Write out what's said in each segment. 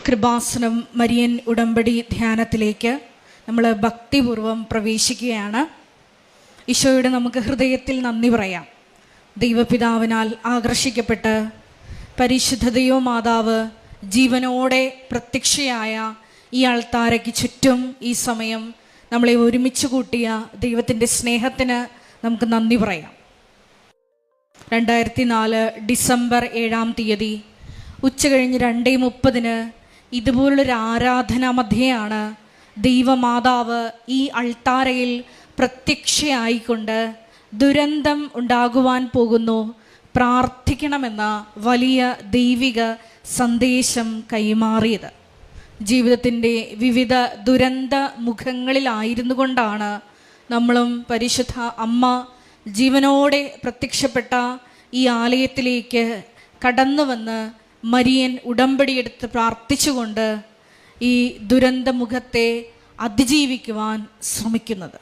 Kripasanam Marian ഉടമ്പടി ധ്യാനത്തിലേക്ക് നമ്മൾ ഭക്തിപൂർവം പ്രവേശിക്കുകയാണ്. ഈശോയുടെ നമുക്ക് ഹൃദയത്തിൽ നന്ദി പറയാം. ദൈവപിതാവിനാൽ ആകർഷിക്കപ്പെട്ട് പരിശുദ്ധ ദൈവമാതാവ് ജീവനോടെ പ്രത്യക്ഷയായ ഈ അൾത്താരയ്ക്ക് ചുറ്റും ഈ സമയം നമ്മളെ ഒരുമിച്ച് കൂട്ടിയ ദൈവത്തിൻ്റെ സ്നേഹത്തിന് നമുക്ക് നന്ദി പറയാം. 2004 ഡിസംബർ 7-ാം തീയതി ഉച്ചകഴിഞ്ഞ് 2:30 ഇതുപോലുള്ളൊരു ആരാധനാ മധ്യയാണ് ദൈവമാതാവ് ഈ അൾത്താരയിൽ പ്രത്യക്ഷയായിക്കൊണ്ട് ദുരന്തം ഉണ്ടാകുവാൻ പോകുന്നു, പ്രാർത്ഥിക്കണമെന്ന വലിയ ദൈവിക സന്ദേശം കൈമാറിയത്. ജീവിതത്തിൻ്റെ വിവിധ ദുരന്ത മുഖങ്ങളിലായിരുന്നു കൊണ്ടാണ് നമ്മളും പരിശുദ്ധ അമ്മ ജീവനോടെ പ്രത്യക്ഷപ്പെട്ട ഈ ആലയത്തിലേക്ക് കടന്നു വന്ന് മരിയൻ ഉടമ്പടിയെടുത്ത് പ്രാർത്ഥിച്ചുകൊണ്ട് ഈ ദുരന്തമുഖത്തെ അതിജീവിക്കുവാൻ ശ്രമിക്കുന്നത്.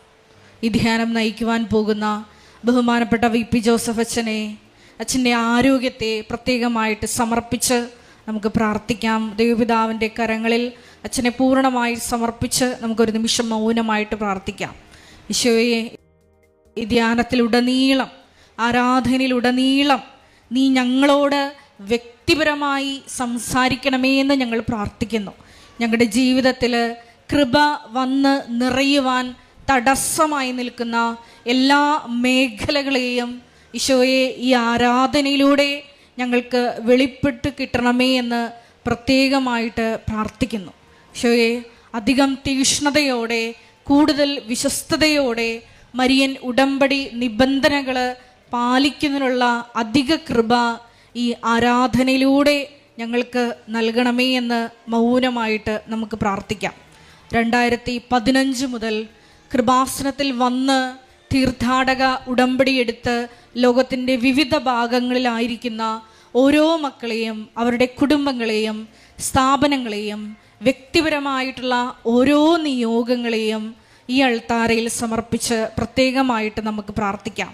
ഈ ധ്യാനം നയിക്കുവാൻ പോകുന്ന ബഹുമാനപ്പെട്ട VP ജോസഫ് അച്ഛൻ്റെ ആരോഗ്യത്തെ പ്രത്യേകമായിട്ട് സമർപ്പിച്ച് നമുക്ക് പ്രാർത്ഥിക്കാം. ദൈവപിതാവിൻ്റെ കരങ്ങളിൽ അച്ഛനെ പൂർണ്ണമായി സമർപ്പിച്ച് നമുക്കൊരു നിമിഷം മൗനമായിട്ട് പ്രാർത്ഥിക്കാം. ഈശോയെ, ഈ ധ്യാനത്തിലുടനീളം, ആരാധനയിലുടനീളം നീ ഞങ്ങളോട് വ്യക്തിപരമായി സംസാരിക്കണമേ എന്ന് ഞങ്ങൾ പ്രാർത്ഥിക്കുന്നു. ഞങ്ങളുടെ ജീവിതത്തിൽ കൃപ വന്ന് നിറയുവാൻ തടസ്സമായി നിൽക്കുന്ന എല്ലാ മേഖലകളെയും ഈശോയെ ഈ ആരാധനയിലൂടെ ഞങ്ങൾക്ക് വെളിപ്പെട്ട് കിട്ടണമേ എന്ന് പ്രത്യേകമായിട്ട് പ്രാർത്ഥിക്കുന്നു. ഈശോയെ, അധികം തീക്ഷ്ണതയോടെ, കൂടുതൽ വിശ്വസ്തയോടെ മരിയൻ ഉടമ്പടി നിബന്ധനകൾ പാലിക്കുന്നതിനുള്ള അധിക കൃപ ഈ ആരാധനയിലൂടെ ഞങ്ങൾക്ക് നൽകണമേ എന്ന് മൗനമായിട്ട് നമുക്ക് പ്രാർത്ഥിക്കാം. 2015 മുതൽ കൃപാസനത്തിൽ വന്ന് തീർത്ഥാടക ഉടമ്പടിയെടുത്ത് ലോകത്തിൻ്റെ വിവിധ ഭാഗങ്ങളിലായിരിക്കുന്ന ഓരോ മക്കളെയും, അവരുടെ കുടുംബങ്ങളെയും, സ്ഥാപനങ്ങളെയും, വ്യക്തിപരമായിട്ടുള്ള ഓരോ നിയോഗങ്ങളെയും ഈ അൾത്താരയിൽ സമർപ്പിച്ച് പ്രത്യേകമായിട്ട് നമുക്ക് പ്രാർത്ഥിക്കാം.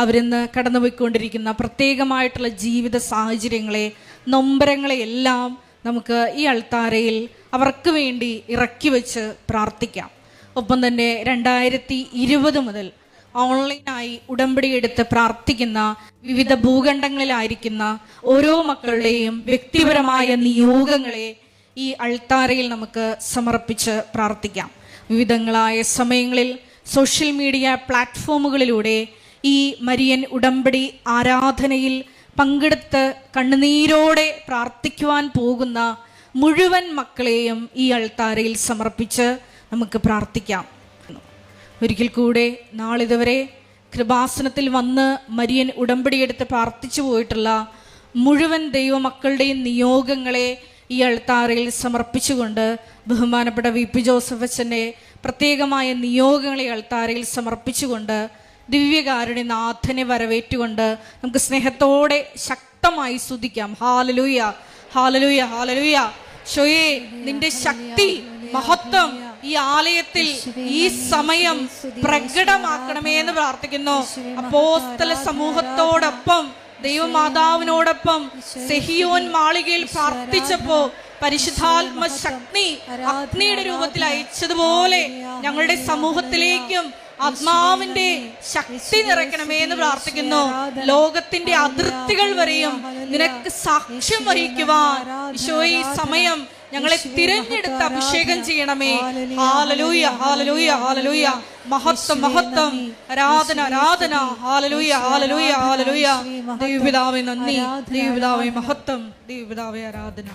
അവരിന്ന് കടന്നുപോയിക്കൊണ്ടിരിക്കുന്ന പ്രത്യേകമായിട്ടുള്ള ജീവിത സാഹചര്യങ്ങളെ, നൊമ്പരങ്ങളെ എല്ലാം നമുക്ക് ഈ അൾത്താരയിൽ അവർക്ക് വേണ്ടി ഇറക്കി വെച്ച് പ്രാർത്ഥിക്കാം. ഒപ്പം തന്നെ 2020 മുതൽ ഓൺലൈനായി ഉടമ്പടിയെടുത്ത് പ്രാർത്ഥിക്കുന്ന വിവിധ ഭൂഖണ്ഡങ്ങളിലായിരിക്കുന്ന ഓരോ മക്കളുടെയും വ്യക്തിപരമായ നിയോഗങ്ങളെ ഈ അൾത്താരയിൽ നമുക്ക് സമർപ്പിച്ച് പ്രാർത്ഥിക്കാം. വിവിധങ്ങളായ സമയങ്ങളിൽ സോഷ്യൽ മീഡിയ പ്ലാറ്റ്ഫോമുകളിലൂടെ ഈ മരിയൻ ഉടമ്പടി ആരാധനയിൽ പങ്കെടുത്ത് കണ്ണുനീരോടെ പ്രാർത്ഥിക്കുവാൻ പോകുന്ന മുഴുവൻ മക്കളെയും ഈ അൾത്താരയിൽ സമർപ്പിച്ച് നമുക്ക് പ്രാർത്ഥിക്കാം. ഒരിക്കൽ കൂടെ നാളിതുവരെ കൃപാസനത്തിൽ വന്ന് മരിയൻ ഉടമ്പടിയെടുത്ത് പ്രാർത്ഥിച്ചു പോയിട്ടുള്ള മുഴുവൻ ദൈവമക്കളുടെയും നിയോഗങ്ങളെ ഈ അൾത്താരയിൽ സമർപ്പിച്ചുകൊണ്ട് ബഹുമാനപ്പെട്ട VP ജോസഫ് അച്ഛൻ്റെ പ്രത്യേകമായ നിയോഗങ്ങളെ അൾത്താരയിൽ സമർപ്പിച്ചുകൊണ്ട് ദിവ്യകാരുണ്യനാഥനെ വരവേറ്റുകൊണ്ട് നമുക്ക് സ്നേഹത്തോടെ ശക്തമായി സ്തുതിക്കാം. Hallelujah, hallelujah, hallelujah. ഷോയെ, നിന്റെ ശക്തി, മഹത്വം ഈ ആലയത്തിൽ ഈ സമയം പ്രകടമാക്കണമേ എന്ന് പ്രാർത്ഥിക്കുന്നു. അപ്പോസ്തല സമൂഹത്തോടൊപ്പം, ദൈവമാതാവിനോടൊപ്പം സെഹിയോൻ മാളികയിൽ പ്രാർത്ഥിച്ചപ്പോ പരിശുദ്ധാത്മ ശക്തി അഗ്നിയുടെ രൂപത്തിൽ അയച്ചതുപോലെ ഞങ്ങളുടെ സമൂഹത്തിലേക്കും ആത്മാവിന്റെ ശക്തി നിറയ്ക്കണമേ എന്ന് പ്രാർത്ഥിക്കുന്നു. ലോകത്തിന്റെ അതിർത്തികൾ വരെയും നിനക്ക് സാക്ഷ്യം വഹിക്കുവാൻ ഈശോയെ ഈ സമയം ഞങ്ങളെ തിരഞ്ഞെടുത്ത് അഭിഷേകം ചെയ്യണമേ. Hallelujah, hallelujah, hallelujah. മഹത്വം, മഹത്വം, ആരാധന, ആരാധന. Hallelujah, hallelujah, hallelujah. ദൈവപിതാവേ നന്ദി, ദൈവപിതാവേ മഹത്വം, ദൈവപിതാവേ ആരാധന.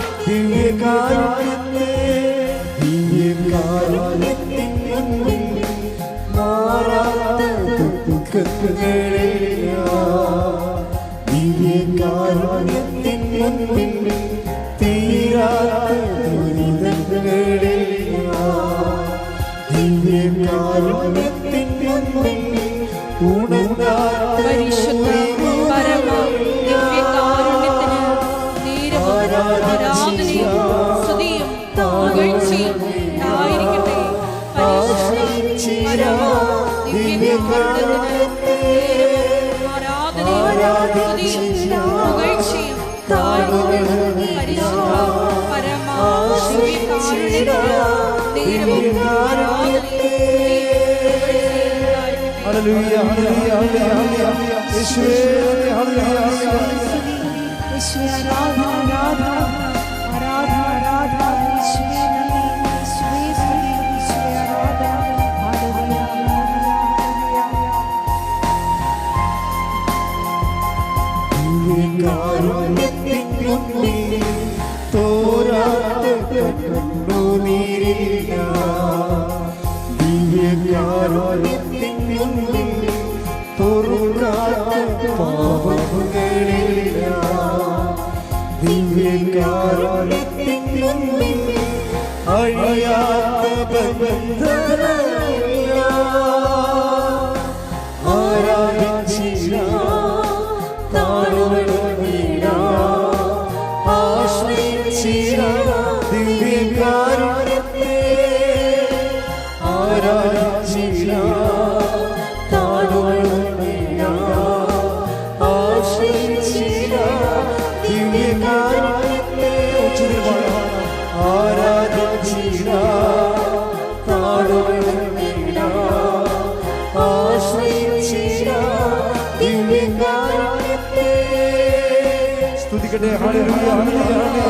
ദിവ്യകാരുണ്യത്തെ ദിവ്യകാരുണ്യത്തിൻ മുൻപിൽ തീരാ പരിശുദ്ധ പരമ ദിവ്യകാരുണ്യത്തിന് നേരവും ആരാധനയും സ്തുതിയും പുകഴ്ചയും ഉണ്ടായിരിക്കട്ടെ. പരിശുദ്ധ പരമ ദിവ്യകാരുണ്യത്തിന് നേരവും ആരാധനയും സ്തുതിയും പുകഴ്ചയും ഉണ്ടായിരിക്കട്ടെ. പരിശുദ്ധ പരമ ദിവ്യകാരുണ്യത്തിന് നേരവും ആരാധനയും Hallelujah, hallelujah, hallelujah, യേശുവേ hallelujah, യേശുവേ ആരാധന ആരാധന ആരാധന യേശുവേ നന്ദി യേശുവേ സ്തുതി യേശുവേ ആരാധന ദിവ്യകാരുണ്യത്തിൻ മുന്നിൽ തോരാത്ത കണ്ണുനീരില്ല. ദിവ്യകാരുണ്യത്തിൻ മുന്നിൽ തോരാത്ത പാപങ്ങളില്ല. ദിവ്യകാരുണ്യത്തിൻ മുന്നിൽ അഴിയാത്ത ബന്ധനമില്ല. ആരാധിച്ചിടാം, ആശ്രയിച്ചിടാം ദിവ്യകാരുണ്യത്തെ. ആരാധിച്ചിടാം, ആശ്രയിച്ചിടാം ദിവ്യകാരുണ്യത്തെ. സ്തുതിക്കട്ടെ. ഹല്ലേലൂയ, ഹല്ലേലൂയ,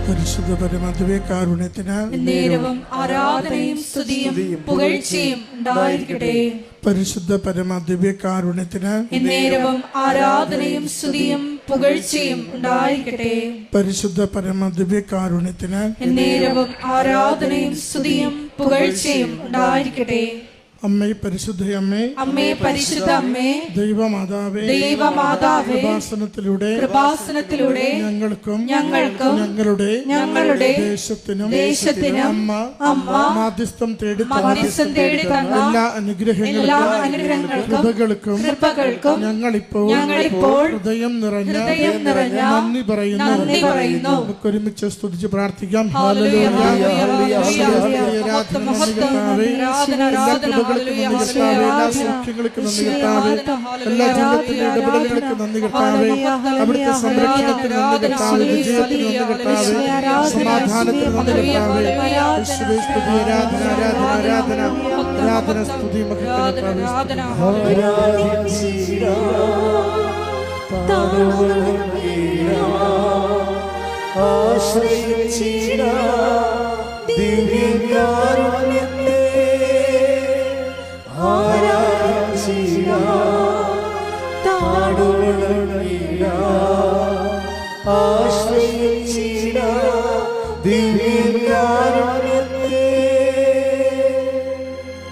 പരിശുദ്ധ പരമദിവ്യകാരുണ്യത്തിന് നേരവും ആരാധനയും സ്തുതിയും പുകഴ്ചയും ഉണ്ടായിരിക്കട്ടെ. പരിശുദ്ധ പരമദിവ്യകാരുണ്യത്തിന് നേരവും ആരാധനയും സ്തുതിയും പുകഴ്ചയും ഉണ്ടായിരിക്കട്ടെ. പരിശുദ്ധ പരമദിവ്യകാരുണ്യത്തിന് നേരവും ആരാധനയും സ്തുതിയും പുകഴ്ചയും ഉണ്ടായിരിക്കട്ടെ. അമ്മേ പരിശുദ്ധ അമ്മേ, അമ്മേ പരിശുദ്ധ അമ്മേ, ദൈവമാതാവേ, ദൈവമാതാവേ, കൃപാസനത്തിലൂടെ ഞങ്ങൾക്കും ഞങ്ങളുടെ ദേശത്തിനും അമ്മ മാധ്യസ്ഥം തേടി തന്ന എല്ലാ അനുഗ്രഹങ്ങൾക്കും കൃപകൾക്കും ഞങ്ങളിപ്പോൾ ഹൃദയം നിറഞ്ഞ നന്ദി പറയുന്നു. നമുക്ക് ഒരുമിച്ച് സ്തുതിച്ച് പ്രാർത്ഥിക്കാം. ഹല്ലേലൂയ, എല്ലാ സൗഖ്യങ്ങൾക്ക് നന്ദി കർത്താവേ, എല്ലാ ജീവിതത്തിന്റെ ഇടപെടലുകൾക്ക് നന്ദി കർത്താവേ, അവിടുത്തെ സംരക്ഷണത്തിന് നന്ദി കർത്താവേ, വിജയത്തിന് നന്ദി കർത്താവേ, സമാധാനത്തിന് നന്ദി കർത്താവേ. യേശുവേ സ്തുതി, ആരാധന ആരാധന ആരാധന ആരാധന സ്തുതി മഹത്വം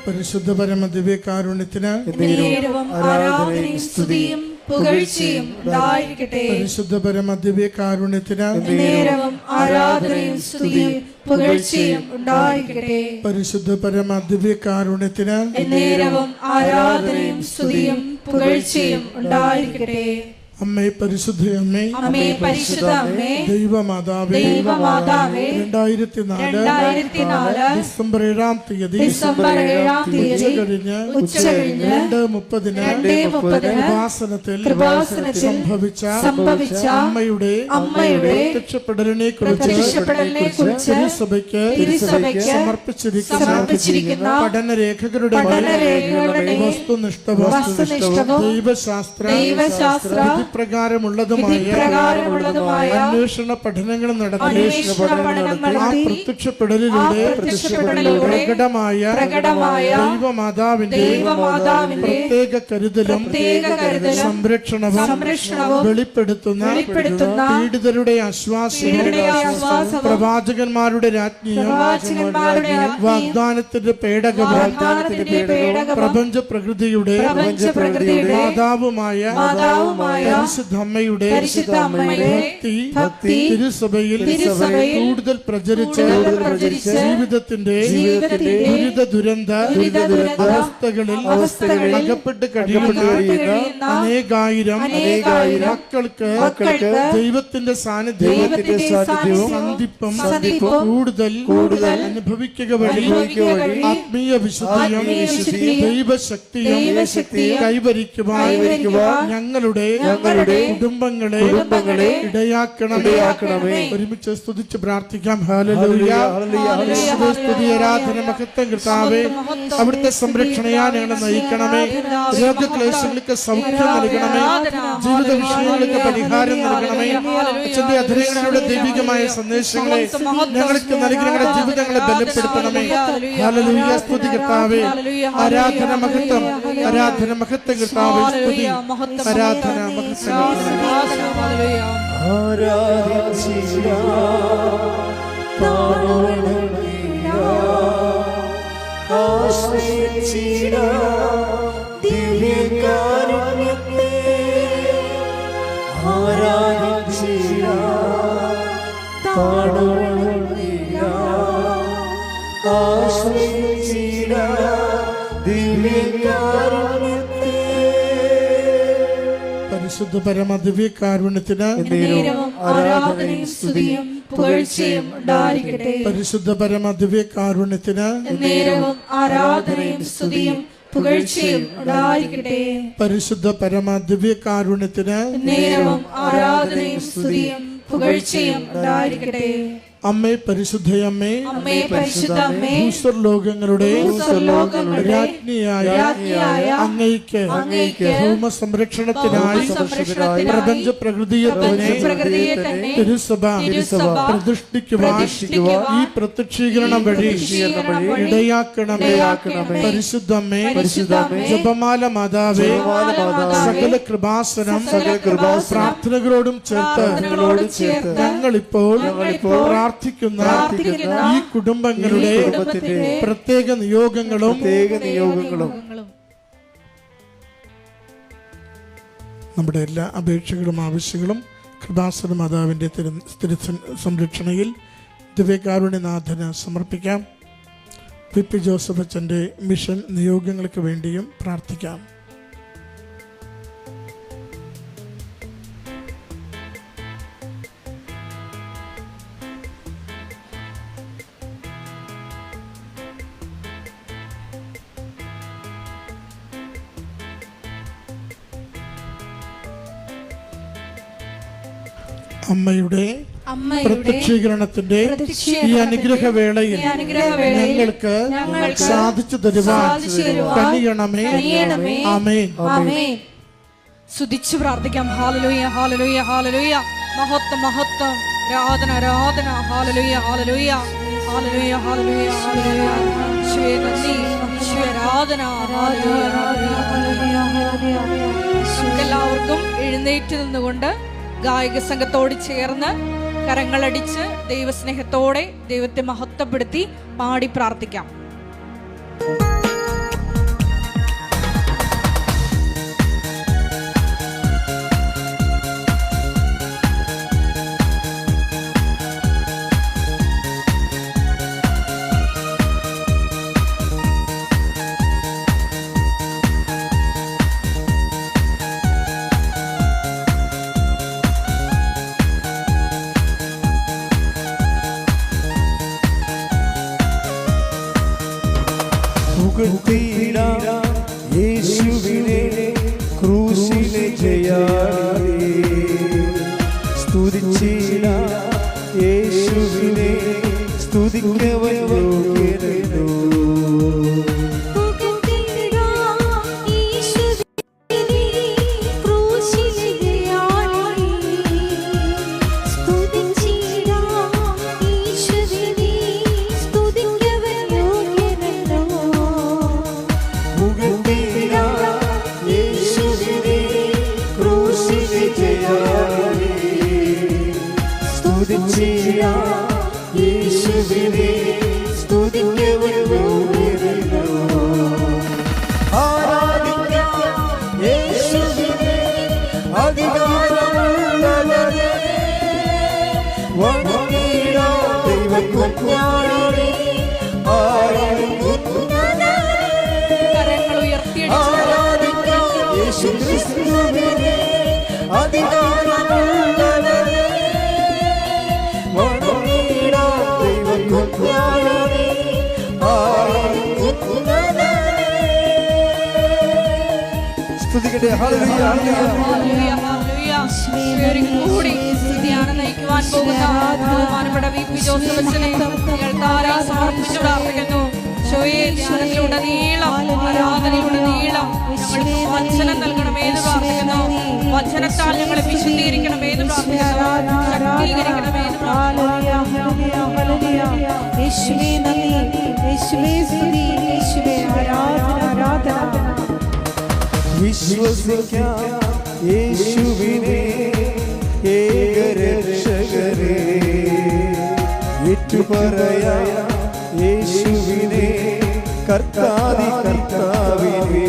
പരിശുദ്ധ പരമദിവ്യകാരുണ്യത്തിന് ആരാധനയും സ്തുതിയും പുകഴ്ചയും ഉണ്ടായിരിക്കട്ടെ. പരിശുദ്ധ പരമദിവ്യകാരുണ്യത്തിന് ആരാധനയും സ്തുതിയും പുകഴ്ചയും ഉണ്ടായിരിക്കട്ടെ. പരിശുദ്ധ പരമദിവ്യകാരുണ്യത്തിന് ആരാധനയും സ്തുതിയും പുകഴ്ചയും ഉണ്ടായിരിക്കട്ടെ. അമ്മേ പരിശുദ്ധ അമ്മേ, അമ്മേ പരിശുദ്ധ അമ്മേ, ദൈവമാതാവേ, 2024 ഡിസംബർ 7-ാം തീയതി ഉച്ചകഴിഞ്ഞ് 2:30 കൃപാസനത്തിൽ സംഭവിച്ച അമ്മയുടെ പ്രത്യക്ഷപ്പെടലിനെ കുറിച്ച് തിരുസഭയ്ക്ക് സമർപ്പിച്ചിരിക്കുന്ന പഠനരേഖകളുടെ വസ്തുനിഷ്ഠവും ദൈവശാസ്ത്ര വിധിപ്രകാരമുള്ളതുമായ അന്വേഷണ പഠനങ്ങൾ നടത്തി ആ പ്രത്യക്ഷപ്പെടലിലൂടെ പ്രകടമായ ദൈവമാതാവിന്റെ പ്രത്യേക കരുതലും സംരക്ഷണവും വെളിപ്പെടുത്തുന്ന പീഡിതരുടെ ആശ്വാസവും പ്രവാചകന്മാരുടെ രാജ്ഞിയും വാഗ്ദാനത്തിന്റെ പേടകവും പ്രപഞ്ച പ്രകൃതിയുടെ മാതാവുമായ പരിശുദ്ധമ്മയുടെ ഭക്തി തിരുസഭയിൽ കൂടുതൽ പ്രചരിച്ച് ജീവിതത്തിന്റെ ദുരിത ദുരന്ത അവസ്ഥകളിൽ അകപ്പെട്ട് കഴിയുന്ന അനേകായിരം മക്കൾക്ക് ദൈവത്തിന്റെ സാന്നിധ്യവും സന്ധിപ്പും കൂടുതൽ അനുഭവിക്കുക വഴി ആത്മീയ വിശുദ്ധിയും ദൈവശക്തിയും കൈവരിക്കുവാൻ ഞങ്ങളുടെ കുടുംബങ്ങളെ ഇടയാക്കണമേ. ഒരുമിച്ച് സ്തുതിച്ച് പ്രാർത്ഥിക്കാം. ഹല്ലേലൂയ. സ്തുതി, ആരാധന, മഹത്വം കർത്താവേ. അവിടുത്തെ സംരക്ഷണയാൽ ഞങ്ങളെ നയിക്കണമേ. രോഗക്ലേശങ്ങൾക്ക് സൗഖ്യം നൽകണമേ. ജീവിത വിഷയങ്ങൾക്ക് പരിഹാരം നൽകണമേ. അച്ഛന്റെ അധരങ്ങളുടെ ദൈവികമായ സന്ദേശങ്ങളെ ഞങ്ങൾക്ക് നൽകി ഞങ്ങളുടെ ജീവിതങ്ങളെ ബലപ്പെടുത്തണമേ. ഹല്ലേലൂയ. സ്തുതി കർത്താവേ. ആരാധന, മഹത്വം, ആരാധന, മഹത്വം കർത്താവേ. സ്തുതി, ആരാധന, മഹത്വം. പരിശുദ്ധ പരമ ദിവ്യകാരുണ്യത്തിന് ആരാധനയും സ്തുതിയും പുകഴ്ചയും ഉണ്ടായിരിക്കട്ടെ. പരിശുദ്ധ പരമ ദിവ്യകാരുണ്യത്തിന് ആരാധനയും സ്തുതിയും പുകഴ്ചയും ഉണ്ടായിരിക്കട്ടെ. പരിശുദ്ധ പരമ ദിവ്യകാരുണ്യത്തിന് ആരാധനയും സ്തുതിയും പുകഴ്ചയും ഉണ്ടായിരിക്കട്ടെ. അമ്മേ പരിശുദ്ധയമ്മേ, അമ്മേ പരിശുദ്ധമ്മേ, ഭൂസ്വർലോകങ്ങളുടെ രാജ്ഞിയായ അങ്ങയ്ക്ക് ഭൗമ സംരക്ഷണത്തിനായി പ്രപഞ്ച പ്രകൃതിയെ തന്നെ തിരുസഭ പ്രതിഷ്ഠിക്കുവാൻ ഈ പ്രത്യക്ഷീകരണം വഴി ഇടയാക്കണമേ. പരിശുദ്ധമ്മേ, ജപമാല മാതാവേ, സകല കൃപാസനം പ്രാർത്ഥനകളോടും ചേർത്ത് ഞങ്ങളിപ്പോൾ പ്രാർത്ഥിക്കുന്ന ഈ കുടുംബങ്ങളുടെ പ്രത്യേക നിയോഗങ്ങളും നമ്മുടെ എല്ലാ അപേക്ഷകളും ആവശ്യങ്ങളും കൃപാസന മാതാവിന്റെ സംരക്ഷണയിൽ ദിവ്യകാരുണ്യനാഥന് സമർപ്പിക്കാം. പി ജോസഫ് അച്ഛൻ്റെ മിഷൻ നിയോഗങ്ങൾക്ക് വേണ്ടിയും പ്രാർത്ഥിക്കാം. അമ്മയുടെ പ്രത്യക്ഷീകരണത്തിന്റെ ഈ അനുഗ്രഹവേളയിൽ ഞങ്ങൾക്ക് സാധിച്ചു തരുവാൻ കഴിയണമേ. ആമേൻ. സ്തുതിച്ചു പ്രാർത്ഥിക്കാം. ഹല്ലേലൂയ, ഹല്ലേലൂയ, ഹല്ലേലൂയ. മഹത്വം, മഹത്വം, ആരാധന, ആരാധന. ഹല്ലേലൂയ, ഹല്ലേലൂയ, ഹല്ലേലൂയ, ഹല്ലേലൂയ, ഹല്ലേലൂയ. ഈശോയെ നന്ദി, ഈശോയെ ആരാധന. എല്ലാവർക്കും എഴുന്നേറ്റ് നിന്നുകൊണ്ട് ഗായക സംഘത്തോട് ചേർന്ന് കരങ്ങളടിച്ച് ദൈവസ്നേഹത്തോടെ ദൈവത്തെ മഹത്വപ്പെടുത്തി പാടി പ്രാർത്ഥിക്കാം. യേശുവിനെ ക്രൂശിലെ ജയാളി സ്തുതിച്ചിടാം. യേശുവിനെ സ്തുതിക്കവൻ യോഗ്യനല്ലോ. ക്രൂശിലെ ജയാളി സ്തുതിക്കട്ടെ. ഹല്ലേലൂയ, ഹല്ലേലൂയ. കൂടി ധ്യാനം നയിക്കുവാൻ പോകുന്ന ബഹുമാനപ്പെട്ട വി പി ജോസഫ് അച്ഛനെ ഞങ്ങൾക്കാരാ സമർപ്പിച്ചു പ്രാർത്ഥിക്കുന്നു. ധ്യാനത്തിലുടനീളം ആരാധനയിലുടനീളം ഞങ്ങൾക്ക് വചനം നൽകണമേന്ന് പ്രാർത്ഥിക്കുന്നു. വചനത്താൽ ഞങ്ങളെ വിശുദ്ധീകരിക്കണമേന്ന് പ്രാർത്ഥിക്കുന്നു. ശക്തീകരിക്കണമേന്ന് വിശ്വസിക്കാം യേശുവിനെ ഏകരക്ഷകരെ, ഏറ്റുപറയാം യേശുവിനെ കർത്താവി കർത്താവിനെ.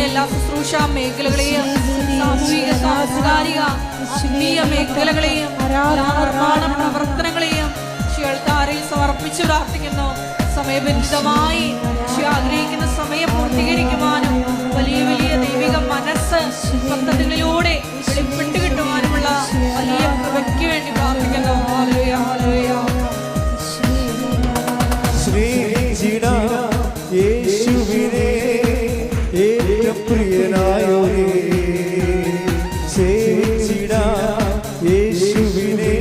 എല്ലാ ശുശ്രൂഷ മേഖലകളെയും സാമൂഹിക സാംസ്കാരിക ആത്മീയ മേഖലകളെയും നിർമ്മാണ പ്രവർത്തനങ്ങളെയും ഷിയൾക്കാരിൽ സമർപ്പിച്ചു പ്രാർത്ഥിക്കുന്നു. സമയബന്ധിതമായി ആഗ്രഹിക്കുന്ന സമയം പൂർത്തീകരിക്കുവാനും വലിയ വലിയ ദൈവിക മനസ്സ് പദ്ധതികളിലൂടെ വെളിപ്പെട്ട് കിട്ടുവാനുമുള്ള വലിയ കൃപയ്ക്ക് വേണ്ടി പ്രാർത്ഥിക്കുന്നു. Hallelujah, hallelujah. യേശുവിനെ ഏറ്റവും പ്രിയനായോരേ, സേവിച്ചിടാം യേശുവിനെ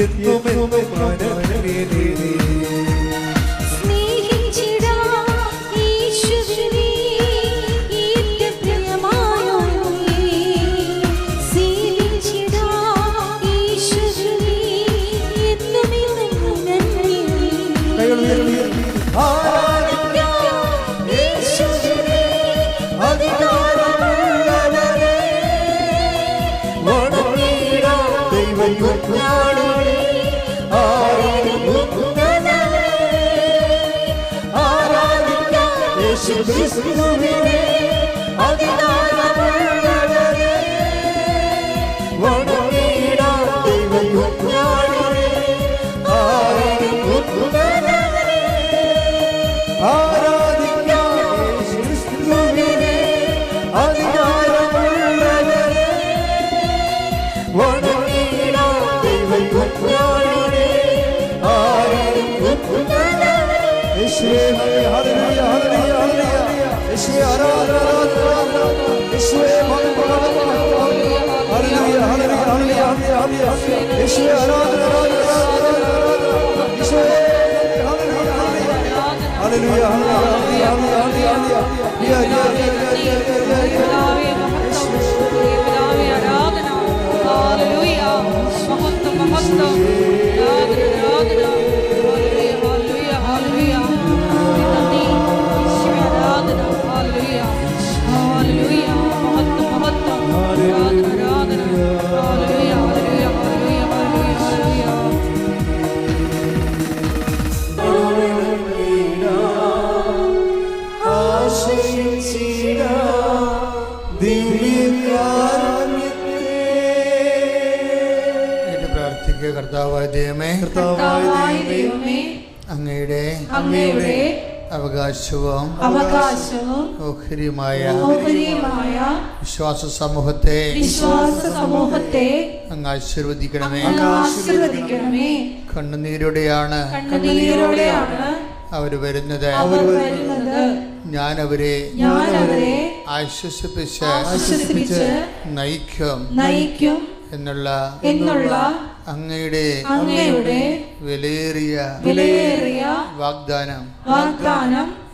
എന്നുമെന്നും മനമേലേ. കർത്താവായ ദൈവമേ, അങ്ങയുടെ അവകാശവും ഓഹരിയുമായ വിശ്വാസ സമൂഹത്തെ അങ്ങ് ആശീർവദിക്കണമേ. കണ്ണുനീരോടെയാണ് അവർ വരുന്നത്. ഞാൻ അവരെ ആശ്വസിപ്പിച്ച് നയിക്കും എന്നുള്ള അങ്ങയുടെ വിലയേറിയ വാഗ്ദാനം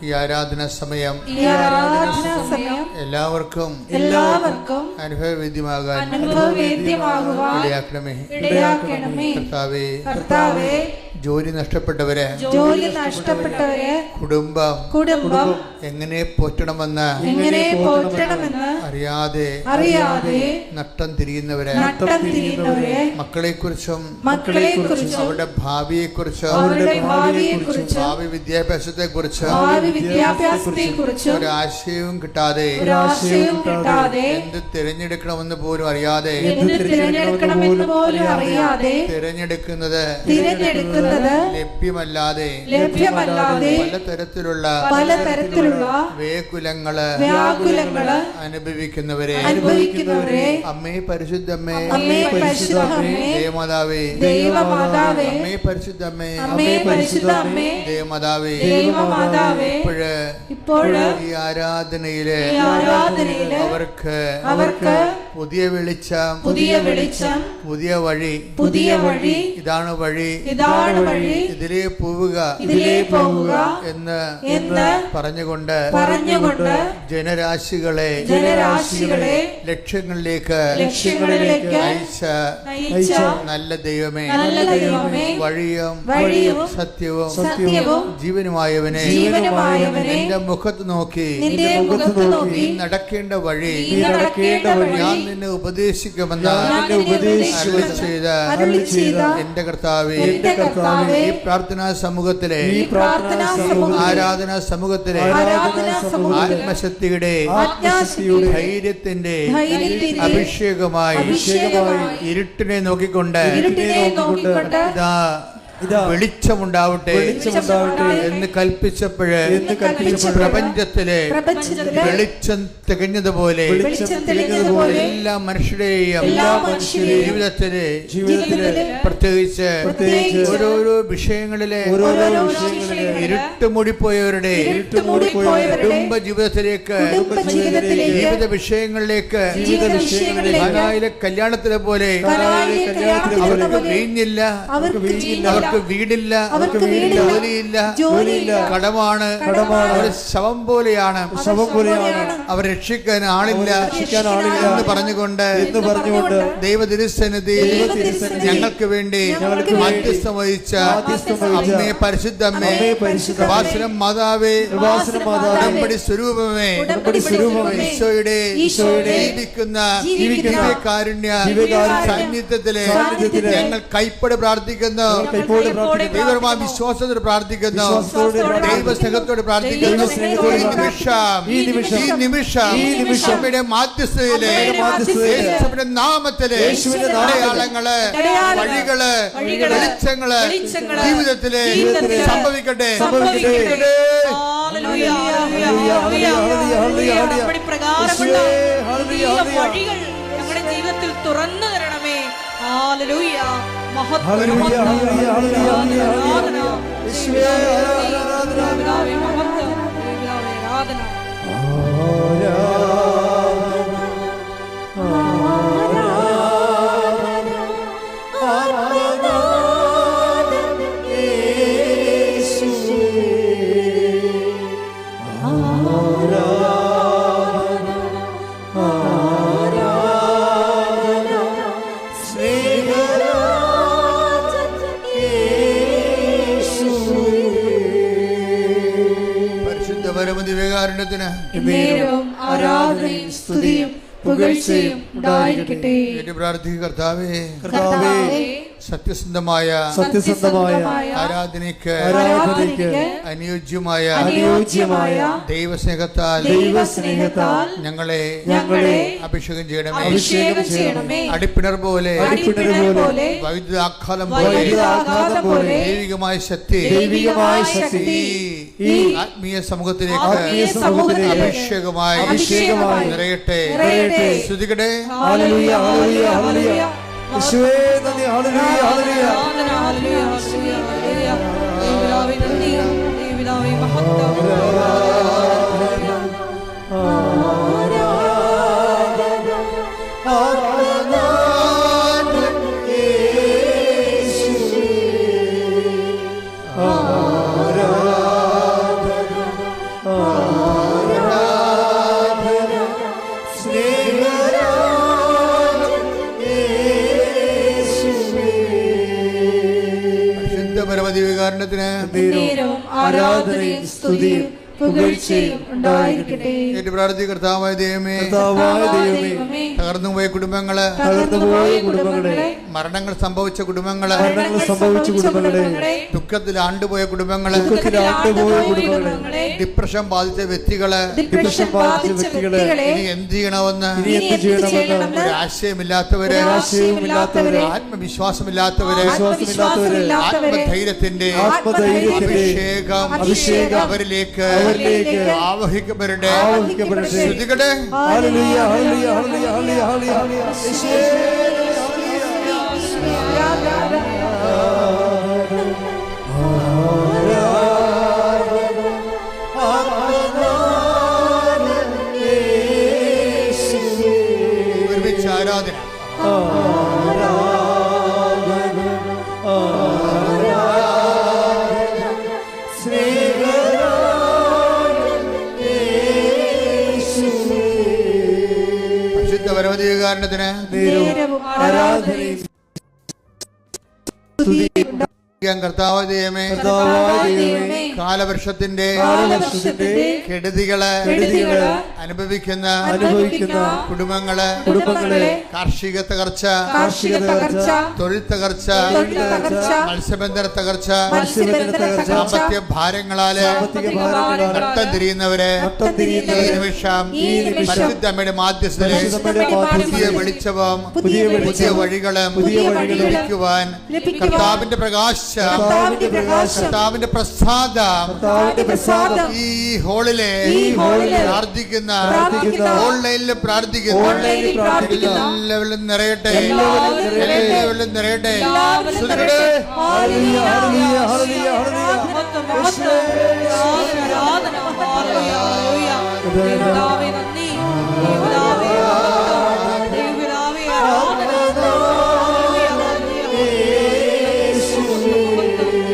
ഈ ആരാധന സമയം എല്ലാവർക്കും അനുഭവവേദ്യമാകാൻ ഇടയാക്കണമേ. കർത്താവേ, ജോലി നഷ്ടപ്പെട്ടവരെ കുടുംബം എങ്ങനെ പോറ്റണമെന്ന് അറിയാതെ നട്ടം തിരിയുന്നവരെ മക്കളെക്കുറിച്ചും അവരുടെ ഭാവിയെക്കുറിച്ചും ഭാവി വിദ്യാഭ്യാസത്തെക്കുറിച്ചും ഒരാശയവും കിട്ടാതെ എന്ത് തിരഞ്ഞെടുക്കണമെന്ന് പോലും അറിയാതെ തിരഞ്ഞെടുക്കുന്നത് ലഭ്യമല്ലാതെ പലതരത്തിലുള്ള വേകുലങ്ങള് അനുഭവിക്കുന്നവരെ അമ്മേ പരിശുദ്ധമ്മേ, ദേവമാതാവേ, അമ്മേ പരിശുദ്ധമ്മേ, ദേവമാതാവേ, ഇപ്പോഴ് ഈ ആരാധനയില് അവർക്ക് പുതിയ വെളിച്ചം, പുതിയ വഴി, ഇതാണ് വഴി, ഇതിലേ പോവുക എന്ന് പറഞ്ഞുകൊണ്ട് ജനരാശികളെ ലക്ഷ്യങ്ങളിലേക്ക് അയച്ച നല്ല ദൈവമേ, വഴിയും സത്യവും ജീവനുമായവനെ, നിന്റെ മുഖത്ത് നോക്കി നടക്കേണ്ട വഴി ഞാൻ നിന്നെ ഉപദേശിക്കുമെന്ന് അരുളി ചെയ്ത എന്റെ കർത്താവേ, ഈ പ്രാർത്ഥനാ സമൂഹത്തിലെ ആരാധനാ സമൂഹത്തിലെ ആത്മശക്തിയുടെ ധൈര്യത്തിന്റെ അഭിഷേകമായി ഇരുട്ടിനെ നോക്കിക്കൊണ്ട് ഇതാ വെളിച്ചമുണ്ടാവട്ടെ എന്ന് കൽപ്പിച്ചപ്പോഴ് പ്രപഞ്ചത്തിലെ വെളിച്ചം തികഞ്ഞതുപോലെ എല്ലാ മനുഷ്യരുടെയും ജീവിതത്തിലെ പ്രത്യേകിച്ച് ഓരോരോ വിഷയങ്ങളിലെ ഇരുട്ട് മൂടിപ്പോയവരുടെ കുടുംബ ജീവിതത്തിലേക്ക്, ജീവിത വിഷയങ്ങളിലേക്ക്, കല്യാണത്തിലെ പോലെ അവർക്ക് വീഞ്ഞില്ല, അവർക്ക് വീടില്ല, ജോലിയില്ല, കടമാണ്, അവർ ശവം പോലെയാണ്, അവർ രക്ഷിക്കാൻ ആളില്ല എന്ന് പറഞ്ഞുകൊണ്ട് ദൈവതിരുസന്നിധി ഞങ്ങൾക്ക് വേണ്ടി മധ്യസ്ഥം വഹിച്ച അമ്മേ പരിശുദ്ധമ്മേ, കൃപാസനം മാതാവേ, ഉടമ്പടി സ്വരൂപമേ, ഈശോയുടെ ജീവിക്കുന്ന ദിവ്യകാരുണ്യ സാന്നിധ്യത്തിലെ ഞങ്ങൾ കൈപ്പടി പ്രാർത്ഥിക്കുന്നു, വിശ്വാസത്തോട് പ്രാർത്ഥിക്കുന്നു, ദൈവസ്നേഹത്തോട് പ്രാർത്ഥിക്കുന്നു. ഈ നിമിഷം അമ്മയുടെ മാധ്യസ്ഥതയിലെ യേശുവിന്റെ നാമത്തിലെ അടയാളങ്ങള്, വഴികള്, വെളിച്ചങ്ങള് ജീവിതത്തിലെ സംഭവിക്കട്ടെ. വഴികൾ ഞങ്ങളുടെ ജീവിതത്തിൽ തുറന്നു തരണമേ. ഹല്ലേലൂയ. ആരാധനയും സ്തുതിയും പുകഴ്ചയും ഉണ്ടായിരിക്കട്ടെ. കർത്താവേ, സത്യസന്ധമായ ആരാധനയ്ക്ക് അനുയോജ്യമായ ദൈവസ്നേഹത്താൽ ഞങ്ങളെ അഭിഷേകം ചെയ്യണമേ. അടിപ്പിണർ പോലെ, വൈദ്യുതാഘാതം പോലെ ദൈവികമായ ശക്തി ഈ ആത്മീയ സമൂഹത്തിലേക്ക് അഭിഷേകമായി നിറയട്ടെ. ശ്രുതികട്ടെ. യേശുവേ നന്ദി. ഹല്ലേലൂയ ഹല്ലേലൂയ. പരമതി വികാരണത്തിന് നേരവും ആരാധനയും സ്തുതിയും പുകഴ്ചയും ഉണ്ടായിരിക്കട്ടെ. ഏറ്റു പ്രാർത്ഥി. കർത്താവായ ദൈവമേ, തകർന്നുപോയ കുടുംബങ്ങള്, മരണങ്ങൾ സംഭവിച്ച കുടുംബങ്ങള്, ദുഃഖത്തിൽ ആണ്ടുപോയ കുടുംബങ്ങള്, ഡിപ്രഷൻ ബാധിച്ച വ്യക്തികള്, ഇനി എന്ത് ചെയ്യണമെന്ന് ഒരു ആശയമില്ലാത്തവര്, ആത്മവിശ്വാസമില്ലാത്തവര്, ആത്മധൈര്യത്തിന്റെ അഭിഷേകം അവരിലേക്ക് ആവഹിക്കപ്പെടട്ടെ. ശ്രുതികടെ ഒരുമിച്ച് ആരാധന. പരമദിവ്യകാരണത്തിന് കർത്താവ് ദൈവമേ, കാലവർഷത്തിന്റെ കെടുതികള് അനുഭവിക്കുന്ന കുടുംബങ്ങള്, കാർഷിക തകർച്ച, തൊഴിൽ തകർച്ച, മത്സ്യബന്ധന തകർച്ച, സാമ്പത്തിക ഭാരങ്ങളാല് നട്ടം തിരിയുന്നവര് ഈ നിമിഷം പരിശുദ്ധമ്മയുടെ മാധ്യസ്ഥതയിൽ പുതിയ വെളിച്ചവും പുതിയ വഴികളും ലഭിക്കുവാൻ കർത്താവിന്റെ പ്രകാശം, കർത്താവിന്റെ പ്രസാദം ഈ ഹോളിലെ പ്രാർത്ഥിക്കുന്ന, ഓൺലൈനിൽ പ്രാർത്ഥിക്കുന്ന എല്ലാവരിലും നിറയട്ടെ, എല്ലാവരിലും നിറയട്ടെ.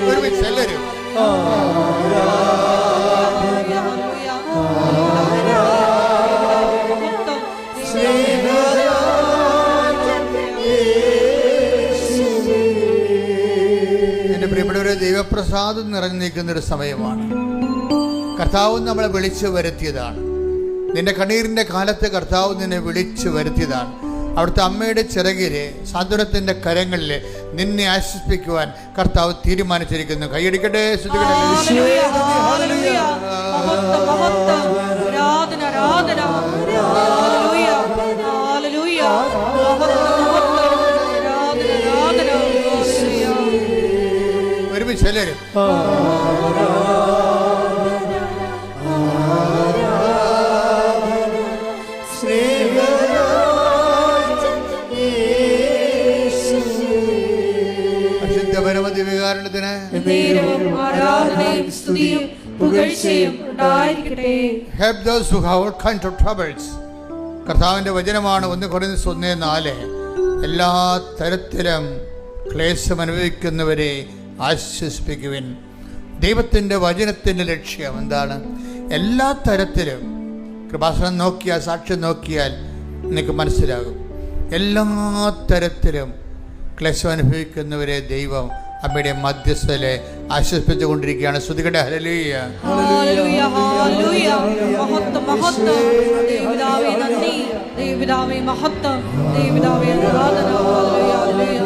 ഒരുമിച്ച് എല്ലാവരും എന്റെ പ്രിയപ്പെട്ടവരെ, ദൈവപ്രസാദം നിറഞ്ഞു നിൽക്കുന്നൊരു സമയമാണ്. കർത്താവ് നമ്മളെ വിളിച്ചു വരുത്തിയതാണ്. നിന്റെ കണ്ണീരിന്റെ കാലത്ത് കർത്താവ് നിന്നെ വിളിച്ചു വരുത്തിയതാണ്. അവിടുത്തെ അമ്മയുടെ ചിറകിലെ സാന്ത്വനത്തിന്റെ കരങ്ങളിൽ നിന്നെ ആശ്വസിപ്പിക്കുവാൻ കർത്താവ് തീരുമാനിച്ചിരിക്കുന്നു. കൈയടിക്കട്ടെ. ഒരുമിച്ച് എല്ലാവരും പരമദിവ്യകാരണത്തിന് help those who have all kinds of troubles. കർത്താവിന്റെ വചനമാണ് 1 കൊരിന്ത്യർ 1:4. എല്ലാ തരത്തിലും ക്ലേശം അനുഭവിക്കുന്നവരെ ആശ്വസിപ്പിക്കുവിൻ. ദൈവത്തിന്റെ വചനത്തിന്റെ ലക്ഷ്യം എന്താണ്? എല്ലാ തരത്തിലും കൃപാസനം നോക്കിയാൽ, സാക്ഷ്യം നോക്കിയാൽ നിനക്ക് മനസ്സിലാകും. എല്ലാ തരത്തിലും ക്ലേശം അനുഭവിക്കുന്നവരെ ദൈവം അമ്മയുടെ മധ്യസ്ഥലെ ആശ്വസിപ്പിച്ചുകൊണ്ടിരിക്കുകയാണ്. ശ്രുതികട്ടെ. ഹല്ലേലൂയ, ഹല്ലേലൂയ, ഹല്ലേലൂയ. മഹത്വം, മഹത്വം. ദൈവപിതാവേ നന്ദി, ദൈവപിതാവേ മഹത്വം, ദൈവപിതാവേ ആരാധന. ഹല്ലേലൂയ, ഹല്ലേലൂയ.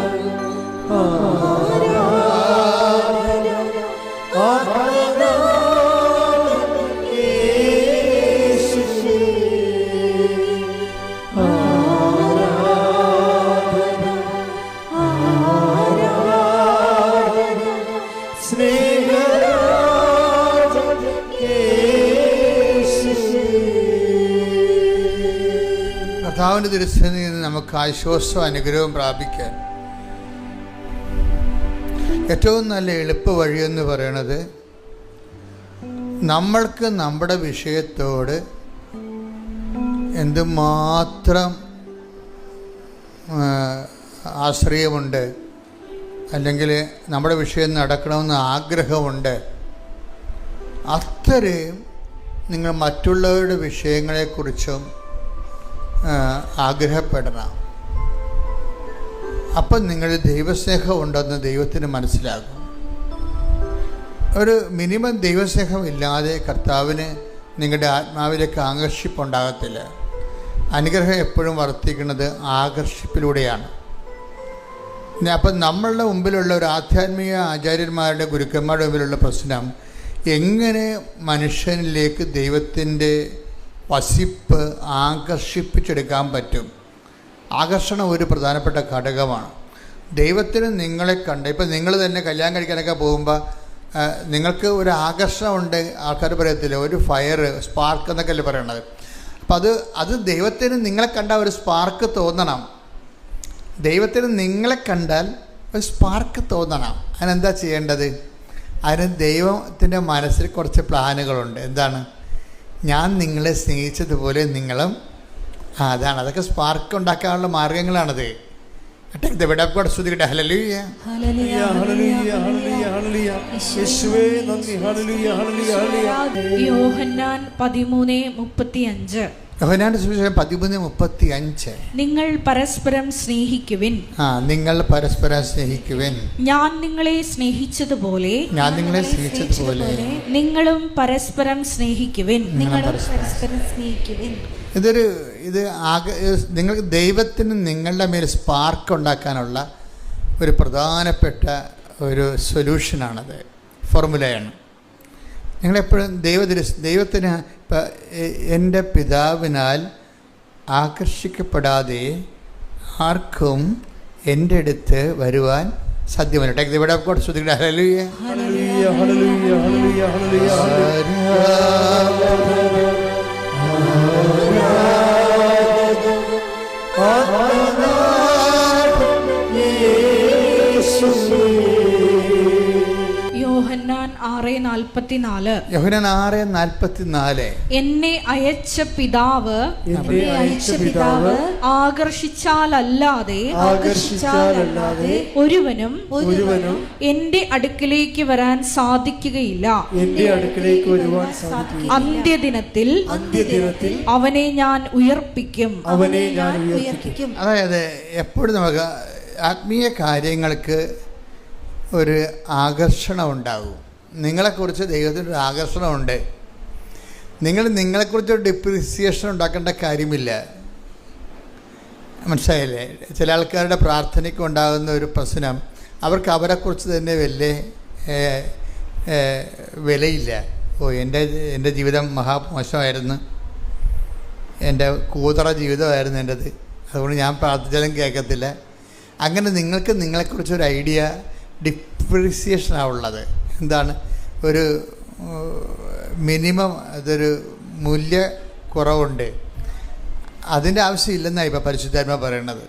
കർത്താവിന്റെ തിരുസന്നിധിയിൽ നിന്ന് നമുക്ക് ആശ്വാസവും അനുഗ്രഹവും പ്രാപിക്കാൻ ഏറ്റവും നല്ല എളുപ്പ വഴിയെന്ന് പറയുന്നത് നമ്മൾക്ക് നമ്മുടെ വിഷയത്തോട് എന്തുമാത്രം ആശ്രയമുണ്ട്, അല്ലെങ്കിൽ നമ്മുടെ വിഷയം നടക്കണമെന്ന് ആഗ്രഹമുണ്ട്, അത്രയും നിങ്ങൾ മറ്റുള്ളവരുടെ വിഷയങ്ങളെക്കുറിച്ചും ആഗ്രഹപ്പെടണം. അപ്പം നിങ്ങൾ ദൈവസ്നേഹം ഉണ്ടെന്ന് ദൈവത്തിന് മനസ്സിലാകും. ഒരു മിനിമം ദൈവസ്നേഹമില്ലാതെ കർത്താവിന് നിങ്ങളുടെ ആത്മാവിലേക്ക് ആകർഷിപ്പുണ്ടാകത്തില്ല. അനുഗ്രഹം എപ്പോഴും വർത്തിക്കുന്നത് ആകർഷിപ്പിലൂടെയാണ്. അപ്പം നമ്മളുടെ മുമ്പിലുള്ള ഒരു ആധ്യാത്മിക ആചാര്യന്മാരുടെ ഗുരുക്കന്മാരുടെ മുമ്പിലുള്ള പ്രശ്നം, എങ്ങനെ മനുഷ്യനിലേക്ക് ദൈവത്തിൻ്റെ വസിപ്പ് ആകർഷിപ്പിച്ചെടുക്കാൻ പറ്റും. ആകർഷണം ഒരു പ്രധാനപ്പെട്ട ഘടകമാണ്. ദൈവത്തിന് നിങ്ങളെ കണ്ട്, ഇപ്പം നിങ്ങൾ തന്നെ കല്യാണം കഴിക്കാനൊക്കെ പോകുമ്പോൾ നിങ്ങൾക്ക് ഒരു ആകർഷണമുണ്ട്. ആൾക്കാർ പറയത്തില്ല, ഒരു ഫയർ, സ്പാർക്ക് എന്നൊക്കെ അല്ലേ പറയണത്. അപ്പം അത് ദൈവത്തിന് നിങ്ങളെ കണ്ടാൽ ഒരു സ്പാർക്ക് തോന്നണം. ദൈവത്തിന് നിങ്ങളെ കണ്ടാൽ ഒരു സ്പാർക്ക് തോന്നണം. അതിനെന്താ ചെയ്യേണ്ടത്? അതിന് ദൈവത്തിൻ്റെ മനസ്സിൽ കുറച്ച് പ്ലാനുകളുണ്ട്. എന്താണ്? ഞാൻ നിങ്ങളെ സ്നേഹിച്ചതുപോലെ നിങ്ങളും. അതാണ്, അതൊക്കെ സ്പാർക്ക് ഉണ്ടാക്കാനുള്ള മാർഗങ്ങളാണത്. യോഹന്നാൻ 13:35. യോഹന്നാന്റെ സുവിശേഷം 13:35. നിങ്ങൾ പരസ്പരം സ്നേഹിക്കുവിൻ. നിങ്ങൾ പരസ്പരം സ്നേഹിക്കുവിൻ. ഞാൻ നിങ്ങളെ സ്നേഹിച്ചതുപോലെ നിങ്ങളും പരസ്പരം സ്നേഹിക്കുവിൻ. നിങ്ങൾക്ക് ദൈവത്തിന് നിങ്ങളുടെ മേൽ സ്പാർക്ക് ഉണ്ടാക്കാനുള്ള ഒരു പ്രധാനപ്പെട്ട ഒരു സൊല്യൂഷനാണത്, ഫോർമുലയാണ്. നിങ്ങളെപ്പോഴും ദൈവത്തിന് ഇപ്പം എൻ്റെ പിതാവിനാൽ ആകർഷിക്കപ്പെടാതെ ആർക്കും എൻ്റെ അടുത്ത് വരുവാൻ സാധ്യമല്ല. Take the word of God. സ്തുതിക്കട്ടെ. ഹല്ലേലൂയ, ഹല്ലേലൂയ, ഹല്ലേലൂയ, ഹല്ലേലൂയ, ഹല്ലേലൂയ. യോഹന്നാൻ 6:44. എന്നെ അയച്ച പിതാവ് ആകർഷിച്ചാലല്ലാതെ ഒരുവനും എന്റെ അടുക്കിലേക്ക് വരാൻ സാധിക്കുകയില്ല. അന്ത്യദിനത്തിൽ അവനെ ഞാൻ ഉയർപ്പിക്കും. അതായത് എപ്പോഴും നമുക്ക് ആത്മീയ കാര്യങ്ങൾക്ക് ഒരു ആകർഷണം ഉണ്ടാകും. നിങ്ങളെക്കുറിച്ച് ദൈവത്തിനൊരു ആകർഷണമുണ്ട്. നിങ്ങളെക്കുറിച്ചൊരു ഡിപ്രിസിയേഷൻ ഉണ്ടാക്കേണ്ട കാര്യമില്ല. മനസ്സിലായില്ലേ? ചില ആൾക്കാരുടെ പ്രാർത്ഥനയ്ക്ക് ഉണ്ടാകുന്ന ഒരു പ്രശ്നം, അവർക്ക് അവരെക്കുറിച്ച് തന്നെ വലിയ വിലയില്ല. എൻ്റെ ജീവിതം മഹാമോശമായിരുന്നു, എൻ്റെ കൂതറ ജീവിതമായിരുന്നു എൻ്റെത്, അതുകൊണ്ട് ഞാൻ പ്രാർത്ഥിച്ചാലും കേൾക്കത്തില്ല. അങ്ങനെ നിങ്ങൾക്ക് നിങ്ങളെക്കുറിച്ചൊരു ഐഡിയ, ഡിപ്രിസിയേഷനാണ് ഉള്ളത്. എന്താണ്? ഒരു മിനിമം, അതൊരു മൂല്യക്കുറവുണ്ട്. അതിൻ്റെ ആവശ്യമില്ലെന്നാണ് ഇപ്പോൾ പരിശുദ്ധാത്മാ പറയണത്.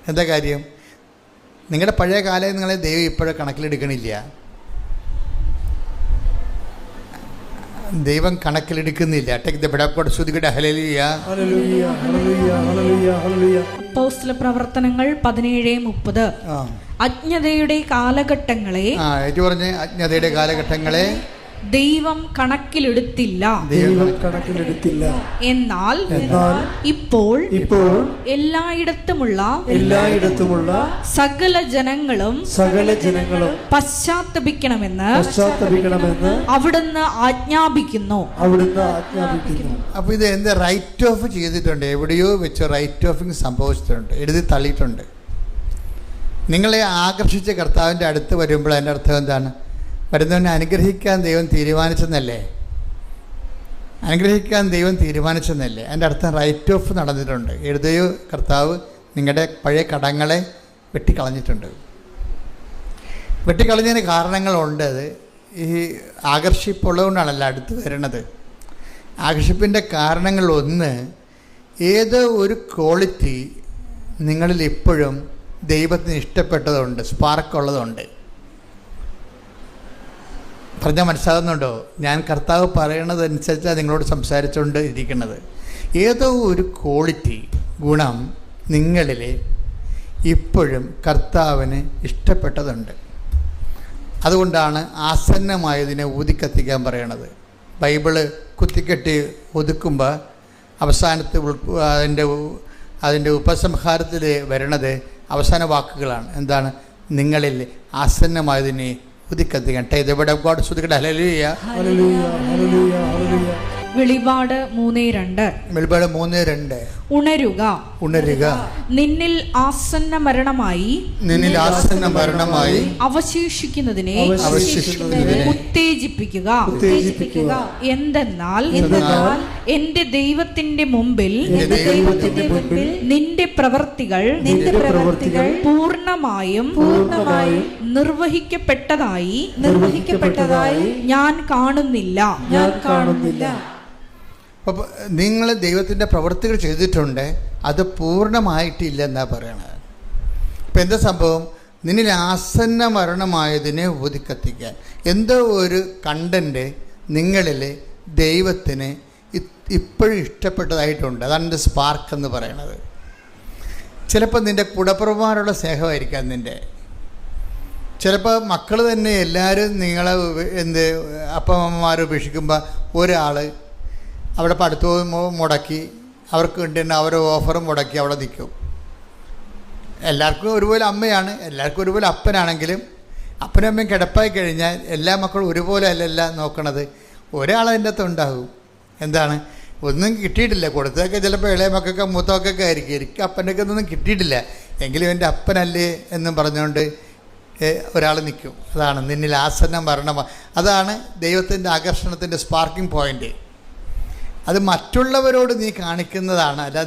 എന്താ കാര്യം? നിങ്ങളുടെ പഴയ കാലം നിങ്ങളെ ദൈവം ഇപ്പോഴും കണക്കിലെടുക്കണില്ല. ദൈവം കണക്കിലെടുക്കുന്നില്ല. അപ്പോസ്തല പ്രവർത്തനങ്ങൾ 17:30. അജ്ഞതയുടെ കാലഘട്ടങ്ങളെ ദൈവം കണക്കിലെടുത്തില്ല. എന്നാൽ ഇപ്പോൾ എല്ലായിടത്തുമുള്ള സകല ജനങ്ങളും പശ്ചാത്തപിക്കണമെന്ന് അവിടുന്ന് ആജ്ഞാപിക്കുന്നു. അപ്പോൾ ഇത് എന്ത് റൈറ്റ് ഓഫ് ചെയ്തിട്ടുണ്ട്? എവിടെയോ വെച്ച് റൈറ്റ് ഓഫിങ് സംഭവിച്ചിട്ടുണ്ട്, എഴുതി തള്ളിയിട്ടുണ്ട്. നിങ്ങളെ ആകർഷിച്ച കർത്താവിൻ്റെ അടുത്ത് വരുമ്പോൾ അതിൻ്റെ അർത്ഥം എന്താണ്? വരുന്നവനെ അനുഗ്രഹിക്കാൻ ദൈവം തീരുമാനിച്ചെന്നല്ലേ? അതിൻ്റെ അർത്ഥം റൈറ്റ് ഓഫ് നടന്നിട്ടുണ്ട്. എഴുതിയോ കർത്താവ് നിങ്ങളുടെ പഴയ കടങ്ങളെ വെട്ടിക്കളഞ്ഞിട്ടുണ്ട്. വെട്ടിക്കളഞ്ഞതിന് കാരണങ്ങളുണ്ട്. അത് ഈ ആകർഷിപ്പുള്ളതുകൊണ്ടാണല്ലോ അടുത്ത് വരണത്. ആകർഷിപ്പിൻ്റെ കാരണങ്ങളൊന്ന്, ഏതോ ഒരു ക്വാളിറ്റി നിങ്ങളിൽ ഇപ്പോഴും ദൈവത്തിന് ഇഷ്ടപ്പെട്ടതുണ്ട്, സ്പാർക്കുള്ളതുണ്ട്. പറഞ്ഞാൽ മനസ്സിലാകുന്നുണ്ടോ? ഞാൻ കർത്താവ് പറയണതനുസരിച്ചാണ് നിങ്ങളോട് സംസാരിച്ചുകൊണ്ട് ഇരിക്കുന്നത്. ഏതോ ഒരു ക്വാളിറ്റി, ഗുണം നിങ്ങളിൽ ഇപ്പോഴും കർത്താവിന് ഇഷ്ടപ്പെട്ടതുണ്ട്. അതുകൊണ്ടാണ് ആസന്നമായതിനെ ഊതിക്കത്തിക്കാൻ പറയണത്. ബൈബിള് കുത്തിക്കെട്ടി ഒതുക്കുമ്പോൾ അവസാനത്തെ അതിൻ്റെ ഉപസംഹാരത്തിൽ വരണത് അവസാന വാക്കുകളാണ്. എന്താണ്? നിങ്ങളിൽ ആസന്നമായതിനെ ഉദിക്കത്തിക്കട്ടെ. ഇത് ഇവിടെ ഗോഡ് ശ്രുതിക്കട്ടെ. ഹല്ലേലൂയ. ഹല്ലേലൂയ ഹല്ലേലൂയ ഹല്ലേലൂയ. വെളിപാട് 3:2. വെളിപാട് 3:2. ഉണരുക, ഉണരുക, നിന്നിൽ ആസന്ന മരണമായി നിന്നിൽ ആസന്ന മരണമായി അവശേഷിക്കുന്നതിനെ അവശേഷിക്കുന്നതിനെ ഉത്തേജിപ്പിക്കുക. ഉത്തേജിപ്പിക്കുക. എന്തെന്നാൽ എന്തെന്നാൽ എന്റെ ദൈവത്തിന്റെ മുമ്പിൽ എന്റെ ദൈവത്തിന്റെ മുമ്പിൽ നിന്റെ പ്രവൃത്തികൾ പൂർണ്ണമായും നിർവഹിക്കപ്പെട്ടതായി ഞാൻ കാണുന്നില്ല. അപ്പോൾ നിങ്ങൾ ദൈവത്തിൻ്റെ പ്രവൃത്തികൾ ചെയ്തിട്ടുണ്ട്, അത് പൂർണ്ണമായിട്ടില്ല എന്നാണ് പറയണത്. ഇപ്പം എന്താ സംഭവം? നിന്നിൽ ആസന്ന മരണമായതിനെ ഊതിക്കത്തിക്കാൻ എന്തോ ഒരു കണ്ടന്റ് നിങ്ങളിൽ ദൈവത്തിന് ഇപ്പോഴും ഇഷ്ടപ്പെട്ടതായിട്ടുണ്ട്. അതാണ് എൻ്റെ സ്പാർക്ക് എന്ന് പറയണത്. ചിലപ്പോൾ നിൻ്റെ കുടപ്പുറമാരുള്ള സ്നേഹമായിരിക്കാം നിൻ്റെ. ചിലപ്പോൾ മക്കൾ തന്നെ എല്ലാവരും നിങ്ങളെ അപ്പമ്മമാർ ഉപേക്ഷിക്കുമ്പോൾ ഒരാൾ അവിടെ പഠിത്തവും മുടക്കി, അവർക്ക് വേണ്ടി അവരെ ഓഫറും മുടക്കി അവിടെ നിൽക്കും. എല്ലാവർക്കും ഒരുപോലെ അമ്മയാണ്, എല്ലാവർക്കും ഒരുപോലെ അപ്പനാണെങ്കിലും അപ്പനും അമ്മയും കിടപ്പായി കഴിഞ്ഞാൽ എല്ലാ മക്കളും ഒരുപോലെ അല്ലല്ല നോക്കണത്. ഒരാളതിൻ്റെ അകത്ത് ഉണ്ടാകും. എന്താണ്? ഒന്നും കിട്ടിയിട്ടില്ല, കൊടുത്തതൊക്കെ ചിലപ്പോൾ ഇളയ മക്കൾക്ക് മൂത്ത മക്കൾക്ക് ആയിരിക്കും. എനിക്ക് അപ്പൻ്റെ ഒക്കെ ഒന്നും കിട്ടിയിട്ടില്ല, എങ്കിലും എൻ്റെ അപ്പനല്ലേ എന്നും പറഞ്ഞുകൊണ്ട് ഒരാൾ നിൽക്കും. അതാണ് നിന്നിൽ ആസന്ന മരണം. അതാണ് ദൈവത്തിൻ്റെ ആകർഷണത്തിൻ്റെ സ്പാർക്കിംഗ് പോയിൻ്റ്. അത് മറ്റുള്ളവരോട് നീ കാണിക്കുന്നതാണ്. അല്ല,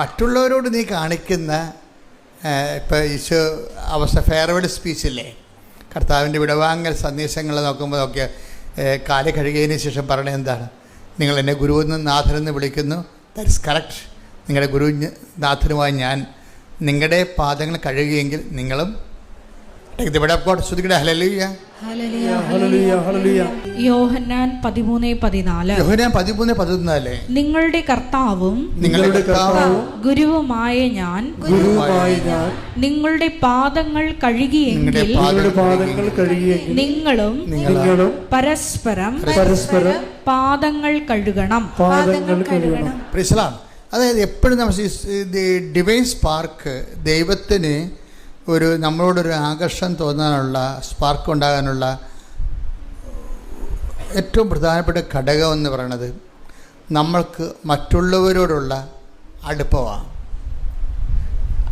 മറ്റുള്ളവരോട് നീ കാണിക്കുന്ന ഇപ്പോൾ ഈശോ ഫെയർവെൽ സ്പീച്ചില്ലേ, കർത്താവിൻ്റെ വിടവാങ്ങൽ സന്ദേശങ്ങൾ നോക്കുമ്പോൾ കാല് കഴുകിയതിന് ശേഷം പറയണത് എന്താണ്? നിങ്ങൾ എന്നെ ഗുരുവെന്നും നാഥനെന്ന് വിളിക്കുന്നു. That is correct. നിങ്ങളുടെ ഗുരു നാഥനുമായി ഞാൻ നിങ്ങളുടെ പാദങ്ങൾ കഴുകിയെങ്കിൽ നിങ്ങളും യോഹന്നാൻ 13:14. നിങ്ങളുടെ കർത്താവും ഗുരുവുമായ ഞാൻ നിങ്ങളുടെ പാദങ്ങൾ കഴുകിയെങ്കിൽ നിങ്ങളും പരസ്പരം പാദങ്ങൾ കഴുകണം. അതായത് എപ്പോഴും നമ്മൾ ഡിവൈൻ സ്പാർക്ക്, ദൈവത്തിന് നമ്മളോടൊരു ആകർഷണം തോന്നാനുള്ള, സ്പാർക്ക് ഉണ്ടാകാനുള്ള ഏറ്റവും പ്രധാനപ്പെട്ട ഘടകം എന്ന് പറയുന്നത് നമ്മൾക്ക് മറ്റുള്ളവരോടുള്ള അടുപ്പമാണ്.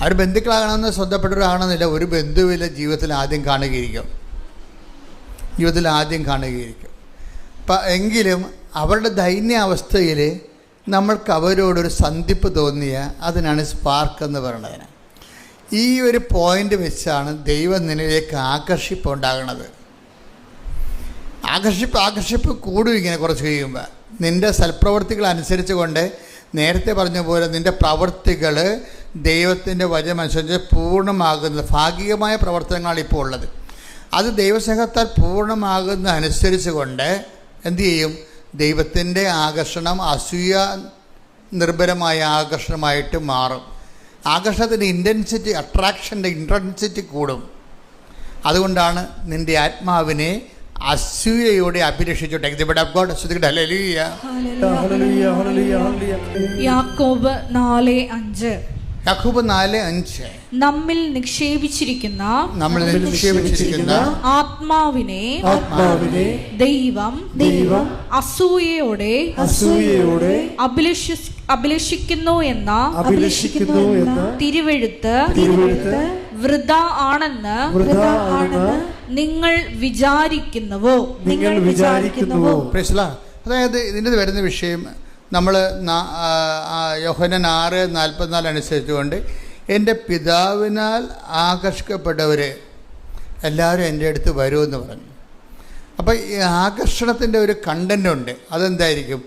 അവർ ബന്ധുക്കളാകണമെന്ന് സ്വന്തപ്പെട്ടവരാകണമെന്നില്ല. ഒരു ബന്ധുവില്ല ജീവിതത്തിൽ ആദ്യം കാണുകയായിരിക്കും. എങ്കിലും അവരുടെ ദൈന്യാവസ്ഥയിൽ നമ്മൾക്ക് അവരോടൊരു സന്ധിപ്പ് തോന്നിയ അതിനാണ് സ്പാർക്ക് എന്ന് പറയുന്നത്. ഈ ഒരു പോയിന്റ് വെച്ചാണ് ദൈവം നിന്നിലേക്ക് ആകർഷിപ്പ് ഉണ്ടാകുന്നത്. ആകർഷിപ്പ് കൂടും ഇങ്ങനെ കുറച്ച് കഴിയുമ്പോൾ. നിൻ്റെ സൽപ്രവർത്തികൾ അനുസരിച്ച് കൊണ്ട് നേരത്തെ പറഞ്ഞ പോലെ നിൻ്റെ പ്രവർത്തികൾ ദൈവത്തിൻ്റെ വചനമനുസരിച്ച് പൂർണ്ണമാകുന്നത്, ഭാഗികമായ പ്രവർത്തനങ്ങളാണ് ഇപ്പോൾ ഉള്ളത്. അത് ദൈവസ്നേഹത്താൽ പൂർണ്ണമാകുന്ന അനുസരിച്ച് കൊണ്ട് എന്തു ചെയ്യും? ദൈവത്തിൻ്റെ ആകർഷണം അസൂയ നിർഭരമായ ആകർഷണമായിട്ട് മാറും. ആകർഷണത്തിൻ്റെ ഇൻറ്റൻസിറ്റി, അട്രാക്ഷൻ്റെ ഇൻറ്റൻസിറ്റി കൂടും. അതുകൊണ്ടാണ് നിൻ്റെ ആത്മാവിനെ അസൂയയോടെ അഭിലഷിച്ചോട്ടെ. യാക്കോബ് 4:5. യാക്കോബ് 4:5. നമ്മിൽ നിക്ഷേപിച്ചിരിക്കുന്ന ആത്മാവിനെ ദൈവം അസൂയയോടെ അഭിലഷിക്കുന്നു എന്ന തിരുവെഴുത്ത് വൃഥ ആണെന്ന് നിങ്ങൾ വിചാരിക്കുന്നുവോ? അതായത് ഇതിൻ്റെ വരുന്ന വിഷയം നമ്മൾ യോഹന്നാൻ 6:44 അനുസരിച്ചുകൊണ്ട് എൻ്റെ പിതാവിനാൽ ആകർഷിക്കപ്പെട്ടവർ എല്ലാവരും എൻ്റെ അടുത്ത് വരുമെന്ന് പറഞ്ഞു. അപ്പോൾ ഈ ആകർഷണത്തിൻ്റെ ഒരു കണ്ടൻ്റ് ഉണ്ട്. അതെന്തായിരിക്കും?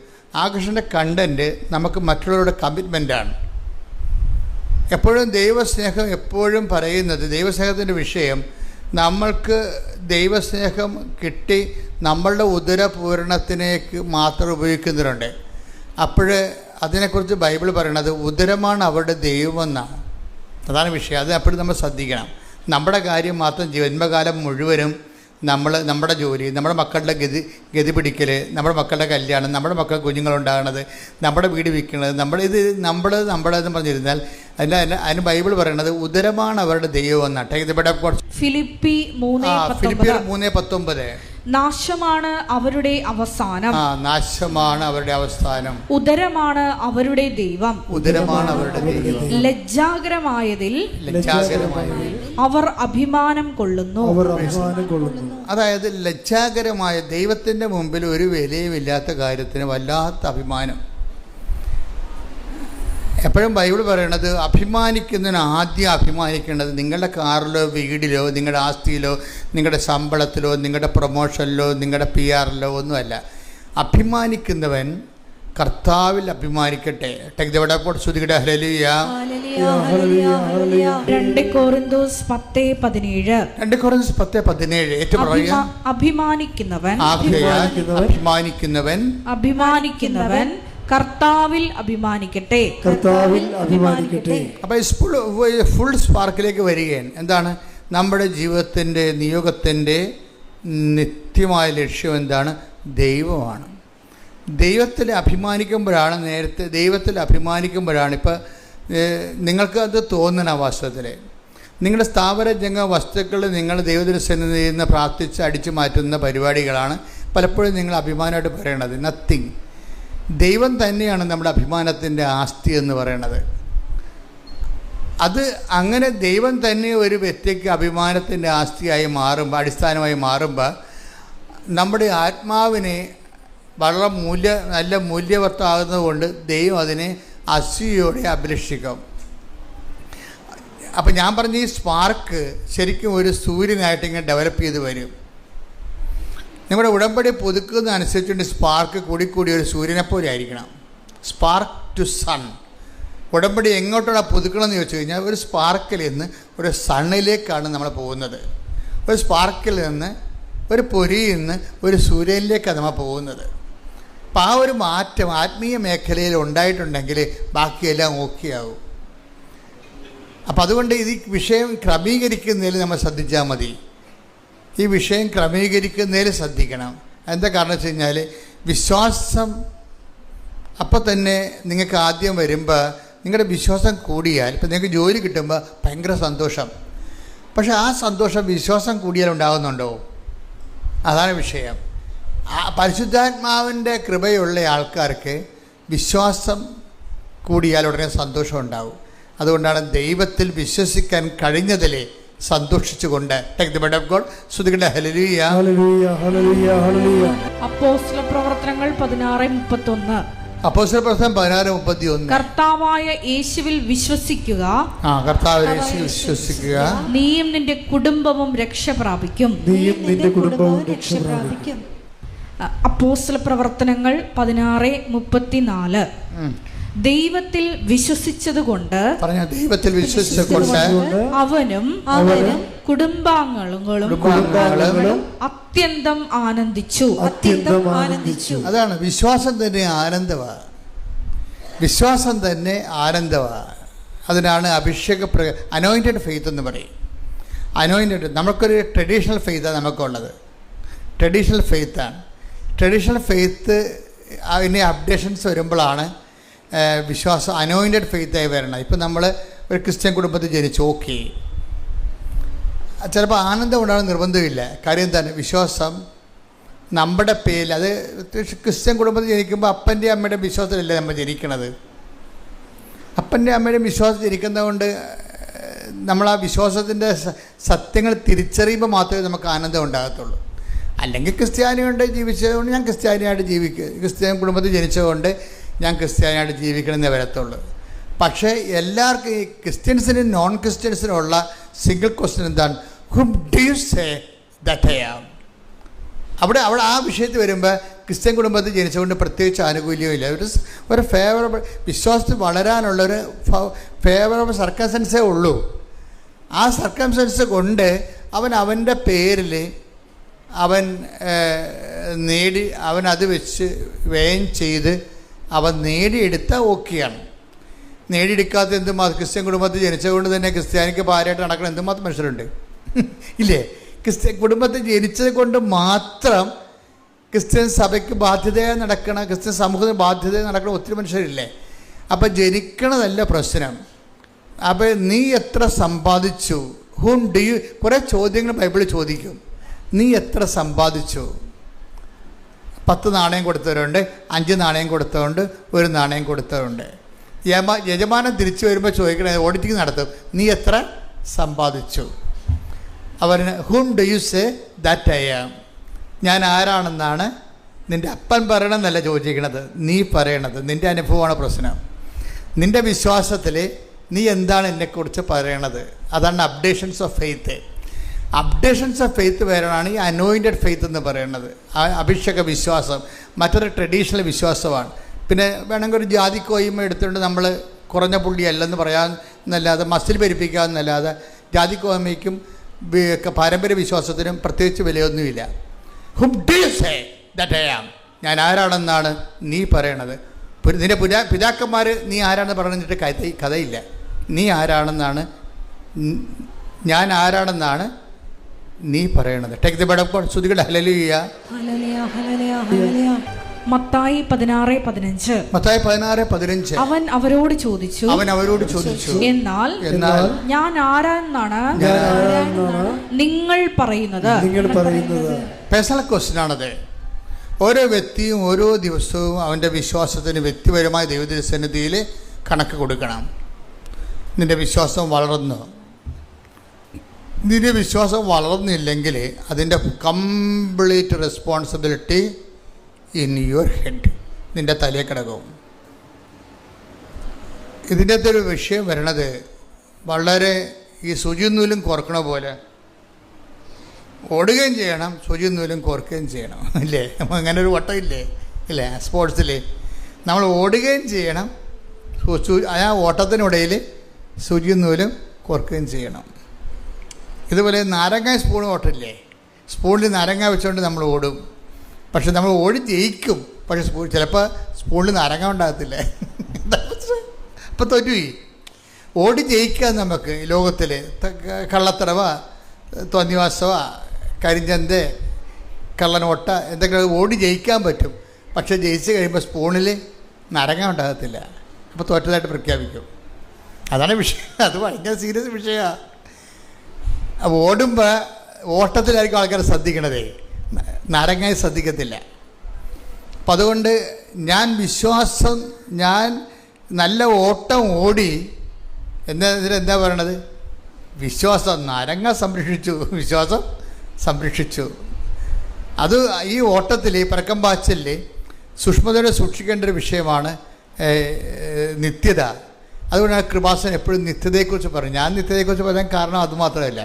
ആകർഷണ കണ്ടൻറ്റ് നമുക്ക് മറ്റുള്ളവരുടെ കമ്മിറ്റ്മെൻറ്റാണ്. എപ്പോഴും ദൈവസ്നേഹം എപ്പോഴും പറയുന്നത്, ദൈവസ്നേഹത്തിൻ്റെ വിഷയം നമ്മൾക്ക് ദൈവസ്നേഹം കിട്ടി നമ്മളുടെ ഉദരപൂരണത്തിനേക്ക് മാത്രം ഉപയോഗിക്കുന്നവരുണ്ട്. അപ്പോൾ അതിനെക്കുറിച്ച് ബൈബിൾ പറയണത് ഉദരമാണ് അവരുടെ ദൈവമെന്നാണ്. അതാണ് വിഷയം. അത് എപ്പോഴും നമ്മൾ ശ്രദ്ധിക്കണം. നമ്മുടെ കാര്യം മാത്രം ജന്മകാലം മുഴുവനും നമ്മുടെ ജോലി, നമ്മുടെ മക്കളുടെ ഗതി പിടിക്കൽ, നമ്മുടെ മക്കളുടെ കല്യാണം, നമ്മുടെ മക്കൾ കുഞ്ഞുങ്ങളുണ്ടാകണത്, നമ്മുടെ വീട് വിൽക്കുന്നത്, നമ്മളെന്ന് പറഞ്ഞിരുന്നാൽ അതിന് ബൈബിൾ പറയണത് ഉദരമാണ് അവരുടെ ദൈവം എന്നാണ്. ഫിലിപ്പി 3:19 നാശമാണ് അവരുടെ അവസാനം. നാശമാണ് അവരുടെ അവസാനം. ഉദരമാണ് അവരുടെ ദൈവം. ഉദരമാണ് അവരുടെ ദൈവം. ലജ്ജാകരമായതിൽ അവർ അഭിമാനം കൊള്ളുന്നു. അതായത് ലജ്ജാകരമായ, ദൈവത്തിന്റെ മുമ്പിൽ ഒരു വിലയുമില്ലാത്ത കാര്യത്തിന് വല്ലാത്ത അഭിമാനം. എപ്പോഴും ബൈബിൾ പറയണത് അഭിമാനിക്കുന്നതിന് ആദ്യം അഭിമാനിക്കേണ്ടത് നിങ്ങളുടെ കാറിലോ വീടിലോ നിങ്ങളുടെ ആസ്തിയിലോ നിങ്ങളുടെ ശമ്പളത്തിലോ നിങ്ങളുടെ പ്രൊമോഷനിലോ നിങ്ങളുടെ PR-ലോ ഒന്നുമല്ല. അഭിമാനിക്കുന്നവൻ കർത്താവിൽ അഭിമാനിക്കട്ടെ. ശ്രുതികട ഹല്ലേലൂയ. 2 കൊരിന്തോസ് 10:17 ഏറ്റവും പറയുക, അഭിമാനിക്കുന്നവൻ കർത്താവിൽ അഭിമാനിക്കട്ടെ. അപ്പോൾ ഫുൾ സ്പാർക്കിലേക്ക് വരികയാണ്. എന്താണ് നമ്മുടെ ജീവിതത്തിൻ്റെ നിയോഗത്തിൻ്റെ നിത്യമായ ലക്ഷ്യം? എന്താണ്? ദൈവമാണ്. ദൈവത്തിൽ അഭിമാനിക്കുമ്പോഴാണ് ഇപ്പോൾ നിങ്ങൾക്ക് അത് തോന്നണം. വാസ്തവത്തിൽ നിങ്ങളുടെ സ്ഥാപന ജംഗ വസ്തുക്കൾ നിങ്ങൾ ദൈവദർശനത്തിൽ നിന്ന് പ്രാർത്ഥിച്ച് അടിച്ചു മാറ്റുന്ന പരിപാടികളാണ് പലപ്പോഴും നിങ്ങൾ അഭിമാനമായിട്ട് പറയണത്. നത്തിങ്. ദൈവം തന്നെയാണ് നമ്മുടെ അഭിമാനത്തിൻ്റെ ആസ്തി എന്ന് പറയണത്. അത് അങ്ങനെ ദൈവം തന്നെ ഒരു വ്യക്തിക്ക് അഭിമാനത്തിൻ്റെ ആസ്തിയായി മാറുമ്പോൾ, അടിസ്ഥാനമായി മാറുമ്പോൾ, നമ്മുടെ ആത്മാവിനെ വളരെ നല്ല മൂല്യവത്താകുന്നത് കൊണ്ട് ദൈവം അതിനെ അസൂയയോടെ അഭിലഷിക്കും. അപ്പം ഞാൻ പറഞ്ഞ ഈ സ്പാർക്ക് ശരിക്കും ഒരു സൂര്യനായിട്ട് ഇങ്ങനെ ഡെവലപ്പ് ചെയ്ത് വരും. നിങ്ങളുടെ ഉടമ്പടി പുതുക്കുന്നതനുസരിച്ചുകൊണ്ട് സ്പാർക്ക് കൂടിക്കൂടി ഒരു സൂര്യനെപ്പോലെ ആയിരിക്കണം. Spark to sun. ഉടമ്പടി എങ്ങോട്ടാണ് പുതുക്കണമെന്ന് ചോദിച്ചു കഴിഞ്ഞാൽ ഒരു സ്പാർക്കിൽ നിന്ന് ഒരു സണ്ണിലേക്കാണ് നമ്മൾ പോകുന്നത്. ഒരു സ്പാർക്കിൽ നിന്ന്, ഒരു പൊരിയിൽ നിന്ന് ഒരു സൂര്യനിലേക്കാണ് നമ്മൾ പോകുന്നത്. അപ്പം ആ ഒരു മാറ്റം ആത്മീയ മേഖലയിൽ ഉണ്ടായിട്ടുണ്ടെങ്കിൽ ബാക്കിയെല്ലാം ഓക്കെ ആവും. അപ്പം അതുകൊണ്ട് ഇത് വിഷയം ക്രമീകരിക്കുന്നതിൽ നമ്മൾ ശ്രദ്ധിച്ചാൽ മതി. ഈ വിഷയം ക്രമീകരിക്കുന്നതിൽ ശ്രദ്ധിക്കണം. എന്താ കാരണം വെച്ച് കഴിഞ്ഞാൽ വിശ്വാസം അപ്പോൾ തന്നെ നിങ്ങൾക്ക് ആദ്യം വരുമ്പോൾ നിങ്ങളുടെ വിശ്വാസം കൂടിയാൽ, ഇപ്പം നിങ്ങൾക്ക് ജോലി കിട്ടുമ്പോൾ ഭയങ്കര സന്തോഷം. പക്ഷെ ആ സന്തോഷം വിശ്വാസം കൂടിയാൽ ഉണ്ടാകുന്നുണ്ടോ? അതാണ് വിഷയം. പരിശുദ്ധാത്മാവിൻ്റെ കൃപയുള്ള ആൾക്കാർക്ക് വിശ്വാസം കൂടിയാൽ ഉടനെ സന്തോഷം ഉണ്ടാവും. അതുകൊണ്ടാണ് ദൈവത്തിൽ വിശ്വസിക്കാൻ കഴിഞ്ഞതിലെ സന്തോഷിച്ചുകൊണ്ട് അപ്പോസ്തലപ്രവർത്തനങ്ങൾ 16:31 കർത്താവായ യേശുവിൽ വിശ്വസിക്കുക, നീയും നിന്റെ കുടുംബവും രക്ഷ പ്രാപിക്കും. അപ്പോസ്തലപ്രവർത്തനങ്ങൾ 16:34 ദൈവത്തിൽ വിശ്വസിച്ചതുകൊണ്ട് അവനും കുടുംബാംഗങ്ങളും അത്യന്തം ആനന്ദിച്ചു. അതാണ് വിശ്വാസം തന്നെ ആനന്ദമാണ്. വിശ്വാസം തന്നെ ആനന്ദമാണ്. അതിനാണ് അഭിഷേക അനോയിൻറ്റഡ് ഫെയ്ത്ത് എന്ന് പറയും. അനോയിൻറ്റഡ് നമുക്കൊരു ട്രഡീഷണൽ ഫെയ്ത്താണ് നമുക്കുള്ളത്. ട്രഡീഷണൽ ഫെയ്ത്താണ്. ട്രഡീഷണൽ ഫെയ്ത്ത് അതിൻ്റെ അപ്ഡേഷൻസ് വരുമ്പോഴാണ് വിശ്വാസം അനോയിൻറ്റഡ് ഫെയ്ത്തായി വരണം. ഇപ്പം നമ്മൾ ഒരു ക്രിസ്ത്യൻ കുടുംബത്തിൽ ജനിച്ചു, ഓക്കെ, ചിലപ്പോൾ ആനന്ദം ഉണ്ടാകുന്ന നിർബന്ധമില്ല. കാര്യം എന്താണ്? വിശ്വാസം നമ്മുടെ പേരിൽ, അത് ക്രിസ്ത്യൻ കുടുംബത്തിൽ ജനിക്കുമ്പോൾ അപ്പൻ്റെ അമ്മയുടെ വിശ്വാസത്തിലല്ലേ നമ്മൾ ജനിക്കണത്. അപ്പൻ്റെ അമ്മയുടെ വിശ്വാസം ജനിക്കുന്നതുകൊണ്ട് നമ്മൾ ആ വിശ്വാസത്തിൻ്റെ സത്യങ്ങൾ തിരിച്ചറിയുമ്പോൾ മാത്രമേ നമുക്ക് ആനന്ദം ഉണ്ടാകത്തുള്ളൂ. അല്ലെങ്കിൽ ക്രിസ്ത്യാനിയുണ്ട് ജീവിച്ചതുകൊണ്ട് ഞാൻ ക്രിസ്ത്യാനിയായിട്ട് ക്രിസ്ത്യൻ കുടുംബത്തിൽ ജനിച്ചതുകൊണ്ട് ഞാൻ ക്രിസ്ത്യാനിയായിട്ട് ജീവിക്കണമെന്നേ വരത്തുള്ളൂ. പക്ഷേ എല്ലാവർക്കും ഈ ക്രിസ്ത്യൻസിനും നോൺ ക്രിസ്ത്യൻസിനുള്ള സിംഗിൾ ക്വസ്റ്റ്യൻ എന്താണ്? Whom do you say that I am? അവിടെ ആ വിഷയത്തിൽ വരുമ്പോൾ ക്രിസ്ത്യൻ കുടുംബത്തിൽ ജനിച്ചുകൊണ്ട് പ്രത്യേകിച്ച് ആനുകൂല്യമില്ല. ഒരു ഫേവറബിൾ വിശ്വാസത്തിൽ വളരാനുള്ളൊരു ഫേവറബിൾ സർക്കംസ്റ്റൻസേ ഉള്ളൂ. ആ സർക്കംസ്റ്റൻസ് കൊണ്ട് അവൻ്റെ പേരിൽ അവനത് വെച്ച് വ്യയം ചെയ്ത് അവൻ നേടിയെടുത്ത ഓക്കെയാണ്. നേടിയെടുക്കാത്ത എന്തുമാത്രം ക്രിസ്ത്യൻ കുടുംബത്തിൽ ജനിച്ചതുകൊണ്ട് തന്നെ ക്രിസ്ത്യാനിക്ക് ഭാര്യയായിട്ട് നടക്കണം എന്തുമാത്രം മനുഷ്യരുണ്ട് ഇല്ലേ? ക്രിസ്ത്യൻ കുടുംബത്തിൽ ജനിച്ചത് കൊണ്ട് മാത്രം ക്രിസ്ത്യൻ സഭയ്ക്ക് ബാധ്യതയായി നടക്കണം, ക്രിസ്ത്യൻ സമൂഹത്തിന് ബാധ്യതയായി നടക്കണം ഒത്തിരി മനുഷ്യരില്ലേ? അപ്പം ജനിക്കണതല്ല പ്രശ്നം, അപ്പോൾ നീ എത്ര സമ്പാദിച്ചു? ഹൂം ഡു യു, കുറേ ചോദ്യങ്ങൾ ബൈബിളിൽ ചോദിക്കും. നീ എത്ര സമ്പാദിച്ചു? 10 നാണയം കൊടുത്തവരുണ്ട്, 5 നാണയം കൊടുത്തവരുണ്ട്, 1 നാണയം കൊടുത്തവരുണ്ട്. യജമാനൻ തിരിച്ചു വരുമ്പോൾ ചോദിക്കണേ, ഓഡിറ്റിംഗ് നടത്തും, നീ എത്ര സമ്പാദിച്ചു? അവന് whom do you say that I am, ഞാൻ ആരാണെന്നാണ് നിൻ്റെ അപ്പൻ പറയണമെന്നല്ല ചോദിക്കണത്, നീ പറയണത്. നിൻ്റെ അനുഭവമാണ് പ്രശ്നം. നിൻ്റെ വിശ്വാസത്തിൽ നീ എന്താണ് എന്നെക്കുറിച്ച് പറയണത്? അതാണ് updations of faith. Updations of faith വരാനാണ് ഈ അനോയിൻറ്റഡ് ഫെയ്ത്ത് എന്ന് പറയുന്നത്. അഭിഷേക വിശ്വാസം മറ്റൊരു ട്രഡീഷണൽ വിശ്വാസമാണ്. പിന്നെ വേണമെങ്കിൽ ഒരു ജാതിക്കോയ്മ എടുത്തുകൊണ്ട് നമ്മൾ കുറഞ്ഞ പുള്ളിയല്ലെന്ന് പറയാമെന്നല്ലാതെ, മസിൽ പെരുപ്പിക്കാമെന്നല്ലാതെ ജാതിക്കോയ്മയ്ക്കും പാരമ്പര്യ വിശ്വാസത്തിനും പ്രത്യേകിച്ച് വിലയൊന്നുമില്ല. Whom do you say that I am, ഞാൻ ആരാണെന്നാണ് നീ പറയണത്. നിൻ്റെ പിതാക്കന്മാർ നീ ആരാണെന്ന് പറഞ്ഞിട്ട് കഥയില്ല. നീ ആരാണെന്നാണ്, ഞാൻ ആരാണെന്നാണ് നീ പറയണത്. ടേക്ക് ദി ബെഡ് ഓഫ് ശ്രുതികളുടെ ഹല്ലേലൂയ. മത്തായി 16:15. മത്തായി 16:15. അവൻ അവരോട് ചോദിച്ചു, എന്നാൽ ഞാൻ ആരാണെന്നാണ് നിങ്ങൾ പറയുന്നത്? പേഴ്സണൽ ക്വസ്റ്റ്യൻ ആണത്. ഓരോ വ്യക്തിയും ഓരോ ദിവസവും അവൻ്റെ വിശ്വാസത്തിന് വ്യക്തിപരമായ ദൈവസന്നിധിയിൽ കണക്ക് കൊടുക്കണം. നിൻ്റെ വിശ്വാസം വളർന്നു, നിൻ്റെ വിശ്വാസം വളർന്നില്ലെങ്കിൽ അതിൻ്റെ complete responsibility in your head, നിൻ്റെ തലയിൽ കിടക്കും. ഇതിൻ്റെ അകത്തൊരു വിഷയം വരണത് വളരെ ഈ സൂചിനൂലും കോർക്കണ പോലെ ഓടുകയും ചെയ്യണം, സൂചിനൂലും കോർക്കുകയും ചെയ്യണം, ഇല്ലേ? അങ്ങനെ ഒരു വട്ടം ഇല്ലേ? ഇല്ലേ? സ്പോർട്സിൽ നമ്മൾ ഓടുകയും ചെയ്യണം, ആ ഓട്ടത്തിനിടയിൽ സൂചിനൂലും കോർക്കുകയും ചെയ്യണം. ഇതുപോലെ നാരങ്ങ സ്പൂൺ ഓട്ടമില്ലേ? സ്പൂണിൽ നാരങ്ങ വെച്ചുകൊണ്ട് നമ്മൾ ഓടും, പക്ഷെ നമ്മൾ ഓടി ജയിക്കും. പക്ഷെ ചിലപ്പോൾ സ്പൂണിൽ നാരങ്ങ ഉണ്ടാകത്തില്ലേ? അപ്പം തോറ്റുപോയി. ഓടി ജയിക്കാൻ നമുക്ക് ലോകത്തിൽ കള്ളത്തറവ, തോന്നിവാസവ, കരിഞ്ചന്ത്, കള്ളനോട്ട എന്തൊക്കെ ഓടി ജയിക്കാൻ പറ്റും. പക്ഷെ ജയിച്ച് കഴിയുമ്പോൾ സ്പൂണിൽ നാരങ്ങ ഉണ്ടാകത്തില്ല. അപ്പോൾ തോറ്റതായിട്ട് പ്രഖ്യാപിക്കും. അതാണ് വിഷയം. അത് ഭയങ്കര സീരിയസ് വിഷയമാണ്. അപ്പോൾ ഓടുമ്പോൾ ഓട്ടത്തിലായിരിക്കും ആൾക്കാർ ശ്രദ്ധിക്കണതേ, നാരങ്ങയെ ശ്രദ്ധിക്കത്തില്ല. അപ്പം അതുകൊണ്ട് ഞാൻ നല്ല ഓട്ടം ഓടി എന്താ പറയണത്? വിശ്വാസം, നാരങ്ങ വിശ്വാസം സംരക്ഷിച്ചു. അത് ഈ ഓട്ടത്തിൽ പരക്കം പാച്ചിൽ സൂക്ഷ്മതയോടെ സൂക്ഷിക്കേണ്ട ഒരു വിഷയമാണ് നിത്യത. അതുകൊണ്ടാണ് കൃപാസൻ എപ്പോഴും നിത്യതയെക്കുറിച്ച് പറയും. ഞാൻ നിത്യതയെക്കുറിച്ച് പറയാൻ കാരണം അതുമാത്രമല്ല,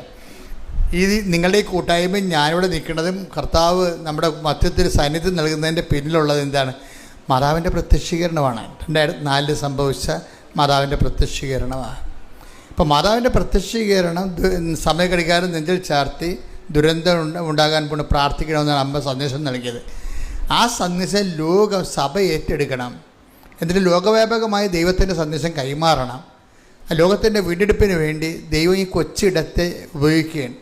ഈ നിങ്ങളുടെ ഈ കൂട്ടായ്മയും ഞാനിവിടെ നിൽക്കുന്നതും കർത്താവ് നമ്മുടെ മധ്യത്തിൽ സാന്നിധ്യം നൽകുന്നതിൻ്റെ പിന്നിലുള്ളത് എന്താണ്? മാതാവിൻ്റെ പ്രത്യക്ഷീകരണമാണ്. 2004 സംഭവിച്ച മാതാവിൻ്റെ പ്രത്യക്ഷീകരണമാണ്. അപ്പോൾ മാതാവിൻ്റെ പ്രത്യക്ഷീകരണം സമയഘടികാരം നെഞ്ചിൽ ചാർത്തി ദുരന്തം ഉണ്ടാകാൻ കൊണ്ട് പ്രാർത്ഥിക്കണമെന്നാണ് അമ്മ സന്ദേശം നൽകിയത്. ആ സന്ദേശം സഭ ഏറ്റെടുക്കണം. എന്നിട്ട് ലോകവ്യാപകമായി ദൈവത്തിൻ്റെ സന്ദേശം കൈമാറണം. ലോകത്തിൻ്റെ വീണ്ടെടുപ്പിന് വേണ്ടി ദൈവം ഈ കൊച്ചിടത്തെ ഉപയോഗിക്കുകയാണ്.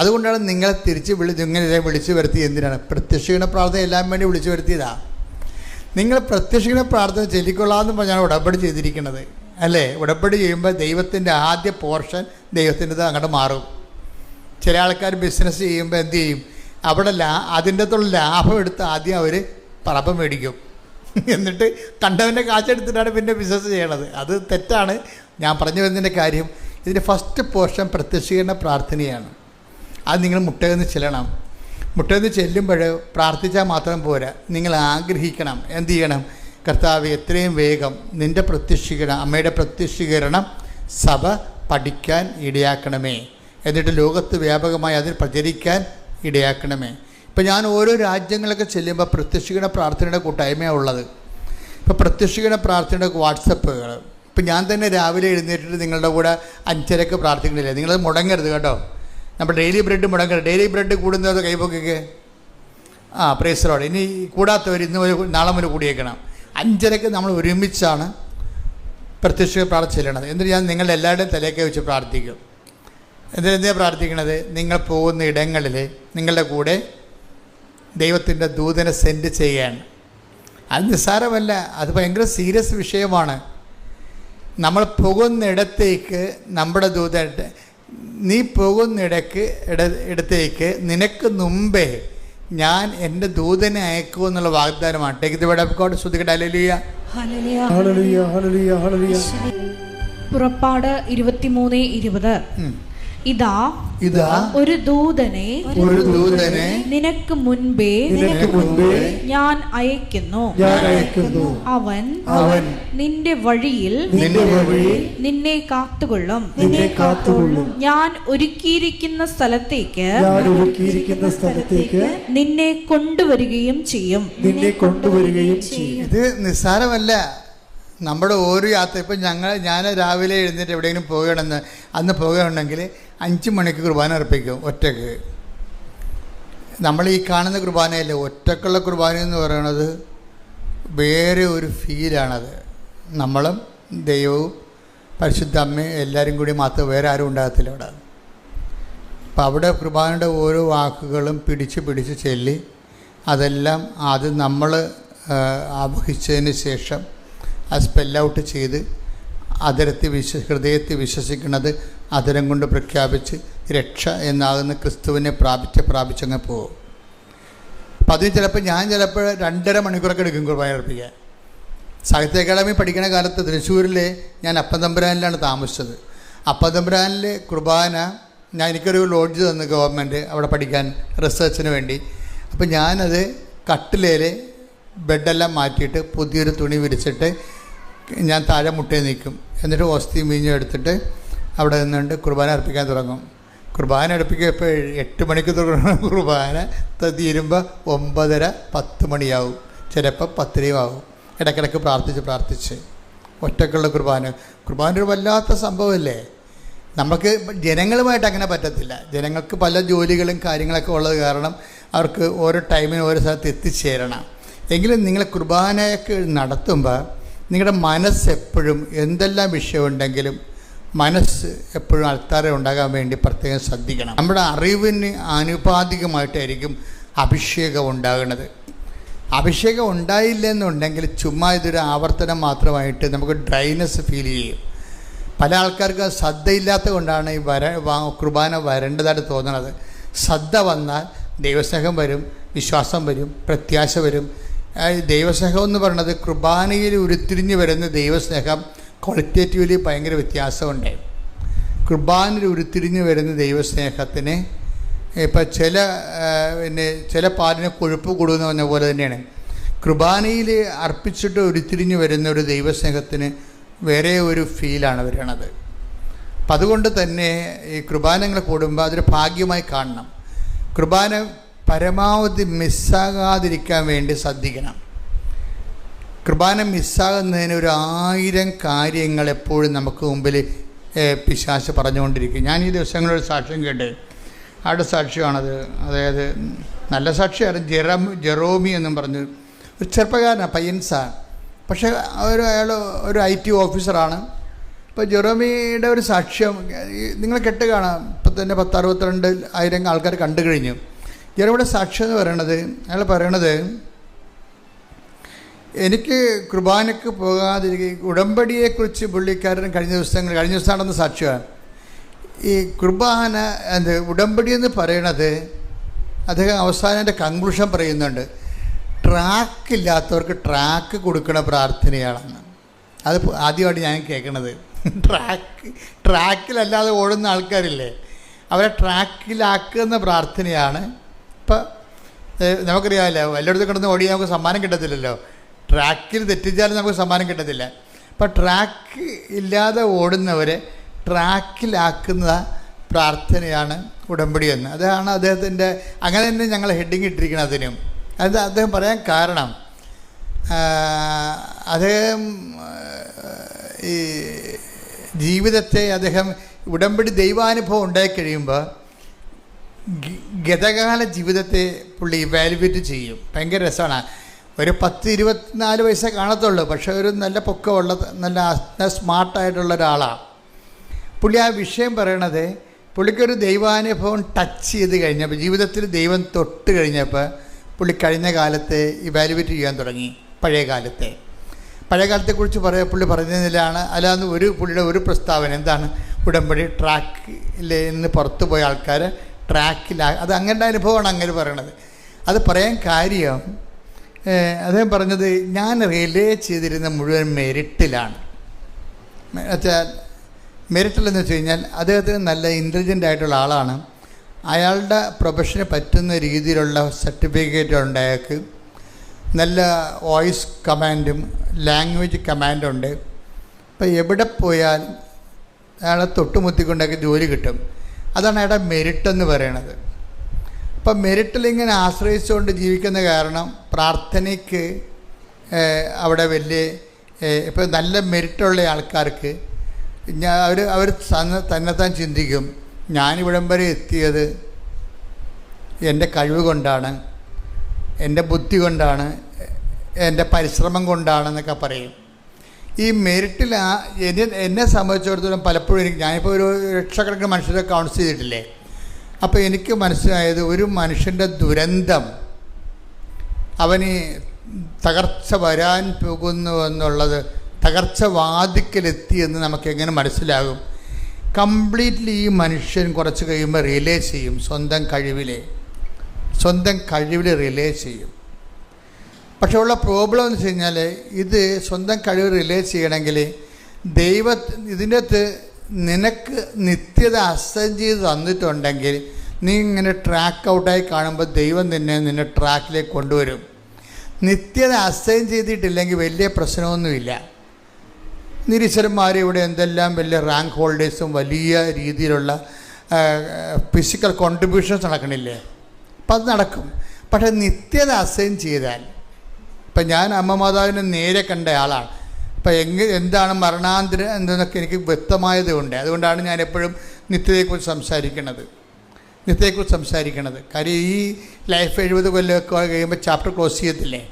അതുകൊണ്ടാണ് നിങ്ങളെ തിരിച്ച് ഇങ്ങനെ വിളിച്ചു വരുത്തി. എന്തിനാണ്? പ്രത്യക്ഷീകരണ പ്രാർത്ഥന എല്ലാം വേണ്ടി വിളിച്ചു വരുത്തിയതാണ്. നിങ്ങൾ പ്രത്യക്ഷീകരണ പ്രാർത്ഥന ചൊല്ലിക്കൊള്ളാമെന്ന് പറഞ്ഞാണ് ഉടമ്പടി ചെയ്തിരിക്കുന്നത്, അല്ലേ? ഉടമ്പടി ചെയ്യുമ്പോൾ ദൈവത്തിൻ്റെ ആദ്യ പോർഷൻ ദൈവത്തിൻ്റെത് അങ്ങോട്ട് മാറും. ചില ആൾക്കാർ ബിസിനസ് ചെയ്യുമ്പോൾ എന്ത് ചെയ്യും? അവിടെ അതിൻ്റെ അകത്തുള്ള ലാഭം എടുത്ത് ആദ്യം അവർ പറമ്പ് മേടിക്കും, എന്നിട്ട് കണ്ടവൻ്റെ കാശെടുത്തിട്ടാണ് പിന്നെ ബിസിനസ് ചെയ്യണത്. അത് തെറ്റാണ്. ഞാൻ പറഞ്ഞു വരുന്നതിൻ്റെ കാര്യം, ഇതിൻ്റെ ഫസ്റ്റ് പോർഷൻ പ്രത്യക്ഷീകരണ പ്രാർത്ഥനയാണ്. അത് നിങ്ങൾ മുട്ടയെന്ന് ചെല്ലണം. മുട്ടയെന്ന് ചെല്ലുമ്പോൾ പ്രാർത്ഥിച്ചാൽ മാത്രം പോരാ, നിങ്ങൾ ആഗ്രഹിക്കണം. എന്ത് ചെയ്യണം? കർത്താവ് എത്രയും വേഗം നിൻ്റെ പ്രത്യക്ഷീകരണം, അമ്മയുടെ പ്രത്യക്ഷീകരണം സഭ പഠിക്കാൻ ഇടയാക്കണമേ, എന്നിട്ട് ലോകത്ത് വ്യാപകമായി അതിൽ പ്രചരിക്കാൻ ഇടയാക്കണമേ. ഇപ്പം ഞാൻ ഓരോ രാജ്യങ്ങളൊക്കെ ചെല്ലുമ്പോൾ പ്രത്യക്ഷീകരണ പ്രാർത്ഥനയുടെ കൂട്ടായ്മയാണ് ഉള്ളത്. ഇപ്പോൾ പ്രത്യക്ഷീകരണ പ്രാർത്ഥനയുടെ വാട്സപ്പുകൾ, ഇപ്പം ഞാൻ തന്നെ രാവിലെ എഴുന്നേറ്റിട്ട് നിങ്ങളുടെ കൂടെ 5:30 പ്രാർത്ഥിക്കണില്ലേ? നിങ്ങളത് മുടങ്ങരുത് കേട്ടോ. നമ്മൾ ഡെയിലി ബ്രെഡ് മുടങ്ങരുത്. ഡെയിലി ബ്രെഡ് കൂടുന്നത് കൈപ്പൊക്കെ പ്രൈസ് ലോർഡ്. ഇനി കൂടാത്തവർ ഇന്ന് നാളെ മുതൽ കൂടിയേക്കണം. 5:30 നമ്മൾ ഒരുമിച്ചാണ് പ്രത്യക്ഷ പ്രാർത്ഥന ചെല്ലണത്. എന്നിട്ട് ഞാൻ നിങ്ങളുടെ എല്ലാവരുടെയും തലയൊക്കെ വെച്ച് പ്രാർത്ഥിക്കും. എന്തിനാ പ്രാർത്ഥിക്കണത്? നിങ്ങൾ പോകുന്ന ഇടങ്ങളിൽ നിങ്ങളുടെ കൂടെ ദൈവത്തിൻ്റെ ദൂതനെ സെൻഡ് ചെയ്യാൻ. അത് നിസ്സാരമല്ല, അത് ഭയങ്കര സീരിയസ് വിഷയമാണ്. നമ്മൾ പോകുന്നിടത്തേക്ക് നമ്മുടെ ദൂതൻ, നീ ഇടത്തേക്ക് നിനക്ക് മുമ്പേ ഞാൻ എൻ്റെ ദൂതനെ അയക്കുമെന്നുള്ള വാഗ്ദാനമാണ്. Take the word of God. ശ്രുതിക്കട്ടെ. ഹല്ലേലൂയ, ഹല്ലേലൂയ, ഹല്ലേലൂയ, ഹല്ലേലൂയ. പുറപ്പാട് 23:20. ഇതാ ഒരു ദൂതനെ നിനക്ക് മുൻപേ ഞാൻ അയക്കുന്നു. അവൻ നിന്റെ വഴിയിൽ നിന്നെ കാത്തുകൊള്ളും. ഞാൻ ഒരുക്കിയിരിക്കുന്ന സ്ഥലത്തേക്ക് നിന്നെ കൊണ്ടുവരികയും ചെയ്യും. ഇത് നിസ്സാരമല്ല. നമ്മുടെ ഓരോ യാത്ര, ഇപ്പം ഞാൻ രാവിലെ എഴുന്നേറ്റ് എവിടെയെങ്കിലും പോകുകയാണെങ്കിൽ 5 മണിക്ക് കുർബാന അർപ്പിക്കും ഒറ്റക്ക്. നമ്മൾ ഈ കാണുന്ന കുർബാനയല്ലേ, ഒറ്റക്കുള്ള കുർബാന എന്ന് പറയുന്നത് വേറെ ഒരു ഫീലാണത്. നമ്മളും ദൈവവും പരിശുദ്ധ അമ്മയും എല്ലാവരും കൂടി മാത്രം, വേറെ ആരും ഉണ്ടാകത്തില്ല അവിടെ. അപ്പം അവിടെ കുർബാനയുടെ ഓരോ വാക്കുകളും പിടിച്ച് ചൊല്ലി അതെല്ലാം ആദ്യം നമ്മൾ ആവഹിച്ചതിന് ശേഷം ആ സ്പെല്ലൗട്ട് ചെയ്ത് ഹൃദയത്തിൽ വിശ്വസിക്കുന്നത് അതരം കൊണ്ട് പ്രഖ്യാപിച്ച് രക്ഷ എന്നാകുന്ന ക്രിസ്തുവിനെ പ്രാപിച്ചങ്ങ് പോകും. അപ്പം അതിന് ചിലപ്പോൾ 2.5 മണിക്കൂറൊക്കെ എടുക്കും കുർബാന അർപ്പിക്കാൻ. സാഹിത്യ അക്കാദമി പഠിക്കുന്ന കാലത്ത് തൃശ്ശൂരിൽ ഞാൻ അപ്പത്തമ്പുരാനിലാണ് താമസിച്ചത്. അപ്പത്തമ്പുരാനിലെ കുർബാന എനിക്കൊരു ലോഡ്ജ് തന്നു ഗവൺമെൻറ് അവിടെ പഠിക്കാൻ, റിസർച്ചിന് വേണ്ടി. അപ്പം ഞാനത് കട്ടിലേൽ ബെഡെല്ലാം മാറ്റിയിട്ട് പുതിയൊരു തുണി വിരിച്ചിട്ട് ഞാൻ താഴെ മുട്ടയിൽ നിൽക്കും. എന്നിട്ട് ഓസ്തി മീഞ്ഞും എടുത്തിട്ട് അവിടെ നിന്നുകൊണ്ട് കുർബാന അർപ്പിക്കാൻ തുടങ്ങും. കുർബാന അടുപ്പിക്കുക ഇപ്പോൾ 8 മണിക്ക് തുടങ്ങുന്ന കുർബാന തീരുമ്പോൾ 9:30-10 മണിയാവും, ചിലപ്പോൾ 10 ആവും. ഇടയ്ക്കിടയ്ക്ക് പ്രാർത്ഥിച്ച് ഒറ്റക്കുള്ള കുർബാന ഒരു വല്ലാത്ത സംഭവമല്ലേ. നമുക്ക് ജനങ്ങളുമായിട്ട് അങ്ങനെ പറ്റത്തില്ല. ജനങ്ങൾക്ക് പല ജോലികളും കാര്യങ്ങളൊക്കെ ഉള്ളത് കാരണം അവർക്ക് ഓരോ ടൈമിന് ഓരോ സ്ഥലത്ത് എത്തിച്ചേരണം. എങ്കിലും നിങ്ങൾ കുർബാനയൊക്കെ നടത്തുമ്പോൾ നിങ്ങളുടെ മനസ്സെപ്പോഴും എന്തെല്ലാം വിഷയമുണ്ടെങ്കിലും മനസ്സ് എപ്പോഴും അൾത്താരെ ഉണ്ടാകാൻ വേണ്ടി പ്രത്യേകം ശ്രദ്ധിക്കണം. നമ്മുടെ അറിവിന് ആനുപാതികമായിട്ടായിരിക്കും അഭിഷേകം ഉണ്ടാകുന്നത്. അഭിഷേകം ഉണ്ടായില്ലെന്നുണ്ടെങ്കിൽ ചുമ്മാ ഇതൊരു ആവർത്തനം മാത്രമായിട്ട് നമുക്ക് ഡ്രൈനെസ് ഫീൽ ചെയ്യും. പല ആൾക്കാർക്ക് ശ്രദ്ധയില്ലാത്തത് കൊണ്ടാണ് ഈ കുർബാന വരേണ്ടതായിട്ട് തോന്നുന്നത്. ശ്രദ്ധ വന്നാൽ ദൈവസ്നേഹം വരും, വിശ്വാസം വരും, പ്രത്യാശ വരും. ദൈവസ്നേഹം എന്ന് പറയുന്നത് കുർബാനയിൽ ഉരുത്തിരിഞ്ഞ് വരുന്ന ദൈവസ്നേഹം ക്വാളിറ്റേറ്റീവ്ലി ഭയങ്കര വ്യത്യാസമുണ്ട്. കുർബാനയിൽ ഉരുത്തിരിഞ്ഞ് വരുന്ന ദൈവസ്നേഹത്തിന് ഇപ്പം ചില പാലിന് കൊഴുപ്പ് കൂടുമെന്ന് പറഞ്ഞ പോലെ തന്നെയാണ് കുർബാനയിൽ അർപ്പിച്ചിട്ട് ഉരുത്തിരിഞ്ഞ് വരുന്ന ഒരു ദൈവസ്നേഹത്തിന് വേറെ ഒരു ഫീലാണ് വരണത്. അപ്പം അതുകൊണ്ട് തന്നെ ഈ കുർബാനകൾ കൂടുമ്പോൾ അതൊരു ഭാഗ്യമായി കാണണം. കുർബാന പരമാവധി മിസ്സാകാതിരിക്കാൻ വേണ്ടി ശ്രദ്ധിക്കണം. കുർബാന മിസ്സാകുന്നതിന് 1000 കാര്യങ്ങൾ എപ്പോഴും നമുക്ക് മുമ്പിൽ പിശാച് പറഞ്ഞുകൊണ്ടിരിക്കും. ഞാൻ ഈ ദിവസങ്ങളൊരു സാക്ഷ്യം കേട്ട്, ആരുടെ സാക്ഷ്യമാണത്, അതായത് നല്ല സാക്ഷിയാണ്, ജെറോമി എന്നും പറഞ്ഞു ഒരു ചെറുപ്പക്കാരനാണ്, പയ്യൻസാണ്. പക്ഷേ അയാൾ ഒരു IT ഓഫീസറാണ്. ഇപ്പോൾ ജെറോമിയുടെ ഒരു സാക്ഷ്യം നിങ്ങൾ കേട്ട് കാണാം. ഇപ്പം തന്നെ 10-62,000 ആൾക്കാർ കണ്ടു കഴിഞ്ഞു. ജെറോമിയുടെ സാക്ഷ്യം എന്ന് പറയണത്, അയാൾ പറയണത്, എനിക്ക് കുർബാനയ്ക്ക് പോകാതിരിക്കുക ഉടമ്പടിയെക്കുറിച്ച് പുള്ളിക്കാരൻ കഴിഞ്ഞ ദിവസം നടന്ന സാക്ഷ്യമാണ്. ഈ കുർബാന ഉടമ്പടി എന്ന് പറയണത് അദ്ദേഹം അവസാനം എൻ്റെ കൺക്ലൂഷൻ പറയുന്നുണ്ട്, ട്രാക്കില്ലാത്തവർക്ക് ട്രാക്ക് കൊടുക്കുന്ന പ്രാർത്ഥനയാണെന്ന്. അത് ആദ്യമായിട്ട് ഞാൻ കേൾക്കണത്. ട്രാക്കിലല്ലാതെ ഓടുന്ന ആൾക്കാരില്ലേ, അവരെ ട്രാക്കിലാക്കുന്ന പ്രാർത്ഥനയാണ്. ഇപ്പം നമുക്കറിയാമല്ലോ, എല്ലായിടത്തും കിടന്ന് ഓടിയാൽ നമുക്ക് സമ്മാനം കിട്ടത്തില്ലല്ലോ. ട്രാക്കിൽ തെറ്റിച്ചാലും നമുക്ക് സമ്മാനം കിട്ടത്തില്ല. അപ്പം ട്രാക്ക് ഇല്ലാതെ ഓടുന്നവരെ ട്രാക്കിലാക്കുന്ന പ്രാർത്ഥനയാണ് ഉടമ്പടി എന്ന്. അതാണ് അദ്ദേഹത്തിൻ്റെ, അങ്ങനെ തന്നെ ഞങ്ങൾ ഹെഡിങ് ഇട്ടിരിക്കണം അതിനും. അത് അദ്ദേഹം പറയാൻ കാരണം, അദ്ദേഹം ഈ ജീവിതത്തെ അദ്ദേഹം ഉടമ്പടി ദൈവാനുഭവം ഉണ്ടായിക്കഴിയുമ്പോൾ ഗതകാല ജീവിതത്തെ പുള്ളി ഇവാലുവേറ്റ് ചെയ്യും. ഭയങ്കര രസമാണ്. ഒരു 10-24 വയസ്സേ കാണത്തുള്ളൂ, പക്ഷേ ഒരു നല്ല പൊക്കമുള്ള നല്ല സ്മാർട്ടായിട്ടുള്ള ഒരാളാണ് പുള്ളി. ആ വിഷയം പറയണത്, പുള്ളിക്കൊരു ദൈവാനുഭവം ടച്ച് ചെയ്ത് കഴിഞ്ഞപ്പോൾ, ജീവിതത്തിൽ ദൈവം തൊട്ട് കഴിഞ്ഞപ്പോൾ പുള്ളി കഴിഞ്ഞ കാലത്തെ ഇവാലുവേറ്റ് ചെയ്യാൻ തുടങ്ങി, പഴയ കാലത്തെ. പഴയ കാലത്തെക്കുറിച്ച് പുള്ളി പറഞ്ഞതിലാണ്. അല്ലാതെ പുള്ളിയുടെ ഒരു പ്രസ്താവന എന്താണ്, ഉടമ്പടി ട്രാക്കിൽ നിന്ന് പുറത്തു പോയ ആൾക്കാർ അത് അങ്ങനെ അനുഭവമാണ് അങ്ങനെ പറയണത്. അത് പറയാൻ കാര്യം അദ്ദേഹം പറഞ്ഞത്, ഞാൻ റിലേ ചെയ്തിരുന്ന മുഴുവൻ മെരിറ്റിലാണ്. വെച്ചാൽ മെരിറ്റിലെന്ന് വെച്ച് കഴിഞ്ഞാൽ അദ്ദേഹത്തിന് നല്ല ഇൻ്റലിജൻ്റ് ആയിട്ടുള്ള ആളാണ്. അയാളുടെ പ്രൊഫഷന് പറ്റുന്ന രീതിയിലുള്ള സർട്ടിഫിക്കറ്റ് ഉണ്ട്. അയാൾക്ക് നല്ല വോയിസ് കമാൻഡും ലാംഗ്വേജ് കമാൻഡുണ്ട്. ഇപ്പോൾ എവിടെ പോയാൽ അയാളെ തൊട്ടുമുത്തിക്കൊണ്ടൊക്കെ ജോലി കിട്ടും. അതാണ് അയാളുടെ മെരിറ്റെന്ന് പറയണത്. അപ്പം മെരിറ്റിലിങ്ങനെ ആശ്രയിച്ചുകൊണ്ട് ജീവിക്കുന്ന കാരണം പ്രാർത്ഥനയ്ക്ക് അവിടെ വലിയ ഇപ്പോൾ നല്ല മെരിറ്റുള്ള ആൾക്കാർക്ക് അവർ തന്നെത്താൻ ചിന്തിക്കും, ഞാനിവിടം വരെ എത്തിയത് എൻ്റെ കഴിവ് കൊണ്ടാണ്, എൻ്റെ ബുദ്ധി കൊണ്ടാണ്, എൻ്റെ പരിശ്രമം കൊണ്ടാണെന്നൊക്കെ പറയും. ഈ മെരിറ്റിൽ എന്നെ സംബന്ധിച്ചിടത്തോളം പലപ്പോഴും ഞാനിപ്പോൾ ഒരു ലക്ഷക്കണക്കിന് മനുഷ്യരെ കൗൺസിൽ ചെയ്തിട്ടില്ലേ, അപ്പോൾ എനിക്ക് മനസ്സിലായത് ഒരു മനുഷ്യൻ്റെ ദുരന്തം അവന് തകർച്ച വരാൻ പോകുന്നു എന്നുള്ളത്, തകർച്ച വാതിക്കലെത്തിയെന്ന് നമുക്ക് എങ്ങനെ മനസ്സിലാകും? കംപ്ലീറ്റ്ലി ഈ മനുഷ്യൻ കുറച്ച് കഴിയുമ്പോൾ റിയലൈസ് ചെയ്യും, സ്വന്തം കഴിവിൽ റിയലൈസ് ചെയ്യും. പക്ഷേ ഉള്ള പ്രോബ്ലം എന്ന് വെച്ച് കഴിഞ്ഞാൽ, ഇത് സ്വന്തം കഴിവ് റിയലൈസ് ചെയ്യണമെങ്കിൽ ഇതിൻ്റെ അകത്ത് നിനക്ക് നിത്യത അസൈൻ ചെയ്ത് തന്നിട്ടുണ്ടെങ്കിൽ നീ ഇങ്ങനെ ട്രാക്ക് ഔട്ടായി കാണുമ്പോൾ ദൈവം നിന്നെ ട്രാക്കിലേക്ക് കൊണ്ടുവരും. നിത്യത അസൈൻ ചെയ്തിട്ടില്ലെങ്കിൽ വലിയ പ്രശ്നമൊന്നുമില്ല. നിരീശ്വരന്മാർ ഇവിടെ എന്തെല്ലാം വലിയ റാങ്ക് ഹോൾഡേഴ്സും വലിയ രീതിയിലുള്ള ഫിസിക്കൽ കോൺട്രിബ്യൂഷൻസ് നടക്കണില്ലേ? അപ്പം അത് നടക്കും. പക്ഷേ നിത്യത അസൈൻ ചെയ്താൽ, ഇപ്പം ഞാൻ അമ്മ മാതാവിനെ നേരെ കണ്ട ആളാണ്. അപ്പം എന്താണ് മരണാന്തരം എന്നൊക്കെ എനിക്ക് വ്യക്തമായത് കൊണ്ട്, അതുകൊണ്ടാണ് ഞാൻ എപ്പോഴും നിത്യതയെക്കുറിച്ച് സംസാരിക്കണത്. കാര്യം ഈ ലൈഫ് 70 കൊല്ലമൊക്കെ കഴിയുമ്പോൾ ചാപ്റ്റർ ക്ലോസ് ചെയ്യത്തില്ലേ?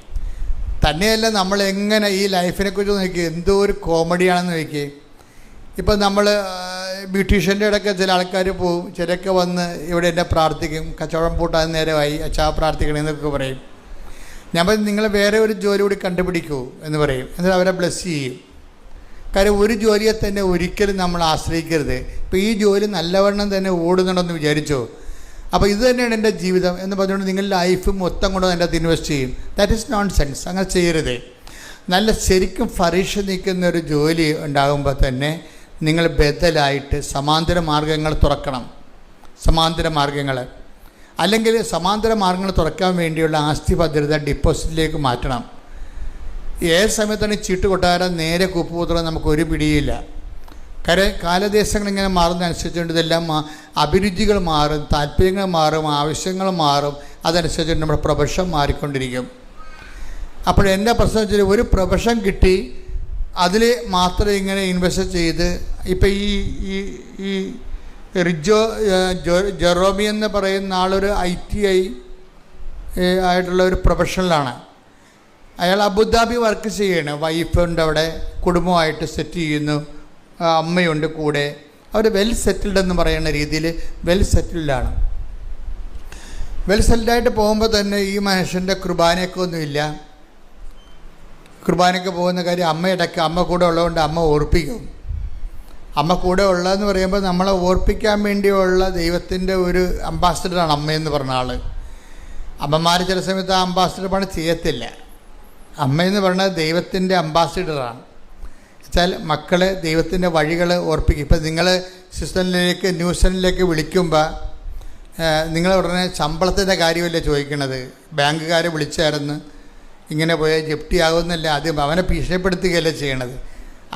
തന്നെയല്ല, നമ്മളെങ്ങനെ ഈ ലൈഫിനെക്കുറിച്ച് നോക്കി എന്തോ ഒരു കോമഡിയാണെന്ന് നോക്കി. ഇപ്പം നമ്മൾ ബ്യൂട്ടീഷ്യൻ്റെ ഇടയ്ക്ക് ചില ആൾക്കാർ പോവും, ചിലരൊക്കെ വന്ന് ഇവിടെ എന്നെ പ്രാർത്ഥിക്കും, കച്ചവടം പൂട്ടാൻ നേരമായി, അച്ഛാ പ്രാർത്ഥിക്കണമെന്നൊക്കെ പറയും. ഞാൻ പറയും, നിങ്ങൾ വേറെ ഒരു ജോലി കൂടി കണ്ടുപിടിക്കൂ എന്ന് പറയും. എന്നിട്ട് അവരെ ബ്ലെസ് ചെയ്യും. കാര്യം ഒരു ജോലിയെ തന്നെ ഒരിക്കലും നമ്മൾ ആശ്രയിക്കരുത്. ഇപ്പോൾ ഈ ജോലി നല്ലവണ്ണം തന്നെ ഓടുന്നുണ്ടെന്ന് വിചാരിച്ചോ, അപ്പോൾ ഇത് തന്നെയാണ് എൻ്റെ ജീവിതം എന്ന് പറഞ്ഞുകൊണ്ട് നിങ്ങൾ ലൈഫ് മൊത്തം കൊണ്ട് എൻ്റെ അത് ഇൻവെസ്റ്റ് ചെയ്യും. That is known sense. അങ്ങനെ ചെയ്യരുത്. നല്ല ശരിക്കും ഫരീഷ നിൽക്കുന്ന ഒരു ജോലി ഉണ്ടാകുമ്പോൾ തന്നെ നിങ്ങൾ ബദലായിട്ട് സമാന്തര മാർഗ്ഗങ്ങൾ തുറക്കണം. അല്ലെങ്കിൽ സമാന്തര മാർഗ്ഗങ്ങൾ തുറക്കാൻ വേണ്ടിയുള്ള ആസ്തി ഭദ്രത ഡിപ്പോസിറ്റിലേക്ക് മാറ്റണം. ഏത് സമയത്താണ് ചീട്ട് കൊട്ടാരം നേരെ കൂപ്പുപൂത്രം നമുക്കൊരു പിടിയില്ല. കാലദേശങ്ങൾ ഇങ്ങനെ മാറുന്നതനുസരിച്ചുകൊണ്ട് ഇതെല്ലാം അഭിരുചികൾ മാറും, താല്പര്യങ്ങൾ മാറും, ആവശ്യങ്ങൾ മാറും. അതനുസരിച്ച് നമ്മുടെ പ്രൊഫഷൻ മാറിക്കൊണ്ടിരിക്കും. അപ്പോൾ എൻ്റെ പ്രശ്നം വെച്ചാൽ ഒരു പ്രൊഫഷൻ കിട്ടി, അതിൽ മാത്രം ഇങ്ങനെ ഇൻവെസ്റ്റ് ചെയ്ത്, ഇപ്പം ഈ ജെറോമി എന്ന് പറയുന്ന ആളൊരു ITI ആയിട്ടുള്ള ഒരു പ്രൊഫഷണലാണ്. അയാൾ അബുദാബി വർക്ക് ചെയ്യാണ്. വൈഫുണ്ട് അവിടെ, കുടുംബമായിട്ട് സെറ്റ് ചെയ്യുന്നു, അമ്മയുണ്ട് കൂടെ. അവർ വെൽ സെറ്റിൽഡ് എന്ന് പറയുന്ന രീതിയിൽ വെൽ സെറ്റിൽഡാണ്. വെൽ സെറ്റിൽഡായിട്ട് പോകുമ്പോൾ തന്നെ ഈ മനുഷ്യൻ്റെ കുർബാനയൊക്കെ ഒന്നുമില്ല. കുർബാനയ്ക്ക് പോകുന്ന കാര്യം അമ്മ കൂടെ ഉള്ളതുകൊണ്ട് അമ്മ ഓർപ്പിക്കും. അമ്മ കൂടെ ഉള്ളതെന്ന് പറയുമ്പോൾ നമ്മളെ ഓർപ്പിക്കാൻ വേണ്ടിയുള്ള ദൈവത്തിൻ്റെ ഒരു അംബാസിഡറാണ് അമ്മയെന്ന് പറഞ്ഞ ആൾ. അമ്മമാർ ചില സമയത്ത് ആ അംബാസിഡർ പണി ചെയ്യത്തില്ല. അമ്മയെന്ന് പറഞ്ഞാൽ ദൈവത്തിൻ്റെ അംബാസിഡറാണ്. വെച്ചാൽ മക്കളെ ദൈവത്തിൻ്റെ വഴികൾ ഓർപ്പിക്കും. ഇപ്പം നിങ്ങൾ ന്യൂസിലേക്ക് വിളിക്കുമ്പോൾ നിങ്ങൾ ഉടനെ ശമ്പളത്തിൻ്റെ കാര്യമല്ലേ ചോദിക്കണത്. ബാങ്കുകാരെ വിളിച്ചായിരുന്നു, ഇങ്ങനെ പോയാൽ ജപ്തി ആകുന്നില്ല, അത് അവനെ ഭീഷണിപ്പെടുത്തുകയല്ലേ ചെയ്യണത്.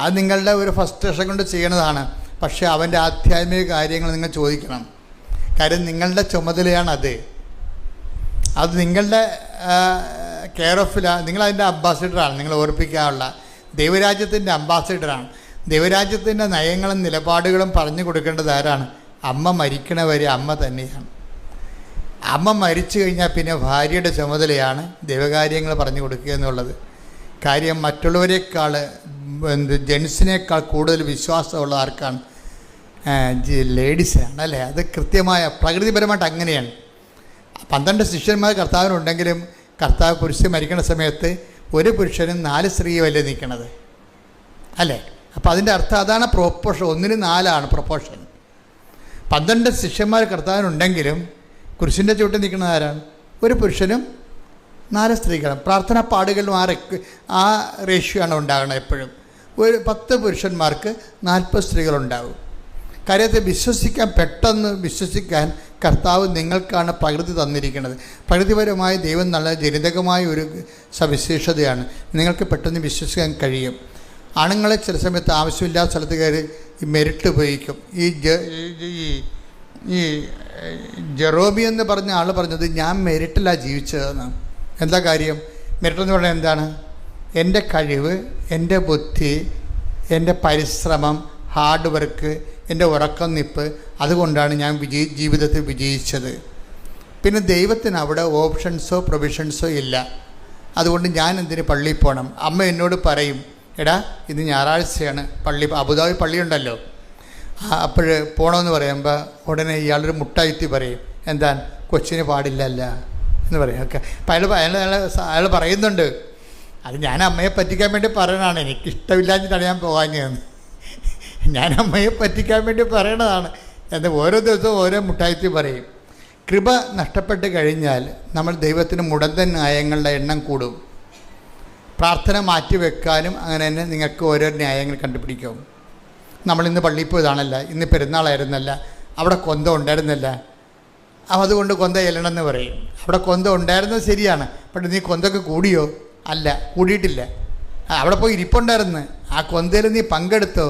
അത് നിങ്ങളുടെ ഒരു ഫ്രസ്ട്രേഷൻ കൊണ്ട് ചെയ്യണതാണ്. പക്ഷേ അവൻ്റെ ആധ്യാത്മിക കാര്യങ്ങൾ നിങ്ങൾ ചോദിക്കണം. കാര്യം നിങ്ങളുടെ ചുമതലയാണത്. അത് നിങ്ങളുടെ കെയർ ഓഫിലാണ്. നിങ്ങളതിൻ്റെ അംബാസിഡറാണ്. നിങ്ങൾ ഓർപ്പിക്കാനുള്ള ദൈവരാജ്യത്തിൻ്റെ അംബാസിഡറാണ്. ദൈവരാജ്യത്തിൻ്റെ നയങ്ങളും നിലപാടുകളും പറഞ്ഞു കൊടുക്കേണ്ടത് ആരാണ്? അമ്മ മരിക്കണവരെ അമ്മ തന്നെയാണ്. അമ്മ മരിച്ചു കഴിഞ്ഞാൽ പിന്നെ ഭാര്യയുടെ ചുമതലയാണ് ദൈവകാര്യങ്ങൾ പറഞ്ഞു കൊടുക്കുക എന്നുള്ളത്. കാര്യം മറ്റുള്ളവരെക്കാൾ ജെൻസിനേക്കാൾ കൂടുതൽ വിശ്വാസമുള്ള ആർക്കാണ്? ലേഡീസിനാണ്, അല്ലേ? അത് കൃത്യമായ പ്രകൃതിപരമായിട്ട് അങ്ങനെയാണ്. 12 ശിഷ്യന്മാർ കർത്താവിനുണ്ടെങ്കിലും കർത്താവ് കുരിശിൽ മരിക്കുന്ന സമയത്ത് ഒരു പുരുഷനും 4 സ്ത്രീയുമല്ലേ നിൽക്കണത്, അല്ലേ? അപ്പോൾ അതിൻ്റെ അർത്ഥം അതാണ് പ്രൊപ്പോർഷൻ. 1:4 പ്രൊപ്പോർഷൻ. 12 ശിഷ്യന്മാർ കർത്താവിനുണ്ടെങ്കിലും കുരിശിൻ്റെ ചുവട്ടിൽ നിൽക്കുന്നത് ആരാണ്? ഒരു പുരുഷനും 4 സ്ത്രീകളും. പ്രാർത്ഥനാ പാടുകളിലും ആ റേഷ്യോ ആണ് ഉണ്ടാകുന്നത് എപ്പോഴും. ഒരു 10 പുരുഷന്മാർക്ക് 40 സ്ത്രീകളുണ്ടാകും. കാര്യത്തെ പെട്ടെന്ന് വിശ്വസിക്കാൻ കർത്താവ് നിങ്ങൾക്കാണ് പ്രകൃതി തന്നിരിക്കുന്നത്. പ്രകൃതിപരമായി ദൈവം നല്ല ജനിതകമായ ഒരു സവിശേഷതയാണ്. നിങ്ങൾക്ക് പെട്ടെന്ന് വിശ്വസിക്കാൻ കഴിയും. ആണുങ്ങളെ ചില സമയത്ത് ആവശ്യമില്ലാത്ത സ്ഥലത്ത് കയറി ഈ മെരിറ്റ് ഉപയോഗിക്കും. ഈ ജെറോബി എന്ന് പറഞ്ഞ ആൾ പറഞ്ഞത് ഞാൻ മെരിറ്റിലാണ് ജീവിച്ചതെന്ന്. എന്താ കാര്യം? മെരിറ്റ് എന്ന് പറഞ്ഞാൽ എന്താണ്? എൻ്റെ കഴിവ്, എൻ്റെ ബുദ്ധി, എൻ്റെ പരിശ്രമം, ഹാർഡ് വർക്ക്, എൻ്റെ ഉറക്കം നിപ്പ്, അതുകൊണ്ടാണ് ഞാൻ ജീവിതത്തിൽ വിജയിച്ചത്. പിന്നെ ദൈവത്തിന് അവിടെ ഓപ്ഷൻസോ പ്രൊവിഷൻസോ ഇല്ല. അതുകൊണ്ട് ഞാൻ എന്തിന് പള്ളിയിൽ പോകണം? അമ്മ എന്നോട് പറയും, എടാ ഇത് ഞായറാഴ്ചയാണ് അബുദാബി പള്ളിയുണ്ടല്ലോ, അപ്പോൾ പോകണമെന്ന് പറയുമ്പോൾ ഉടനെ ഇയാളൊരു മുട്ടായിത്തി പറയും, എന്താ കൊച്ചിന് പാടില്ലല്ല എന്ന് പറയും. ഓക്കെ, അപ്പം അയാൾ പറയുന്നുണ്ട്, അത് ഞാൻ അമ്മയെ പറ്റിക്കാൻ വേണ്ടി പറയണതാണ്, എനിക്കിഷ്ടമില്ലാഞ്ഞിട്ടാണ് ഞാൻ പോകാഞ്ഞതെന്ന്. ഞാൻ അമ്മയെ പറ്റിക്കാൻ വേണ്ടി പറയണതാണ് എന്ന് ഓരോ ദിവസവും ഓരോ മുട്ടായിത്തി പറയും. കൃപ നഷ്ടപ്പെട്ട് കഴിഞ്ഞാൽ നമ്മൾ ദൈവത്തിന് മുടന്തൻ ന്യായങ്ങളുടെ എണ്ണം കൂടും. പ്രാർത്ഥന മാറ്റിവെക്കാനും അങ്ങനെ തന്നെ നിങ്ങൾക്ക് ഓരോ ന്യായങ്ങൾ കണ്ടുപിടിക്കും. നമ്മളിന്ന് പള്ളിയിൽ പോയതാണല്ല, ഇന്ന് പെരുന്നാളായിരുന്നല്ല, അവിടെ കൊന്ത ഉണ്ടായിരുന്നില്ല, അതുകൊണ്ട് കൊന്ത ചെല്ലണമെന്ന് പറയും. അവിടെ കൊന്ത ഉണ്ടായിരുന്നത് ശരിയാണ്, പക്ഷേ നീ കൊന്തൊക്കെ കൂടിയോ? അല്ല, കൂടിയിട്ടില്ല. അവിടെ പോയി ഇരിപ്പുണ്ടായിരുന്നു, ആ കൊന്തയിൽ നീ പങ്കെടുത്തോ?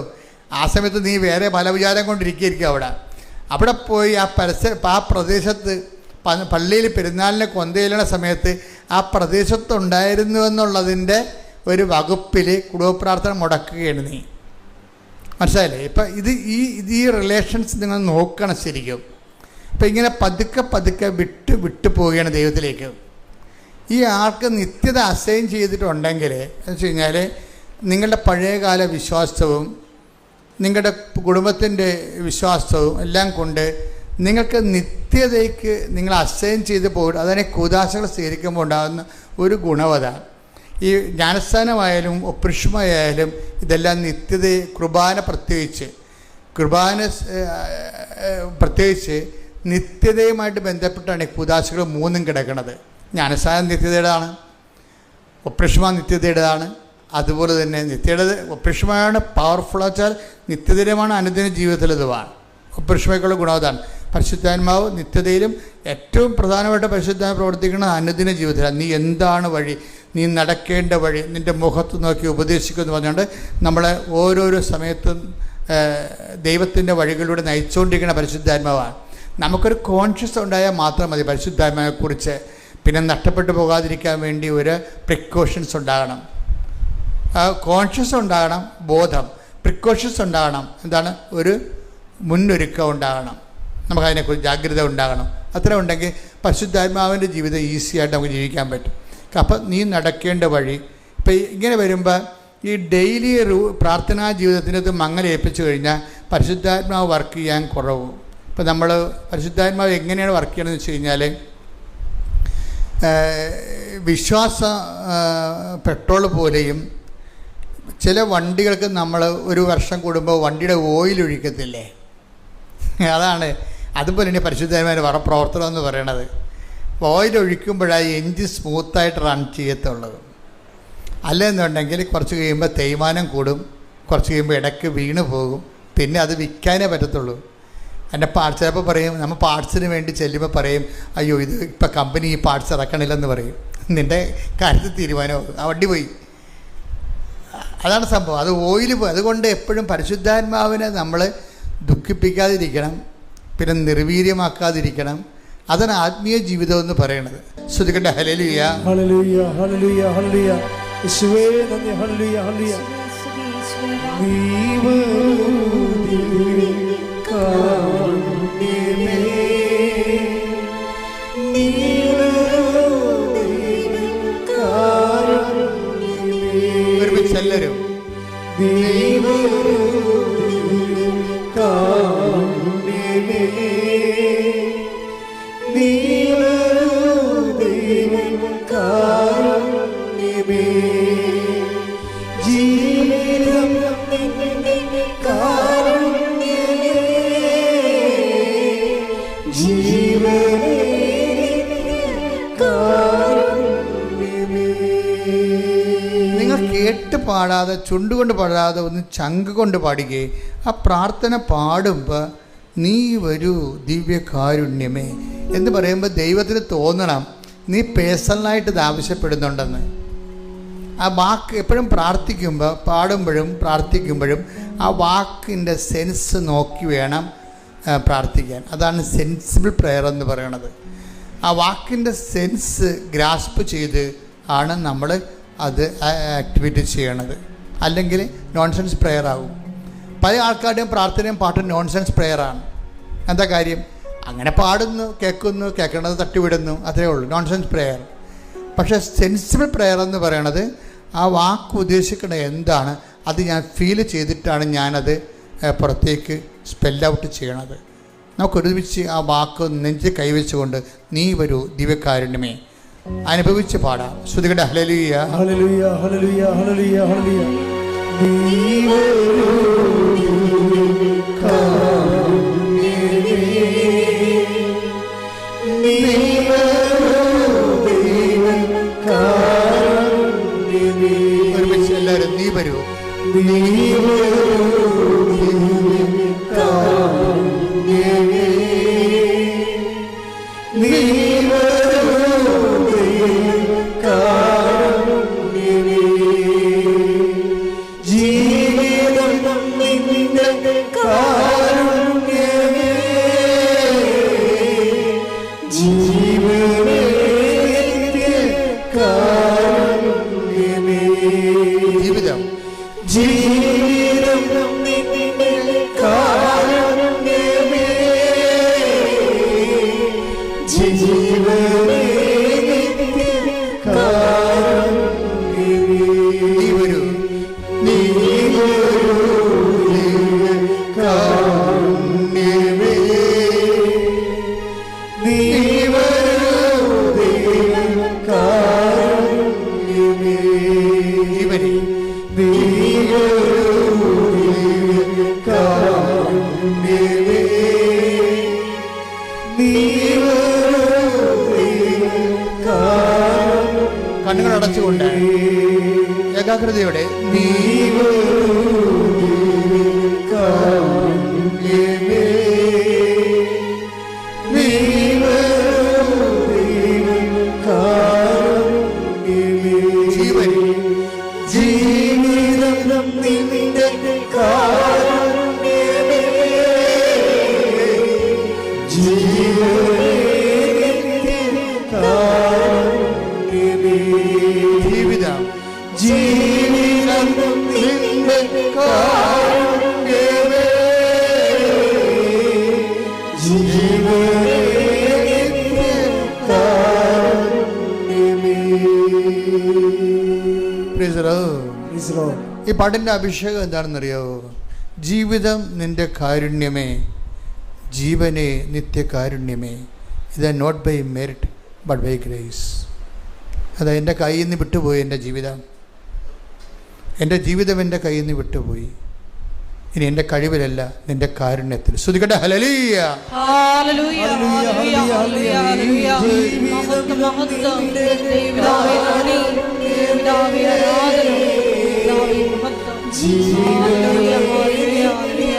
ആ സമയത്ത് നീ വേറെ പല വിചാരം കൊണ്ടിരിക്കുകയായിരിക്കും. അവിടെ പോയി ആ പ്രദേശത്ത് പള്ളിയിൽ പെരുന്നാളിനെ കൊന്തയിലുന്ന സമയത്ത് ആ പ്രദേശത്തുണ്ടായിരുന്നു എന്നുള്ളതിൻ്റെ ഒരു വകുപ്പിൽ കുടുംബപ്രാർത്ഥന മുടക്കുകയാണ് നീ. മനസ്സിലായില്ലേ? ഇപ്പം ഈ റിലേഷൻസ് നിങ്ങൾ നോക്കണം ശരിക്കും. ഇപ്പം ഇങ്ങനെ പതുക്കെ വിട്ടു പോവുകയാണ് ദൈവത്തിലേക്ക്. ഈ ആൾക്ക് നിത്യത അസൈൻ ചെയ്തിട്ടുണ്ടെങ്കിൽ എന്ന് വെച്ച് കഴിഞ്ഞാൽ നിങ്ങളുടെ പഴയകാല വിശ്വാസവും നിങ്ങളുടെ കുടുംബത്തിൻ്റെ വിശ്വാസവും എല്ലാം കൊണ്ട് നിങ്ങൾക്ക് നിത്യതയ്ക്ക് നിങ്ങൾ അസൈൻ ചെയ്ത് പോകും. അതിനെ കൂദാശകൾ സ്വീകരിക്കുമ്പോൾ ഉണ്ടാകുന്ന ഒരു ഗുണവത, ഈ ജ്ഞാനസ്ഥാനമായാലും ഒപ്രിഷ്മയായാലും ഇതെല്ലാം നിത്യതയെ പ്രത്യേകിച്ച് നിത്യതയുമായിട്ട് ബന്ധപ്പെട്ടാണ് ഈ കൂദാശകൾ 3 കിടക്കുന്നത്. ജ്ഞാനസ്ഥാനം നിത്യതയുടേതാണ്, ഒപ്രിഷ്മ നിത്യതയുടേതാണ്, അതുപോലെ തന്നെ നിത്യയുടെ ഒപ്രിഷ്മയാണ് പവർഫുൾ വെച്ചാൽ നിത്യതയുമാണ് അനുദിന ജീവിതത്തിലതുമാണ്. ഒപ്രിഷ്മയ്ക്കുള്ള ഗുണവതാണ്. പരിശുദ്ധാത്മാവ് നിത്യതയിലും ഏറ്റവും പ്രധാനമായിട്ട് പരിശുദ്ധാത്മാവ് പ്രവർത്തിക്കുന്നത് അനുദിന ജീവിതത്തിലാണ്. നീ എന്താണ് വഴി, നീ നടക്കേണ്ട വഴി, നിൻ്റെ മുഖത്ത് നോക്കി ഉപദേശിക്കുമെന്ന് പറഞ്ഞുകൊണ്ട് നമ്മളെ ഓരോരോ സമയത്തും ദൈവത്തിൻ്റെ വഴികളിലൂടെ നയിച്ചുകൊണ്ടിരിക്കുന്ന പരിശുദ്ധാത്മാവാണ്. നമുക്കൊരു കോൺഷ്യസ് ഉണ്ടായാൽ മാത്രം മതി പരിശുദ്ധാത്മാവിനെക്കുറിച്ച്. പിന്നെ നഷ്ടപ്പെട്ടു പോകാതിരിക്കാൻ വേണ്ടി ഒരു പ്രിക്കോഷൻസ് ഉണ്ടാകണം, കോൺഷ്യസ് ഉണ്ടാകണം, ബോധം, പ്രിക്കോഷൻസ് ഉണ്ടാകണം. എന്താണ്? ഒരു മുന്നൊരുക്കം ഉണ്ടാകണം, നമുക്കതിനെക്കുറിച്ച് ജാഗ്രത ഉണ്ടാകണം. അത്ര ഉണ്ടെങ്കിൽ പരിശുദ്ധാത്മാവിൻ്റെ ജീവിതം ഈസിയായിട്ട് നമുക്ക് ജീവിക്കാൻ പറ്റും. അപ്പം നീ നടക്കേണ്ട വഴി. ഇപ്പം ഇങ്ങനെ വരുമ്പോൾ ഈ ഡെയിലി പ്രാർത്ഥനാ ജീവിതത്തിനകത്ത് മങ്ങലേൽപ്പിച്ചു കഴിഞ്ഞാൽ പരിശുദ്ധാത്മാവ് വർക്ക് ചെയ്യാൻ കുറവ്. ഇപ്പം നമ്മൾ പരിശുദ്ധാത്മാവ് എങ്ങനെയാണ് വർക്ക് ചെയ്യണമെന്ന് വെച്ച് കഴിഞ്ഞാൽ, വിശ്വാസ പെട്രോൾ പോലെയും ചില വണ്ടികൾക്ക് നമ്മൾ ഒരു വർഷം കൂടുമ്പോൾ വണ്ടിയുടെ ഓയിൽ ഒഴിക്കത്തില്ലേ, അതുപോലെ തന്നെ പരിശുദ്ധാത്മാവിൻ്റെ പ്രവർത്തനം എന്ന് പറയണത്. ഓയിൽ ഒഴിക്കുമ്പോഴാണ് എൻജിൻ സ്മൂത്തായിട്ട് റൺ ചെയ്യത്തുള്ളത്. അല്ലെന്നുണ്ടെങ്കിൽ കുറച്ച് കഴിയുമ്പോൾ തേയ്മാനം കൂടും, കുറച്ച് കഴിയുമ്പോൾ ഇടയ്ക്ക് വീണ് പോകും, പിന്നെ അത് വിൽക്കാനേ പറ്റത്തുള്ളൂ. എൻ്റെ പാർട്സ് ചിലപ്പോൾ പറയും, നമ്മൾ പാർട്സിന് വേണ്ടി ചെല്ലുമ്പോൾ പറയും, അയ്യോ ഇത് ഇപ്പം കമ്പനി ഈ പാർട്സ് ഇറക്കണില്ലെന്ന് പറയും. നിൻ്റെ കാര്യത്തിൽ തീരുമാനമാകും, ആ വണ്ടി പോയി. അതാണ് സംഭവം. അത് ഓയിൽ പോയി. അതുകൊണ്ട് എപ്പോഴും പരിശുദ്ധാത്മാവിനെ നമ്മൾ ദുഃഖിപ്പിക്കാതിരിക്കണം, പിന്നെ നിർവീര്യമാക്കാതിരിക്കണം. അതാണ് ആത്മീയ ജീവിതം എന്ന് പറയുന്നത്. ശ്രദ്ധിക്കട്ടെ. ഹല്ലേലൂയ, ഹല്ലേലൂയ, ഹല്ലേലൂയ, ഹല്ലേലൂയ. യേശുവേ നന്ദി. ഹല്ലേലൂയ, ഹല്ലേലൂയ. എല്ലാവരും ദൈവം നിങ്ങൾ കേട്ട് പാടാതെ, ചുണ്ടുകൊണ്ട് പാടാതെ, ഒന്ന് ചങ്ക് കൊണ്ട് പാടുകയും ആ പ്രാർത്ഥന പാടുമ്പോൾ നീ വരൂ ദിവ്യകാരുണ്യമേ എന്ന് പറയുമ്പോൾ ദൈവത്തിന് തോന്നണം നീ പേഴ്സണലായിട്ട് ഇത് ആവശ്യപ്പെടുന്നുണ്ടെന്ന്. ആ വാക്ക് എപ്പോഴും പ്രാർത്ഥിക്കുമ്പോൾ, പാടുമ്പോഴും പ്രാർത്ഥിക്കുമ്പോഴും ആ വാക്കിൻ്റെ സെൻസ് നോക്കി വേണം പ്രാർത്ഥിക്കാൻ. അതാണ് സെൻസിബിൾ പ്രെയർ എന്ന് പറയണത്. ആ വാക്കിൻ്റെ സെൻസ് ഗ്രാസ്പ് ചെയ്ത് ആണ് നമ്മൾ അത് ആക്ടിവിറ്റി ചെയ്യണത്. അല്ലെങ്കിൽ നോൺസെൻസ് പ്രെയർ ആകും. പല ആൾക്കാരുടെയും പ്രാർത്ഥനയും പാട്ടും നോൺസെൻസ് പ്രെയറാണ്. എന്താ കാര്യം? അങ്ങനെ പാടുന്നു, കേൾക്കുന്നു, കേൾക്കണത് തട്ടിവിടുന്നു, അത്രേ ഉള്ളൂ നോൺസെൻസ് പ്രെയർ. പക്ഷേ സെൻസിബിൾ പ്രെയർ എന്ന് പറയണത് ആ വാക്ക് ഉദ്ദേശിക്കുന്നത് എന്താണ് അത് ഞാൻ ഫീൽ ചെയ്തിട്ടാണ് ഞാനത് പുറത്തേക്ക് സ്പെൽ ഔട്ട് ചെയ്യണത്. നമുക്കൊരുമിച്ച് ആ വാക്ക് നെഞ്ച് കൈവച്ചുകൊണ്ട് നീ വരൂ ദിവ്യകാരുണ്യമേ അനുഭവിച്ച് പാടാം. ശ്രുതികട ഹല്ലേലൂയ ഹല്ലേലൂയ ഹല്ലേലൂയ ഹല്ലേലൂയ ഹല്ലേലൂയ. നീ വരൂ ദിവ്യകാരുണ്യമേ, നീ വരൂ ദിവ്യകാരുണ്യമേ. ഒരുമിച്ച് എല്ലാവരും നീ വരൂ, നീ വരൂ ദിവ്യകാരുണ്യമേ, നീ കണ്ണുകൾ അടച്ചുകൊണ്ട് ഏകാഗ്രതയോടെ നീ ഈ പാട്ടിൻ്റെ അഭിഷേകം എന്താണെന്നറിയാവോ? ജീവിതം നിൻ്റെ കാരുണ്യമേ, ജീവനെ നിത്യകാരുണ്യമേ. ഇത് not by merit but by grace. അത് എൻ്റെ കയ്യിൽ നിന്ന് വിട്ടുപോയി. എൻ്റെ ജീവിതം എൻ്റെ കയ്യിൽ നിന്ന് വിട്ടുപോയി. ഇനി എൻ്റെ കഴിവിലല്ല, നിൻ്റെ കാരുണ്യത്തിൽ. ശ്രുതികട്ടെ ഹല്ലേലൂയ ഹല്ലേലൂയ ഹല്ലേലൂയ ഹല്ലേലൂയ ഹല്ലേലൂയ. മഹത്വം മഹത്വം ദൈവമേ, ദൈവമേ ആരാധന, ദൈവമേ മഹത്വം. ഹല്ലേലൂയ ഹല്ലേലൂയ ഹല്ലേലൂയ.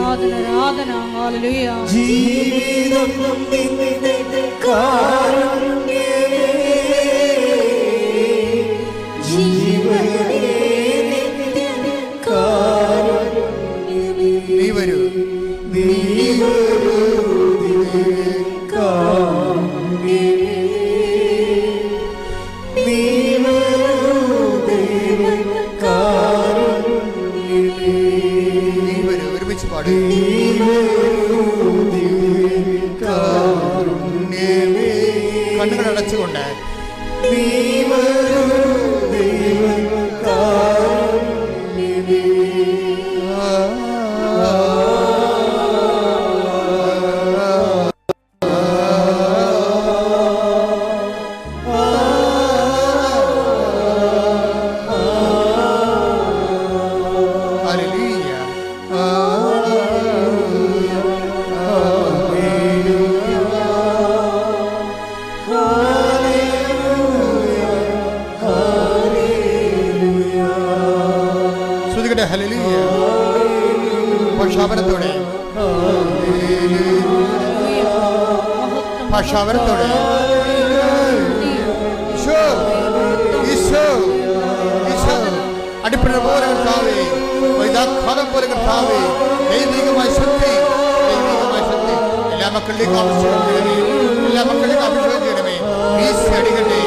ആരാധന ആരാധന ഹല്ലേലൂയ. ജീവിതം നിന്റെ കാരുണ്യമേ, ജീവനേ നിന്റെ കാരുണ്യമേ. നീ വരൂ, നീ വരൂ ദിവ്യകാരുണ്യമേ, നീ വരൂ ദിവ്യകാരുണ്യമേ. നീ വരൂ. ഒരുമിച്ച് പാടും. കണ്ണുകൾ അടച്ചുകൊണ്ട് നീ വരൂ ദിവ്യകാരുണ്യമേ. ഭാഷാപരത്തോടെ ഭാഷാപരത്തോടെ അടിപ്പഴ പോലെ കർത്താവേ, വൈദാഘാതം പോലെ കർത്താവേ, ദൈവികമായ ശക്തി എല്ലാ മക്കളിലേക്ക് അഭിഷേകം ചെയ്യണമേ, എല്ലാ മക്കളിലേക്ക് അഭിഷേകം ചെയ്യണമേ. വീശി അടിക്കട്ടെ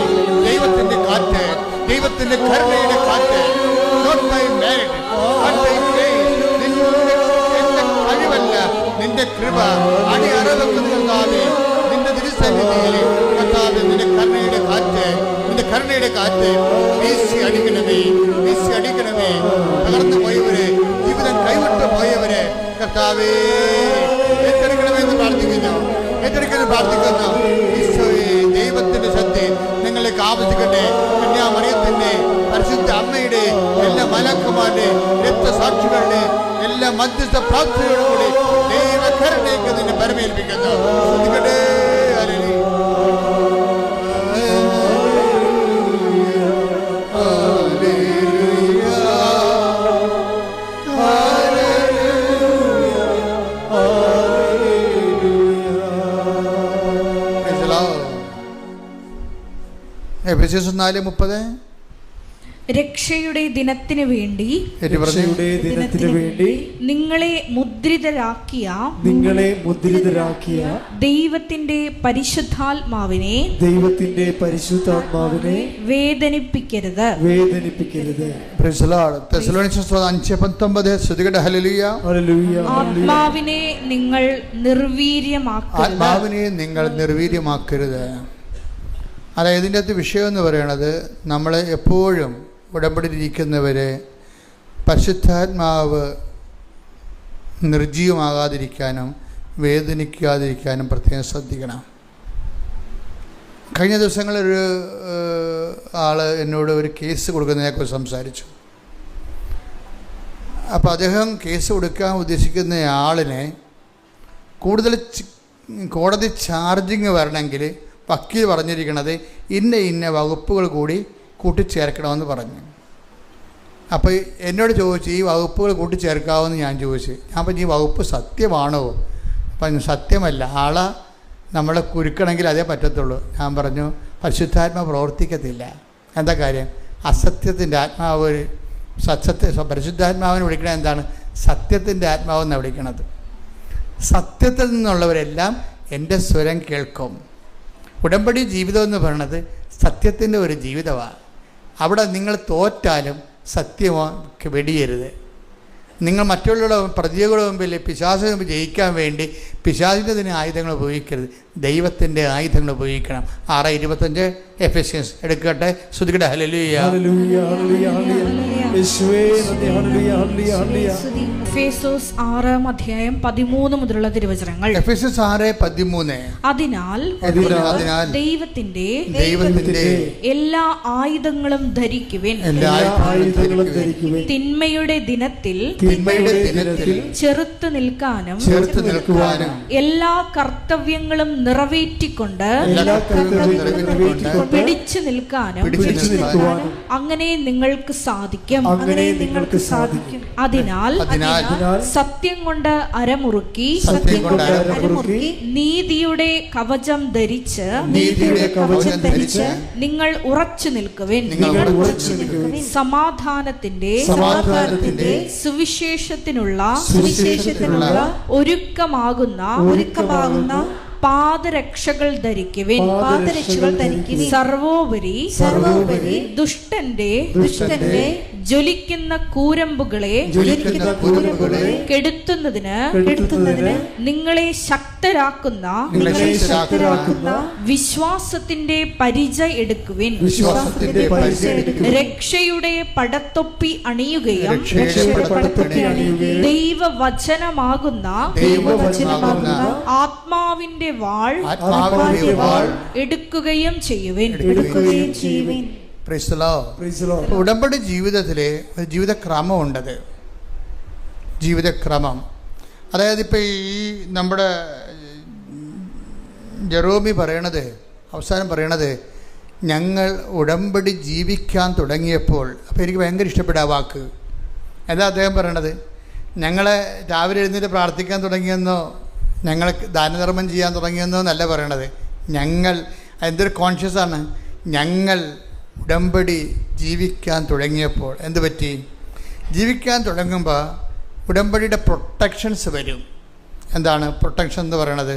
ദൈവത്തിന്റെ കാറ്റ്, ദൈവത്തിന്റെ കരുണയുടെ കാറ്റ്. നിന്റെ കഴിവല്ല, നിന്റെ കൃപ അടിയറവെക്കുന്ന കർത്താവേ, നിന്റെ തിരുസന്നിധിയിൽ കർത്താവേ, നിന്റെ കരുണയുടെ കാറ്റ്, നിന്റെ കരുണയുടെ കാറ്റ് വീശി അടിക്കണമേ, വീശി അടിക്കണമേ. തകർന്നു പോയവര്, ജീവിതം കൈവിട്ടു പോയവര് കർത്താവേ ഏറ്റെടുക്കണമെന്ന് പ്രാർത്ഥിക്കുന്നു, ഏറ്റെടുക്കണം പ്രാർത്ഥിക്കുന്നു. ഈശോയെ, ദൈവത്തിന്റെ ശക്തി നിങ്ങളിലേക്ക് ആവശ്യിക്കട്ടെ. കന്യാമറിയത്തിന്റെ, പരിശുദ്ധ അമ്മയുടെ, എല്ലാ മലക്കുമാരുടെ, രക്തസാക്ഷികളുടെ എല്ലാ മധ്യസ്ഥ പ്രാർത്ഥനയോടുകൂടി ദൈവകരുണയ്ക്ക് നിന്നെ പരമേൽപ്പിക്കുന്നു. ശ്രദ്ധിക്കട്ടെ. എഫെസ്യർ 4:30 രക്ഷയുടെ ദിനത്തിനു വേണ്ടി നിങ്ങളെ മുദ്രിതരാക്കിയ ദൈവത്തിന്റെ പരിശുദ്ധാത്മാവിനെ വേദനിപ്പിക്കരുത്. ആത്മാവിനെ നിങ്ങൾ നിർവീര്യമാക്കരുത്. അതായത് ഇതിൻ്റെ അകത്ത് വിഷയം എന്ന് പറയുന്നത്, നമ്മൾ എപ്പോഴും ഉടമ്പടിയിലിരിക്കുന്നവരെ പരിശുദ്ധാത്മാവ് നിർജ്ജീവമാകാതിരിക്കാനും വേദനിക്കാതിരിക്കാനും പ്രത്യേകം ശ്രദ്ധിക്കണം. കഴിഞ്ഞ ദിവസങ്ങളൊരു ആൾ എന്നോട് ഒരു കേസ് കൊടുക്കുന്നതിനെക്കുറിച്ച് സംസാരിച്ചു. അപ്പോൾ അദ്ദേഹം കേസ് കൊടുക്കാൻ ഉദ്ദേശിക്കുന്ന ആളിനെ കൂടുതൽ കോടതി ചാർജിങ് വരണമെങ്കിൽ വക്കീൽ പറഞ്ഞിരിക്കുന്നത് ഇന്ന വകുപ്പുകൾ കൂടി കൂട്ടിച്ചേർക്കണമെന്ന് പറഞ്ഞു. അപ്പോൾ എന്നോട് ചോദിച്ചു, ഈ വകുപ്പുകൾ കൂട്ടിച്ചേർക്കാമെന്ന് ഞാൻ ചോദിച്ചു. ഞാൻ പറഞ്ഞു, ഈ വകുപ്പ് സത്യമാണോ? അപ്പം സത്യമല്ല, ആളെ നമ്മളെ കുരുക്കണമെങ്കിൽ അതേ പറ്റത്തുള്ളൂ. ഞാൻ പറഞ്ഞു, പരിശുദ്ധാത്മാവ് പ്രവർത്തിക്കത്തില്ല. എന്താ കാര്യം? അസത്യത്തിൻ്റെ ആത്മാവ്. പരിശുദ്ധാത്മാവിനെ വിളിക്കണത് എന്താണ്? സത്യത്തിൻ്റെ ആത്മാവെന്നാണ് വിളിക്കണത്. സത്യത്തിൽ നിന്നുള്ളവരെല്ലാം എൻ്റെ സ്വരം കേൾക്കും. ഉടമ്പടി ജീവിതം എന്ന് പറയുന്നത് സത്യത്തിൻ്റെ ഒരു ജീവിതമാണ്. അവിടെ നിങ്ങൾ തോറ്റാലും സത്യമോ വെടിയരുത്. നിങ്ങൾ മറ്റുള്ളവരുടെ പ്രതികളുടെ മുമ്പിൽ, പിശാചിന് മുമ്പിൽ ജയിക്കാൻ വേണ്ടി പിശാചിൻ്റെ ആയുധങ്ങൾ ഉപയോഗിക്കരുത്, ദൈവത്തിൻ്റെ ആയുധങ്ങൾ ഉപയോഗിക്കണം. 6:25 എഫെസ്യൻസ് എടുക്കട്ടെ. ശ്രുതിക്കട്ടെ. ഹല്ലേലൂയ. എഫേസോസ് 6:13 മുതലുള്ള തിരുവചനങ്ങൾ. എഫേസോസ് 6:13. അതിനാൽ ദൈവത്തിന്റെ എല്ലാ ആയുധങ്ങളും ധരിക്കുവിൻ. തിന്മയുടെ ദിനത്തിൽ ചെറുത്തു നിൽക്കാനും എല്ലാ കർത്തവ്യങ്ങളും നിറവേറ്റിക്കൊണ്ട് പിടിച്ചു നിൽക്കാനും അങ്ങനെ നിങ്ങൾക്ക് സാധിക്കും. അതിനാൽ സത്യം കൊണ്ട് അരമുറുക്കി നീതിയുടെ കവചം ധരിച്ച് നിങ്ങൾ ഉറച്ചു നിൽക്കുവിൻ. സമാധാനത്തിന്റെ സുവിശേഷത്തിനുള്ള ഒരുക്കമാകുന്ന പാദരക്ഷകൾ ധരിക്കുവിൻ. സർവോപരി ദുഷ്ടന്റെ ജ്വലിക്കുന്ന കൂരമ്പുകളെ കെടുത്തുന്നതിന് നിങ്ങളെ ശക്തരാക്കുന്ന വിശ്വാസത്തിന്റെ പരിച എടുക്കുവിൻ. രക്ഷയുടെ പടത്തൊപ്പി അണിയുകയും ദൈവവചനമാകുന്ന ആത്മാവിന്റെ വാൾ എടുക്കുകയും ചെയ്യുവിൻ. ഉടമ്പടി ജീവിതത്തിലെ ഒരു ജീവിതക്രമമുണ്ടത്. ജീവിതക്രമം, അതായത് ഇപ്പം ഈ നമ്മുടെ ജെറോമി പറയണത്, അവസാനം പറയണത്, ഞങ്ങൾ ഉടമ്പടി ജീവിക്കാൻ തുടങ്ങിയപ്പോൾ. അപ്പോൾ എനിക്ക് ഭയങ്കര ഇഷ്ടപ്പെട്ട ആ വാക്ക്. എന്താ അദ്ദേഹം പറയണത്? ഞങ്ങൾ രാവിലെ എഴുന്നേറ്റ് പ്രാർത്ഥിക്കാൻ തുടങ്ങിയെന്നോ ഞങ്ങൾ ദാനധർമ്മം ചെയ്യാൻ തുടങ്ങിയെന്നോ എന്നല്ല പറയണത്. ഞങ്ങൾ എന്തൊരു കോൺഷ്യസാണ്. ഞങ്ങൾ ഉടമ്പടി ജീവിക്കാൻ തുടങ്ങിയപ്പോൾ എന്ത് പറ്റി? ജീവിക്കാൻ തുടങ്ങുമ്പോൾ ഉടമ്പടിയുടെ പ്രൊട്ടക്ഷൻസ് വരും. എന്താണ് പ്രൊട്ടക്ഷൻ എന്ന് പറയണത്?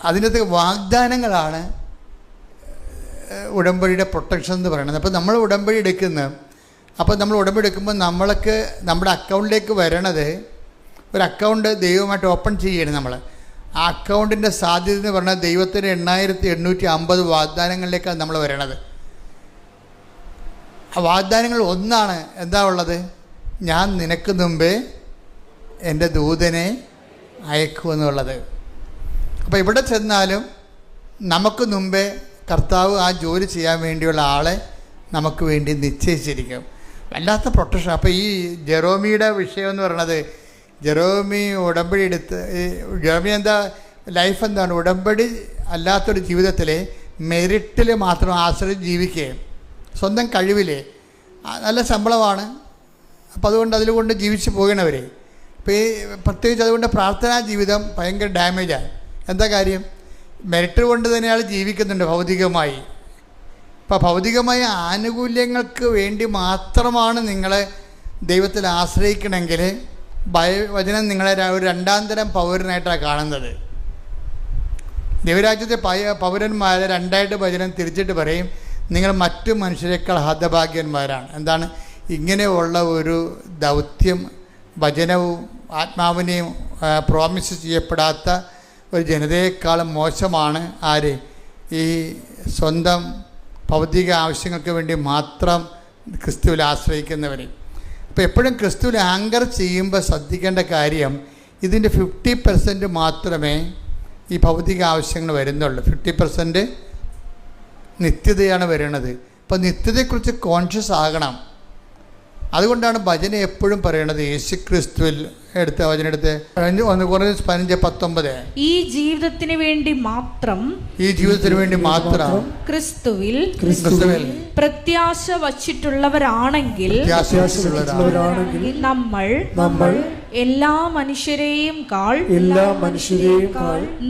അതിനകത്ത് വാഗ്ദാനങ്ങളാണ് ഉടമ്പടിയുടെ പ്രൊട്ടക്ഷൻ എന്ന് പറയുന്നത്. അപ്പോൾ നമ്മൾ ഉടമ്പടി എടുക്കുന്നത്, അപ്പോൾ നമ്മൾ ഉടമ്പടി എടുക്കുമ്പോൾ നമ്മൾക്ക് നമ്മുടെ അക്കൗണ്ടിലേക്ക് വരണത് ഒരു അക്കൗണ്ട് ദൈവമായിട്ട് ഓപ്പൺ ചെയ്യണം. നമ്മൾ ആ അക്കൗണ്ടിൻ്റെ സാധ്യത എന്ന് പറഞ്ഞാൽ ദൈവത്തിന് 8850 വാഗ്ദാനങ്ങളിലേക്കാണ് നമ്മൾ വരണത്. ആ വാഗ്ദാനങ്ങൾ ഒന്നാണ് എന്താ ഉള്ളത്? ഞാൻ നിനക്ക് മുമ്പേ എൻ്റെ ദൂതനെ അയക്കുമെന്നുള്ളത്. അപ്പോൾ ഇവിടെ ചെന്നാലും നമുക്ക് മുമ്പേ കർത്താവ് ആ ജോലി ചെയ്യാൻ വേണ്ടിയുള്ള ആളെ നമുക്ക് വേണ്ടി നിശ്ചയിച്ചിരിക്കും. വല്ലാത്ത പ്രൊട്ടക്ഷൻ. അപ്പോൾ ഈ ജെറോമിയുടെ വിഷയം എന്ന് പറയണത്, ജെറോമി ഉടമ്പടി എടുത്ത്, ജെറോമി എന്താ ലൈഫ് എന്താണ്? ഉടമ്പടി അല്ലാത്തൊരു ജീവിതത്തിൽ മെറിറ്റിൽ മാത്രം ആശ്രയിച്ച് ജീവിക്കുകയും സ്വന്തം കഴിവിൽ നല്ല ശമ്പളമാണ്. അപ്പോൾ അതുകൊണ്ട് അതിലുകൊണ്ട് ജീവിച്ച് പോകണവർ. ഇപ്പോൾ ഈ പ്രത്യേകിച്ച് അതുകൊണ്ട് പ്രാർത്ഥനാ ജീവിതം ഭയങ്കര ഡാമേജാണ്. എന്താ കാര്യം? മെറിറ്റ് കൊണ്ട് തന്നെ അയാൾ ജീവിക്കുന്നുണ്ട് ഭൗതികമായി. അപ്പോൾ ഭൗതികമായ ആനുകൂല്യങ്ങൾക്ക് വേണ്ടി മാത്രമാണ് നിങ്ങൾ ദൈവത്തിൽ ആശ്രയിക്കണമെങ്കിൽ വചനം നിങ്ങളെ ഒരു രണ്ടാം തരം പൗരനായിട്ടാണ് കാണുന്നത്. ദൈവരാജ്യത്തെ പൗരന്മാരെ രണ്ടായിട്ട് വചനം തിരിച്ചിട്ട് പറയും, നിങ്ങൾ മറ്റു മനുഷ്യരെക്കാൾ ഹതഭാഗ്യന്മാരാണ്. എന്താണ്? ഇങ്ങനെയുള്ള ഒരു ദൗത്യം വചനവും ആത്മാവിനെയും പ്രോമിസ് ചെയ്യപ്പെടാത്ത ഒരു ജനതയെക്കാളും മോശമാണ് ആര്? ഈ സ്വന്തം ഭൗതിക ആവശ്യങ്ങൾക്ക് വേണ്ടി മാത്രം ക്രിസ്തുവിൽ ആശ്രയിക്കുന്നവർ. അപ്പോൾ എപ്പോഴും ക്രിസ്തുവിൽ ആങ്കർ ചെയ്യുമ്പോൾ ശ്രദ്ധിക്കേണ്ട കാര്യം, ഇതിൻ്റെ 50% മാത്രമേ ഈ ഭൗതിക ആവശ്യങ്ങൾ വരുന്നുള്ളൂ. 50% നിത്യതയാണ് വരുന്നത്. അപ്പോൾ നിത്യതയെക്കുറിച്ച് കോൺഷ്യസ് ആകണം. അതുകൊണ്ടാണ് ഭജന എപ്പോഴും പറയണത് യേശു ക്രിസ്തുവിൽ. എടുത്ത വചനെടുത്ത് 15:19 ഈ ജീവിതത്തിന് വേണ്ടി മാത്രം, ഈ ജീവിതത്തിന് വേണ്ടി മാത്രം ക്രിസ്തുവിൽ പ്രത്യാശ വച്ചിട്ടുള്ളവരാണെങ്കിൽ നമ്മൾ എല്ലാ മനുഷ്യരെയും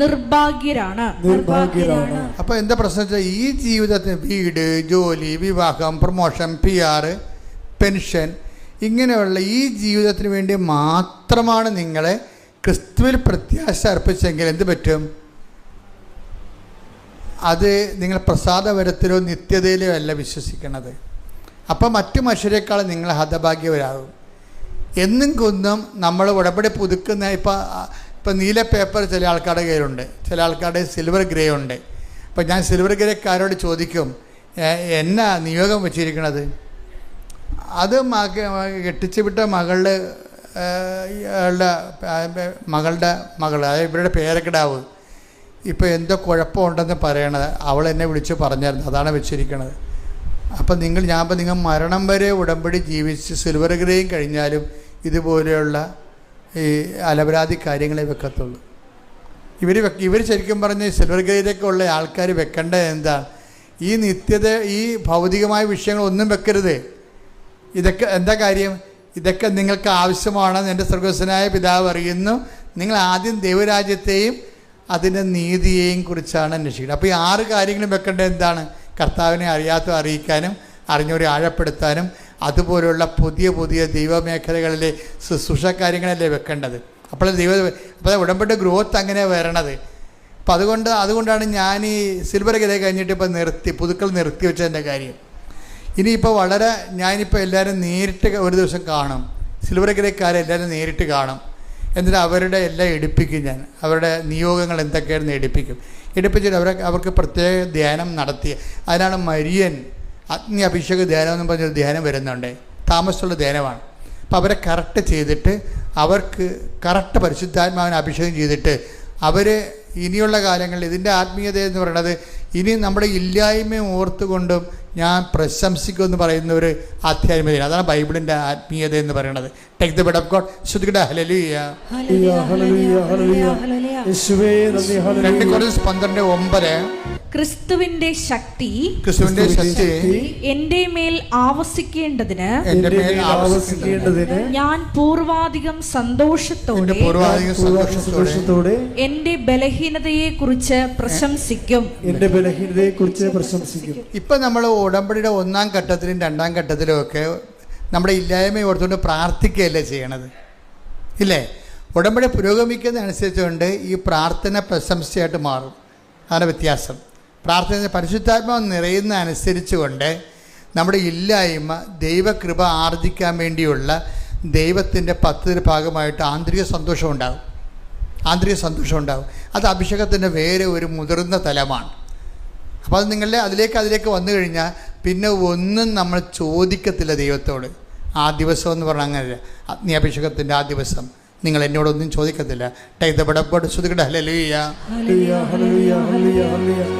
നിർഭാഗ്യരാണ്. അപ്പൊ എന്താ പ്രശ്നം വെച്ചാൽ, ഈ ജീവിതത്തിന് വീട്, ജോലി, വിവാഹം, പ്രൊമോഷൻ, PR, പെൻഷൻ, ഇങ്ങനെയുള്ള ഈ ജീവിതത്തിന് വേണ്ടി മാത്രമാണ് നിങ്ങളെ ക്രിസ്തുവിൽ പ്രത്യാശ അർപ്പിച്ചെങ്കിൽ എന്ത് പറ്റും? അത് നിങ്ങൾ പ്രസാദവരത്തിലോ നിത്യതയിലോ അല്ല വിശ്വസിക്കണത്. അപ്പം മറ്റു മനുഷ്യരെക്കാളും നിങ്ങൾ ഹതഭാഗ്യവരാകും. എന്നും കുന്നും നമ്മൾ ഉടമ്പടി പുതുക്കുന്ന ഇപ്പം നീല പേപ്പർ ചില ആൾക്കാരുടെ കയ്യിലുണ്ട്, ചില ആൾക്കാരുടെ സിൽവർ ഗ്രേ ഉണ്ട്. അപ്പം ഞാൻ സിൽവർ ഗ്രേക്കാരോട് ചോദിക്കും, എന്നാ നിയോഗം വെച്ചിരിക്കണത്? അത് കെട്ടിച്ചു വിട്ട മകളുടെ മകൾ, അതായത് ഇവരുടെ പേരക്കിടാവ് ഇപ്പോൾ എന്തോ കുഴപ്പമുണ്ടെന്ന് പറയണത് അവൾ എന്നെ വിളിച്ച് പറഞ്ഞായിരുന്നു, അതാണ് വെച്ചിരിക്കണത്. അപ്പം നിങ്ങൾ മരണം വരെ ഉടമ്പടി ജീവിച്ച് സിൽവർ ഗ്രേയും കഴിഞ്ഞാലും ഇതുപോലെയുള്ള ഈ അലപരാധി കാര്യങ്ങളെ വെക്കത്തുള്ളൂ. ഇവർ ശരിക്കും പറഞ്ഞ് സിൽവർ ഗ്രേയിലൊക്കെ ഉള്ള ആൾക്കാർ വെക്കേണ്ടത് എന്താണ്? ഈ നിത്യത, ഈ ഭൗതികമായ വിഷയങ്ങളൊന്നും വെക്കരുത്. ഇതൊക്കെ എന്താ കാര്യം? ഇതൊക്കെ നിങ്ങൾക്ക് ആവശ്യമാണെന്ന് എൻ്റെ സ്വർഗ്ഗസ്ഥനായ പിതാവ് അറിയുന്നു. നിങ്ങൾ ആദ്യം ദൈവരാജ്യത്തെയും അതിൻ്റെ നീതിയെയും കുറിച്ചാണ് അന്വേഷിക്കുന്നത്. അപ്പോൾ ഈ 6 കാര്യങ്ങളും വെക്കേണ്ടത് എന്താണ്? കർത്താവിനെ അറിയിക്കാനും അറിഞ്ഞവരെ ആഴപ്പെടുത്താനും അതുപോലുള്ള പുതിയ ദൈവമേഖലകളിലെ ശുശ്രൂഷ കാര്യങ്ങളല്ലേ വെക്കേണ്ടത്. അപ്പോൾ ഉടമ്പടി ഗ്രോത്ത് അങ്ങനെ വരണത്. അപ്പോൾ അതുകൊണ്ടാണ് ഞാൻ ഈ സിൽവർ ഗ്രേ കഴിഞ്ഞിട്ട് ഇപ്പോൾ പുതുക്കൾ നിർത്തി വെച്ചതിൻ്റെ കാര്യം. ഇനിയിപ്പോൾ ഞാനിപ്പോൾ എല്ലാവരും നേരിട്ട് ഒരു ദിവസം കാണും, സിൽവർ ഗ്രേക്കാരെ എല്ലാവരും നേരിട്ട് കാണും. എന്നിട്ട് അവരുടെ എല്ലാം എടുപ്പിക്കും. ഞാൻ അവരുടെ നിയോഗങ്ങൾ എന്തൊക്കെയാണെന്ന് എടുപ്പിച്ചിട്ട് അവർക്ക് പ്രത്യേക ധ്യാനം നടത്തി. അതിനാണ് മരിയൻ അഗ്നി അഭിഷേക ധ്യാനം എന്ന് പറഞ്ഞൊരു ധ്യാനം വരുന്നുണ്ട്. താമസമുള്ള ധ്യാനമാണ്. അപ്പോൾ അവരെ കറക്റ്റ് ചെയ്തിട്ട് അവർക്ക് കറക്റ്റ് പരിശുദ്ധാത്മാവിനെ അഭിഷേകം ചെയ്തിട്ട് അവർ ഇനിയുള്ള കാലങ്ങളിൽ ഇതിൻ്റെ ആത്മീയത എന്ന് പറയുന്നത് ഇനി നമ്മുടെ ഇല്ലായ്മയും ഓർത്തുകൊണ്ടും ഞാൻ പ്രശംസിക്കുമെന്ന് പറയുന്ന ഒരു ആധ്യാത്മികത. അതാണ് ബൈബിളിൻ്റെ ആത്മീയത എന്ന് പറയുന്നത്. Take the bread of God. ശ്രുതിക്കട്ടെ ഹല്ലേലൂയ. 2 Corinthians 12:9 ക്രിസ്തുവിന്റെ ശക്തി എന്റെ മേൽ ആവസിക്കേണ്ടതിന് ഞാൻ പൂർവാധികം സന്തോഷത്തോടെ എന്റെ ബലഹീനതയെ കുറിച്ച് പ്രശംസിക്കും. ഇപ്പൊ നമ്മൾ ഉടമ്പടിയുടെ 1-ാം ഘട്ടത്തിലും 2-ാം ഘട്ടത്തിലും ഒക്കെ നമ്മുടെ ഇല്ലായ്മ ഓർത്തുകൊണ്ട് പ്രാർത്ഥിക്കുകയല്ലേ ചെയ്യണത്, ഇല്ലേ? ഉടമ്പടി പുരോഗമിക്കുന്ന അനുസരിച്ചുകൊണ്ട് ഈ പ്രാർത്ഥന പ്രശംസയായിട്ട് മാറും. അതാണ് വ്യത്യാസം. പ്രാർത്ഥന പരിശുദ്ധാത്മാവ് നിറയുന്ന അനുസരിച്ചുകൊണ്ട് നമ്മുടെ ഇല്ലായ്മ ദൈവകൃപ ആർജിക്കാൻ വേണ്ടിയുള്ള ദൈവത്തിൻ്റെ പദ്ധതിയുടെ ഭാഗമായിട്ട് ആന്തരിക സന്തോഷം ഉണ്ടാകും. അത് അഭിഷേകത്തിൻ്റെ വേറെ ഒരു മുതിർന്ന തലമാണ്. അപ്പോൾ അത് നിങ്ങളുടെ അതിലേക്ക് വന്നു കഴിഞ്ഞാൽ പിന്നെ ഒന്നും നമ്മൾ ചോദിക്കത്തില്ല ദൈവത്തോട്. ആ ദിവസം എന്ന് പറഞ്ഞാൽ അങ്ങനെയല്ല. അഗ്നിയഭിഷേകത്തിൻ്റെ ആ ദിവസം നിങ്ങൾ എന്നോടൊന്നും ചോദിക്കത്തില്ല.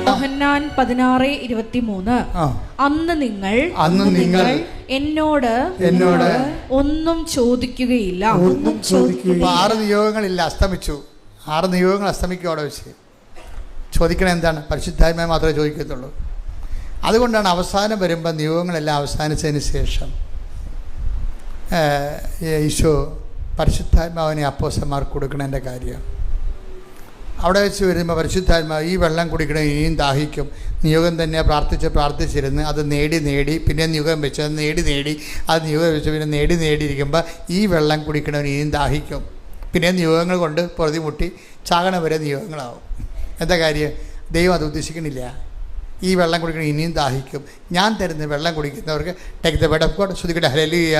യോഹന്നാൻ 16:23 അന്ന് നിങ്ങൾ എന്നോട് ഒന്നും ചോദിക്കുകയില്ല. 6 നിയോഗങ്ങളില്ല, അസ്തമിച്ചു. 6 നിയോഗങ്ങൾ അസ്തമിക്കും. അവിടെ വെച്ച് ചോദിക്കണത് എന്താണ്? പരിശുദ്ധാത്മാവ് മാത്രമേ ചോദിക്കത്തുള്ളൂ. അതുകൊണ്ടാണ് അവസാനം വരുമ്പോൾ നിയോഗങ്ങളെല്ലാം അവസാനിച്ചതിന് ശേഷം ഈശോ പരിശുദ്ധാത്മാവിനെ അപ്പോസ്തലന്മാർക്ക് കൊടുക്കണതിൻ്റെ കാര്യം അവിടെ വെച്ച് വരുമ്പോൾ പരിശുദ്ധാത്മാവ് ഈ വെള്ളം കുടിക്കണം, ഇനിയും ദാഹിക്കും. നിയോഗം തന്നെ പ്രാർത്ഥിച്ചിരുന്ന് അത് നേടി പിന്നെ നിയോഗം വെച്ച് അത് നേടി അത് നിയോഗം വെച്ച് പിന്നെ നേടിയിരിക്കുമ്പോൾ ഈ വെള്ളം കുടിക്കണം, ഇനിയും ദാഹിക്കും. പിന്നെ നിയോഗങ്ങൾ കൊണ്ട് പൊറുതിമുട്ടി ചാകണ വരെ നിയോഗങ്ങളാവും. എന്താ കാര്യം? ദൈവം അത് ഉദ്ദേശിക്കണില്ല. ഈ വെള്ളം കുടിക്കണം, ഇനിയും ദാഹിക്കും. ഞാൻ തരുന്ന വെള്ളം കുടിക്കുന്നവർക്ക് take the bread of God. ശ്രുതിക്കട്ടെ ഹല്ലേലൂയ.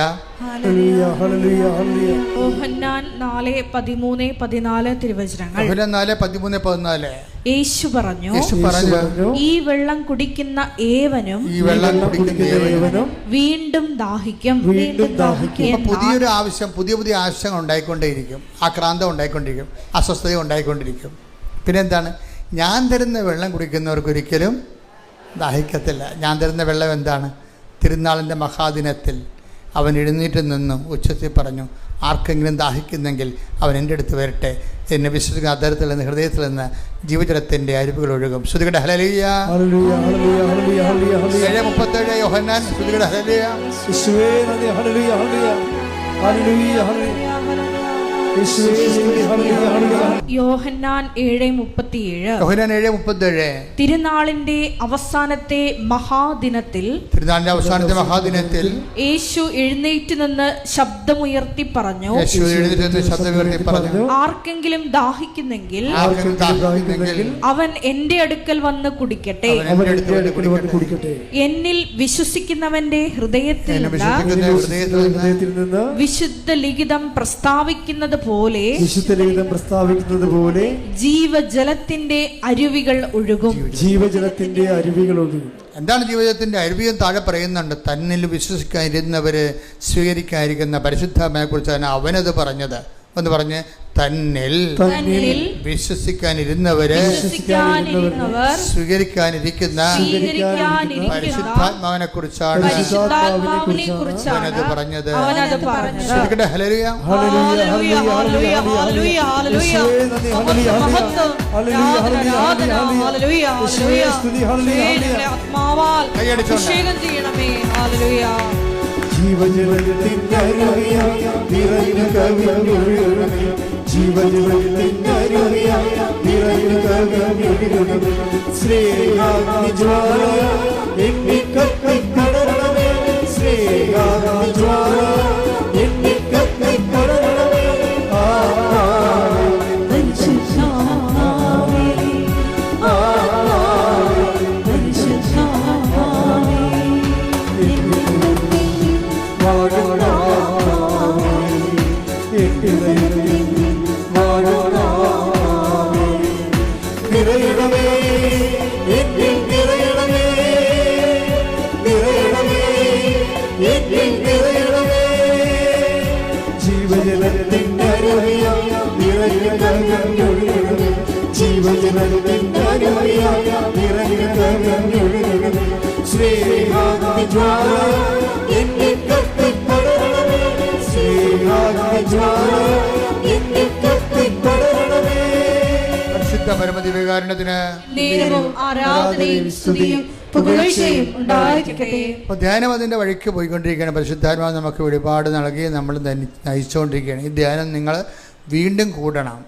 യോഹന്നാൻ 4:13-14 തിരുവചനങ്ങൾ. യോഹന്നാൻ 4:13-14 യേശു പറഞ്ഞു, ഈ വെള്ളം കുടിക്കുന്ന ഏവനും വീണ്ടും ദാഹിക്കും. പുതിയൊരു ആവശ്യം, പുതിയ ആവശ്യങ്ങൾ ഉണ്ടായിക്കൊണ്ടേയിരിക്കും. ആക്രാന്തം ഉണ്ടായിക്കൊണ്ടിരിക്കും, അസ്വസ്ഥത ഉണ്ടായിക്കൊണ്ടിരിക്കും. പിന്നെന്താണ്? ഞാൻ തരുന്ന വെള്ളം കുടിക്കുന്നവർക്കൊരിക്കലും ദാഹിക്കത്തില്ല. ഞാൻ തരുന്ന വെള്ളം എന്താണ്? തിരുനാളിൻ്റെ മഹാദിനത്തിൽ അവൻ എഴുന്നേറ്റ് നിന്നും ഉച്ചത്തിൽ പറഞ്ഞു, ആർക്കെങ്കിലും ദാഹിക്കുന്നെങ്കിൽ അവൻ എൻ്റെ അടുത്ത് വരട്ടെ. എന്നെ വിശ്വസിക്കുന്ന അധരത്തിൽ നിന്ന് ഹൃദയത്തിൽ നിന്ന് ജീവജലത്തിൻ്റെ അരുവികൾ ഒഴുകും. ശ്രുതികട ഹല്ലേലൂയ. 7:37 യോഹന്നാൻ. ശ്രുതികട ഹല്ലേലൂയ. യോഹന്നാൻ 7:37 തിരുനാളിന്റെ അവസാനത്തെ മഹാദിനത്തിൽ യേശു എഴുന്നേറ്റ് നിന്ന് ശബ്ദമുയർത്തി പറഞ്ഞു, ആർക്കെങ്കിലും ദാഹിക്കുന്നെങ്കിൽ അവൻ എന്റെ അടുക്കൽ വന്ന് കുടിക്കട്ടെ. എന്നിൽ വിശ്വസിക്കുന്നവന്റെ ഹൃദയത്തിൽ വിശുദ്ധ ലിഖിതം പ്രസ്താവിക്കുന്നത് പോലെ ജീവജലത്തിന്റെ അരുവികൾ ഒഴുകും. എന്താണ് ജീവജലത്തിന്റെ അരുവിയും? താഴെ പറയുന്നുണ്ട്, തന്നിൽ വിശ്വസിക്കാതിരുന്നവര് സ്വീകരിക്കാതിരിക്കുന്ന പരിശുദ്ധാത്മാവിനെ കുറിച്ചാണ് അവനത് പറഞ്ഞത്. എന്ന് പറഞ്ഞ് തന്നിൽ വിശ്വസിക്കാനിരുന്നവര് സ്വീകരിക്കാനിരിക്കുന്ന പരിശുദ്ധാത്മാവിനെ കുറിച്ചാണ് അവനത് പറഞ്ഞത്. ഹല്ലേലൂയ. പരമദിവ്യകാരുണ്യത്തിന് നേരവും ആരാധനയും സ്തുതിയും പുകഴ്ചയും ഉണ്ടായിരിക്കട്ടെ. അപ്പോൾ ധ്യാനം അതിൻ്റെ വഴിക്ക് പോയിക്കൊണ്ടിരിക്കുകയാണ്. പരിശുദ്ധാത്മാവ് നമുക്ക് വെളിപാട് നൽകി നമ്മൾ നയിച്ചുകൊണ്ടിരിക്കുകയാണ്. ഈ ധ്യാനം നിങ്ങൾ വീണ്ടും കൂടണം.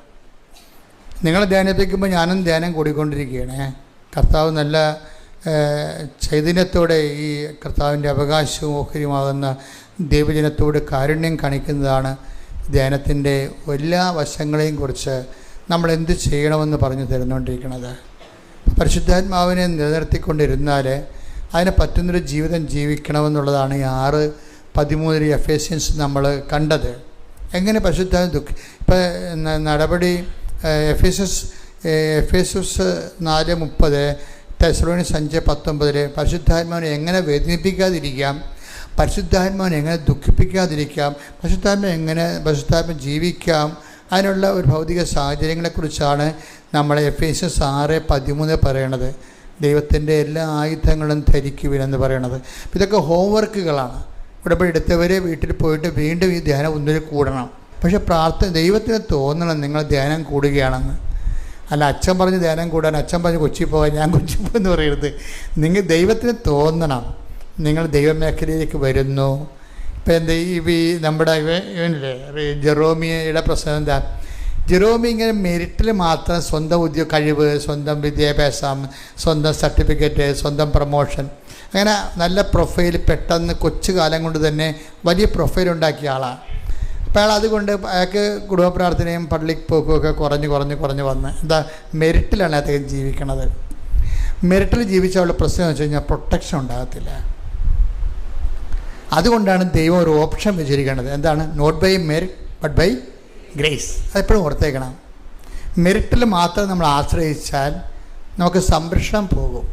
നിങ്ങൾ ധ്യാനിപ്പിക്കുമ്പോൾ ഞാനും ധ്യാനം കൂടിക്കൊണ്ടിരിക്കുകയാണ്. കർത്താവ് നല്ല ചൈതന്യത്തോടെ ഈ കർത്താവിൻ്റെ അവകാശവും ഓഹരിയുമാകുന്ന ദൈവജനത്തോട് കാരുണ്യം കാണിക്കുന്നതാണ് ധ്യാനത്തിൻ്റെ എല്ലാ വശങ്ങളെയും കുറിച്ച് നമ്മൾ എന്ത് ചെയ്യണമെന്ന് പറഞ്ഞു തരുന്നുകൊണ്ടിരിക്കുന്നത്. പരിശുദ്ധാത്മാവിനെ നിലനിർത്തിക്കൊണ്ടിരുന്നാൽ അതിന് പറ്റുന്നൊരു ജീവിതം ജീവിക്കണമെന്നുള്ളതാണ് ഈ 6:13 എഫേസ്യൻസ് നമ്മൾ കണ്ടത്. എങ്ങനെ പരിശുദ്ധാത്മ ഇപ്പം നടപടി എഫേസസ് 4:30, തെസ്സലോനിക്കർ 5:19 പരിശുദ്ധാത്മാവിനെ എങ്ങനെ വേദനിപ്പിക്കാതിരിക്കാം, പരിശുദ്ധാത്മാവിനെ എങ്ങനെ ദുഃഖിപ്പിക്കാതിരിക്കാം, പരിശുദ്ധാത്മ ജീവിക്കാം, അതിനുള്ള ഒരു ഭൗതിക സാഹചര്യങ്ങളെക്കുറിച്ചാണ് നമ്മൾ എഫേസ്യസ് 6:13 പറയണത്. ദൈവത്തിൻ്റെ എല്ലാ ആയുധങ്ങളും ധരിക്കുവിനെന്ന് പറയണത്. ഇതൊക്കെ ഹോംവർക്കുകളാണ്. ഉടമ്പടി എടുത്തവരെ വീട്ടിൽ പോയിട്ട് വീണ്ടും ഈ ധ്യാനം ഒന്നിൽ കൂടണം. പക്ഷേ ദൈവത്തിന് തോന്നണം നിങ്ങൾ ധ്യാനം കൂടുകയാണെന്ന്. അല്ല അച്ഛൻ പറഞ്ഞ് ധ്യാനം കൂടാൻ, അച്ഛൻ പറഞ്ഞ് കൊച്ചി പോകാൻ, ഞാൻ കൊച്ചി പോകുമെന്ന് പറയരുത്. നിങ്ങൾ ദൈവത്തിന് തോന്നണം നിങ്ങൾ ദൈവമേഖലയിലേക്ക് വരുന്നു. ഇപ്പം എന്താ ഈ നമ്മുടെ ഇവനില്ലേ ജെറോമിയുടെ പ്രശ്നം എന്താ? ജെറോമി ഇങ്ങനെ മെറിറ്റിൽ മാത്രം സ്വന്തം കഴിവ്, സ്വന്തം വിദ്യാഭ്യാസം, സ്വന്തം സർട്ടിഫിക്കറ്റ്, സ്വന്തം പ്രൊമോഷൻ, അങ്ങനെ നല്ല പ്രൊഫൈൽ പെട്ടെന്ന് കൊച്ചു കാലം കൊണ്ട് തന്നെ വലിയ പ്രൊഫൈൽ ഉണ്ടാക്കിയ ആളാണ്. അപ്പോൾ അയാൾ അതുകൊണ്ട് അയാൾക്ക് കുടുംബ പ്രാർത്ഥനയും പള്ളിക്ക് പോക്കും ഒക്കെ കുറഞ്ഞ് വന്ന് എന്താ മെറിറ്റിലാണ് അദ്ദേഹം ജീവിക്കണത്. മെറിറ്റിൽ ജീവിച്ചവളുടെ പ്രശ്നം എന്ന് വെച്ച് കഴിഞ്ഞാൽ പ്രൊട്ടക്ഷൻ ഉണ്ടാകത്തില്ല. അതുകൊണ്ടാണ് ദൈവം ഒരു ഓപ്ഷൻ വെച്ചിരിക്കുന്നത്. എന്താണ്? Not by merit but by grace. അതെപ്പോഴും ഓർത്തേക്കണം. മെറിറ്റിൽ മാത്രം നമ്മൾ ആശ്രയിച്ചാൽ നമുക്ക് സംരക്ഷണം പോകും.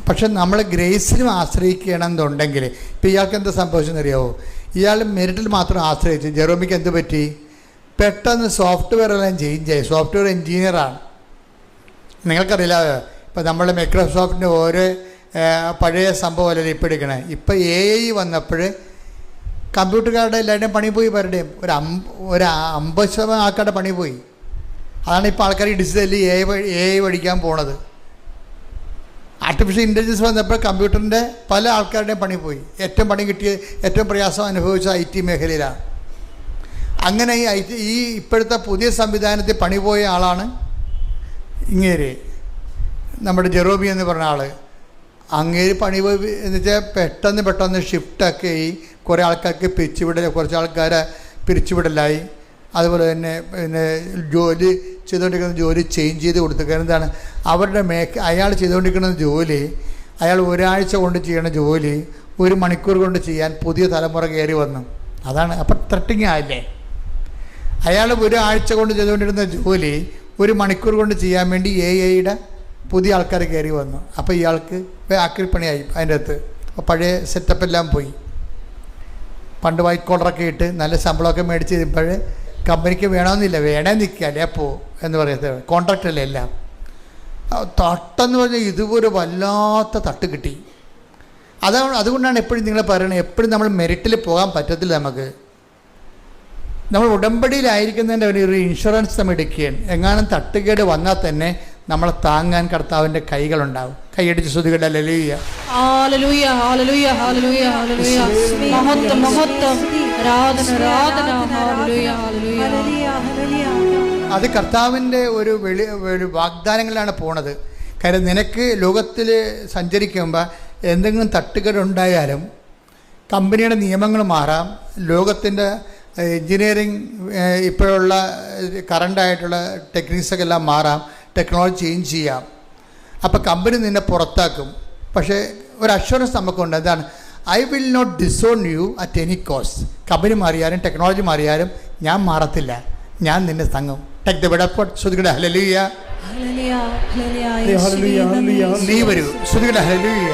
പക്ഷെ നമ്മൾ ഗ്രേസിലും ആശ്രയിക്കണമെന്നുണ്ടെങ്കിൽ ഇപ്പോൾ ഇയാൾക്ക് എന്താ സംഭവിച്ചെന്നറിയാവോ? ഇയാൾ മെറിറ്റിൽ മാത്രം ആശ്രയിച്ചു. ജെറോമിക്ക് എന്ത് പറ്റി? പെട്ടെന്ന് സോഫ്റ്റ്വെയർ എല്ലാം ചേഞ്ച് ആയി. സോഫ്റ്റ്വെയർ എൻജിനീയറാണ്. നിങ്ങൾക്കറിയില്ല, ഇപ്പം നമ്മൾ മൈക്രോസോഫ്റ്റിൻ്റെ ഓരോ പഴയ സംഭവമല്ലല്ലോ ഇപ്പോൾ എടുക്കണേ. ഇപ്പോൾ AI വന്നപ്പോൾ കമ്പ്യൂട്ടർകാരുടെ എല്ലാവരുടെയും പണി പോയി. പലരുടെയും ഒരു 50% ആൾക്കാരുടെ പണി പോയി. അതാണ് ഇപ്പോൾ ആൾക്കാർ ഈ ഡിജിറ്റലി AI പഠിക്കാൻ പോണത്. ആർട്ടിഫിഷ്യൽ ഇൻ്റലിജൻസ് വന്നപ്പോൾ കമ്പ്യൂട്ടറിൻ്റെ പല ആൾക്കാരുടെയും പണി പോയി. ഏറ്റവും പണി കിട്ടിയ, ഏറ്റവും പ്രയാസം അനുഭവിച്ച IT മേഖലയിലാണ്. അങ്ങനെ ഈ ഇപ്പോഴത്തെ പുതിയ സംവിധാനത്തിൽ പണി പോയ ആളാണ് ഇങ്ങേര്, നമ്മുടെ ജെറോമി എന്ന് പറഞ്ഞ ആൾ. അങ്ങേര് പണി പോയി എന്ന് വെച്ചാൽ പെട്ടെന്ന് ഷിഫ്റ്റൊക്കെ ഈ കുറേ ആൾക്കാർക്ക് കുറച്ച് ആൾക്കാരെ പിരിച്ചുവിടലായി. അതുപോലെ തന്നെ ജോലി ചെയ്തുകൊണ്ടിരിക്കുന്ന ജോലി ചേഞ്ച് ചെയ്ത് കൊടുത്തു. എന്താണ്? അവരുടെ അയാൾ ചെയ്തുകൊണ്ടിരിക്കുന്ന ജോലി, അയാൾ ഒരാഴ്ച കൊണ്ട് ചെയ്യണ ജോലി 1 മണിക്കൂർ കൊണ്ട് ചെയ്യാൻ പുതിയ തലമുറ കയറി വന്നു. അതാണ്. അപ്പം ത്രട്ടിങ് ആയില്ലേ? അയാൾ ഒരാഴ്ച കൊണ്ട് ചെയ്തുകൊണ്ടിരുന്ന ജോലി 1 മണിക്കൂർ കൊണ്ട് ചെയ്യാൻ വേണ്ടി AIയുടെ പുതിയ ആൾക്കാർ കയറി വന്നു. അപ്പോൾ ഇയാൾക്ക് ആക്രിപ്പണിയായി അതിൻ്റെ അകത്ത്. അപ്പോൾ പഴയ സെറ്റപ്പെല്ലാം പോയി. പണ്ട് വൈറ്റ് കോളറൊക്കെ ഇട്ട് നല്ല ശമ്പളമൊക്കെ മേടിച്ച് കഴിയുമ്പോൾ കമ്പനിക്ക് വേണമെന്നില്ല, വേണേ നിൽക്കുക അല്ലേ അപ്പോൾ എന്ന് പറയുന്നത് കോൺട്രാക്റ്റല്ലേ എല്ലാം. തട്ടെന്ന് പറഞ്ഞാൽ ഇതുപോലെ വല്ലാത്ത തട്ട് കിട്ടി. അതുകൊണ്ടാണ് എപ്പോഴും നിങ്ങൾ പറയണത്, എപ്പോഴും നമ്മൾ മെറിറ്റിൽ പോകാൻ പറ്റത്തില്ല. നമ്മൾ ഉടമ്പടിയിലായിരിക്കുന്നതിൻ്റെ ഒരു ഇൻഷുറൻസ് നമ്മൾ എടുക്കുകയാണ്. എങ്ങാനും തട്ടുകേട് വന്നാൽ തന്നെ നമ്മളെ താങ്ങാൻ കർത്താവിൻ്റെ കൈകളുണ്ടാവും. കൈയടിച്ച് സ്തുതികൾ. ഹല്ലേലൂയ, ഹല്ലേലൂയ, ഹല്ലേലൂയ, ഹല്ലേലൂയ, ഹല്ലേലൂയ. മഹത്വം, മഹത്വം, ആരാധന, ആരാധന. ഹല്ലേലൂയ, ഹല്ലേലൂയ. അത് കർത്താവിൻ്റെ ഒരു വാഗ്ദാനങ്ങളിലാണ് പോണത്. കാര്യം നിനക്ക് ലോകത്തിൽ സഞ്ചരിക്കുമ്പോൾ എന്തെങ്കിലും തട്ടുകേടുണ്ടായാലും കമ്പനിയുടെ നിയമങ്ങൾ മാറാം, ലോകത്തിൻ്റെ എൻജിനീയറിങ് ഇപ്പോഴുള്ള കറണ്ടായിട്ടുള്ള ടെക്നിക്സൊക്കെ എല്ലാം മാറാം, ടെക്നോളജി ചേഞ്ച് ചെയ്യാം. അപ്പോൾ കമ്പനി നിന്നെ പുറത്താക്കും. പക്ഷേ ഒരു അഷ്വറൻസ് നമുക്കുണ്ട്. എന്താണ്? I will not disown you at any cost. Company മാറിയാലും ടെക്നോളജി മാറിയാലും ഞാൻ മാറത്തില്ല, ഞാൻ നിന്നെ തങ്ങും. ടേക്ക് ദ വെടപ്പോട്ട്. ശ്രുതികട ഹല്ലേലൂയ, നീ വരൂ. ശ്രുതികട ഹല്ലേലൂയ.